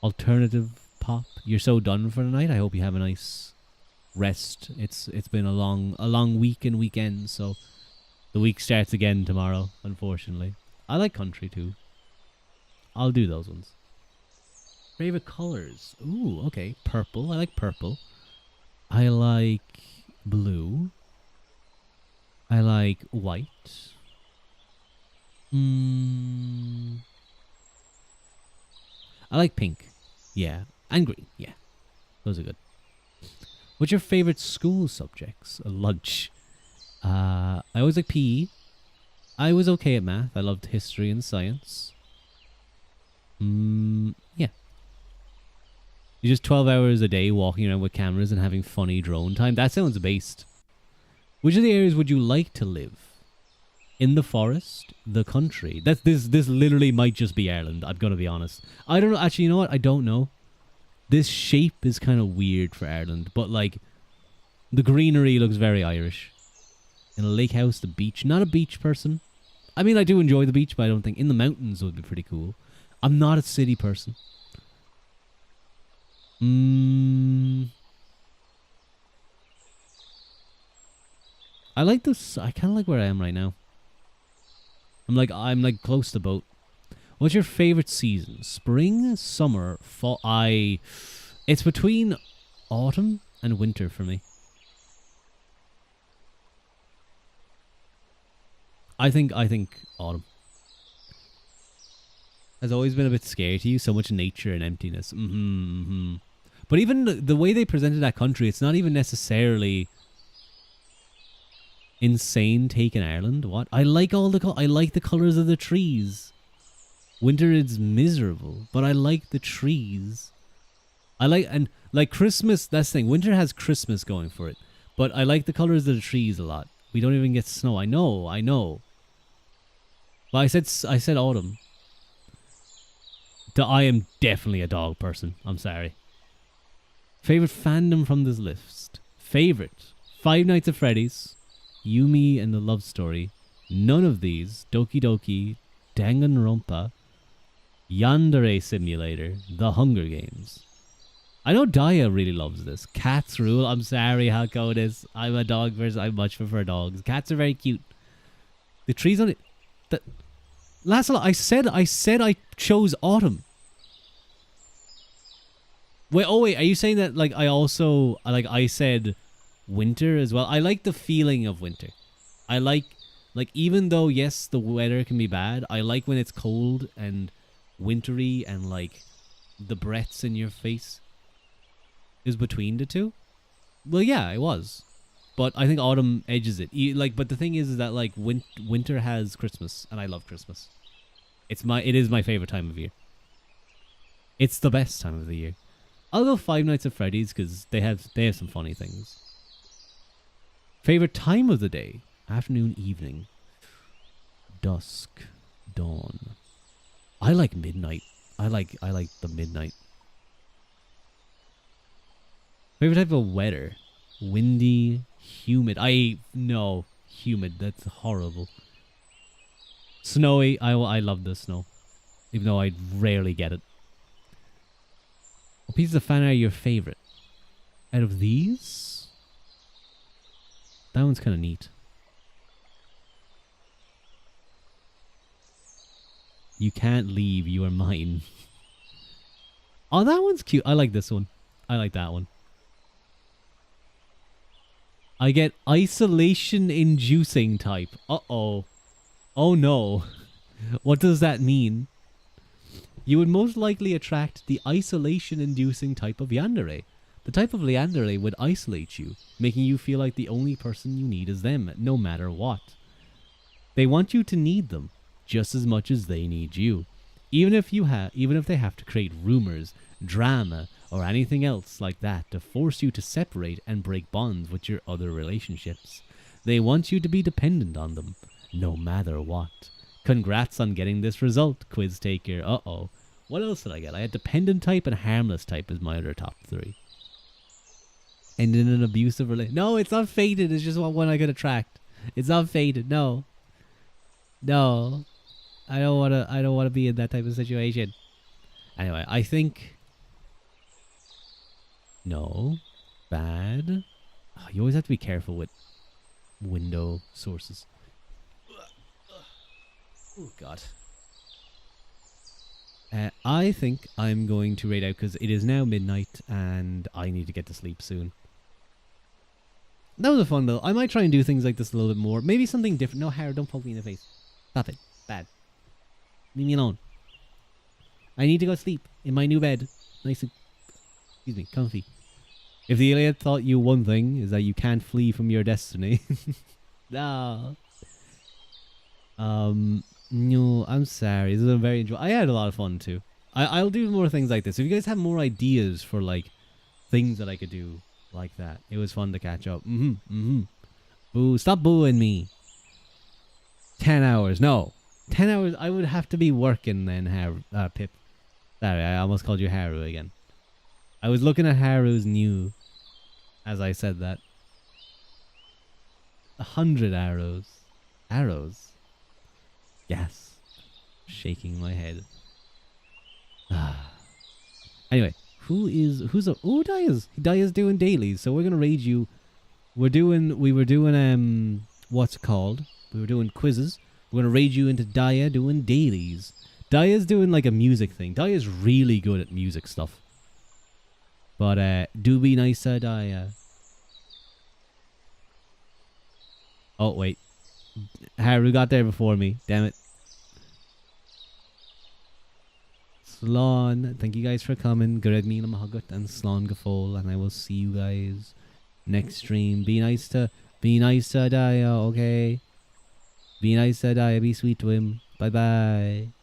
Alternative pop. You're so done for the night. I hope you have a nice rest. It's been a long week and weekend, so the week starts again tomorrow, unfortunately. I like country too. I'll do those ones. Favorite colors? Ooh, okay. Purple. I like purple. I like blue. I like white. I like pink. Yeah. And green. Yeah. Those are good. What's your favorite school subjects? Lunch. I always like PE. I was okay at math. I loved history and science. Yeah. You're just 12 hours a day walking around with cameras and having funny drone time. That sounds based. Which of the areas would you like to live? In the forest? The country? This literally might just be Ireland. I'm going to be honest. I don't know. Actually, you know what? I don't know. This shape is kind of weird for Ireland. But like, the greenery looks very Irish. In a lake house, the beach. Not a beach person. I mean, I do enjoy the beach, but I don't think... In the mountains would be pretty cool. I'm not a city person. I like this. I kind of like where I am right now. I'm like close to boat. What's your favorite season? Spring, summer, fall? It's between autumn and winter for me. I think autumn. has always been a bit scary to you. So much nature and emptiness. But even the way they presented that country, it's not even necessarily insane take in Ireland. What? I like I like the colors of the trees. Winter is miserable, but I like the trees. I like, and like Christmas, that's the thing. Winter has Christmas going for it. But I like the colors of the trees a lot. We don't even get snow. I know. But I said autumn. I am definitely a dog person. I'm sorry. Favorite fandom from this list. Favorite. Five Nights at Freddy's. Yumi and the Love Story. None of these. Doki Doki. Danganronpa. Yandere Simulator. The Hunger Games. I know Daya really loves this. Cats rule. I'm sorry, Hako is. I'm a dog person. I much prefer dogs. Cats are very cute. The trees on it. Lancelot, I said I chose autumn. Wait, are you saying that like I said winter as well? I like the feeling of winter. I like even though yes, the weather can be bad, I like when it's cold and wintry and like the breaths in your face. Is between the two? Well, yeah, it was. But I think autumn edges it. But the thing is that like winter has Christmas, and I love Christmas. It is my favorite time of year. It's the best time of the year. I'll go Five Nights at Freddy's because they have some funny things. Favorite time of the day: afternoon, evening, dusk, dawn. I like midnight. I like the midnight. Favorite type of weather: windy, humid. No, humid. That's horrible. Snowy. I love the snow, even though I rarely get it. What pieces of fan art are your favorite? Out of these, that one's kind of neat. You can't leave. You are mine. Oh, that one's cute. I like this one. I like that one. I get isolation-inducing type. Uh-oh. Oh no. What does that mean? You would most likely attract the isolation-inducing type of yandere. The type of yandere would isolate you, making you feel like the only person you need is them, no matter what. They want you to need them, just as much as they need you. Even if they have to create rumors, drama, or anything else like that to force you to separate and break bonds with your other relationships. They want you to be dependent on them, no matter what. Congrats on getting this result, quiz taker. Uh-oh. What else did I get? I had dependent type and harmless type as my other top three. And in an abusive relationship. No, it's not fated. It's just one I could attract. It's not fated. No. No. I don't want to be in that type of situation. Anyway, I think... No. Bad. Oh, you always have to be careful with window sources. Oh, God. I think I'm going to rate out because it is now midnight and I need to get to sleep soon. That was a fun though. I might try and do things like this a little bit more. Maybe something different. No, Harry, don't poke me in the face. Stop it. Bad. Leave me alone. I need to go sleep in my new bed. Nice and... Excuse me, comfy. If the Iliad taught you one thing, is that you can't flee from your destiny. No. No, I'm sorry. This is a very enjoyable... I had a lot of fun too. I'll do more things like this. If you guys have more ideas for like things that I could do like that, it was fun to catch up. Boo, stop booing me. 10 hours. No. 10 hours. I would have to be working then, Pip. Sorry, I almost called you Haru again. I was looking at Haru's new as I said that. 100 arrows. Arrows? Yes. Shaking my head. Anyway, Daya's doing dailies, so we're gonna raid you. We were doing what's it called? We were doing quizzes. We're gonna raid you into Daya doing dailies. Daya's doing like a music thing. Daya's really good at music stuff. But do be nice to Daya. Oh wait. Haru got there before me. Damn it. Slán, thank you guys for coming. Greg Míle Mahagut and Slán Gafol, and I will see you guys next stream. Be nice to Adaya, okay? Be nice to Adaya, be sweet to him. Bye bye.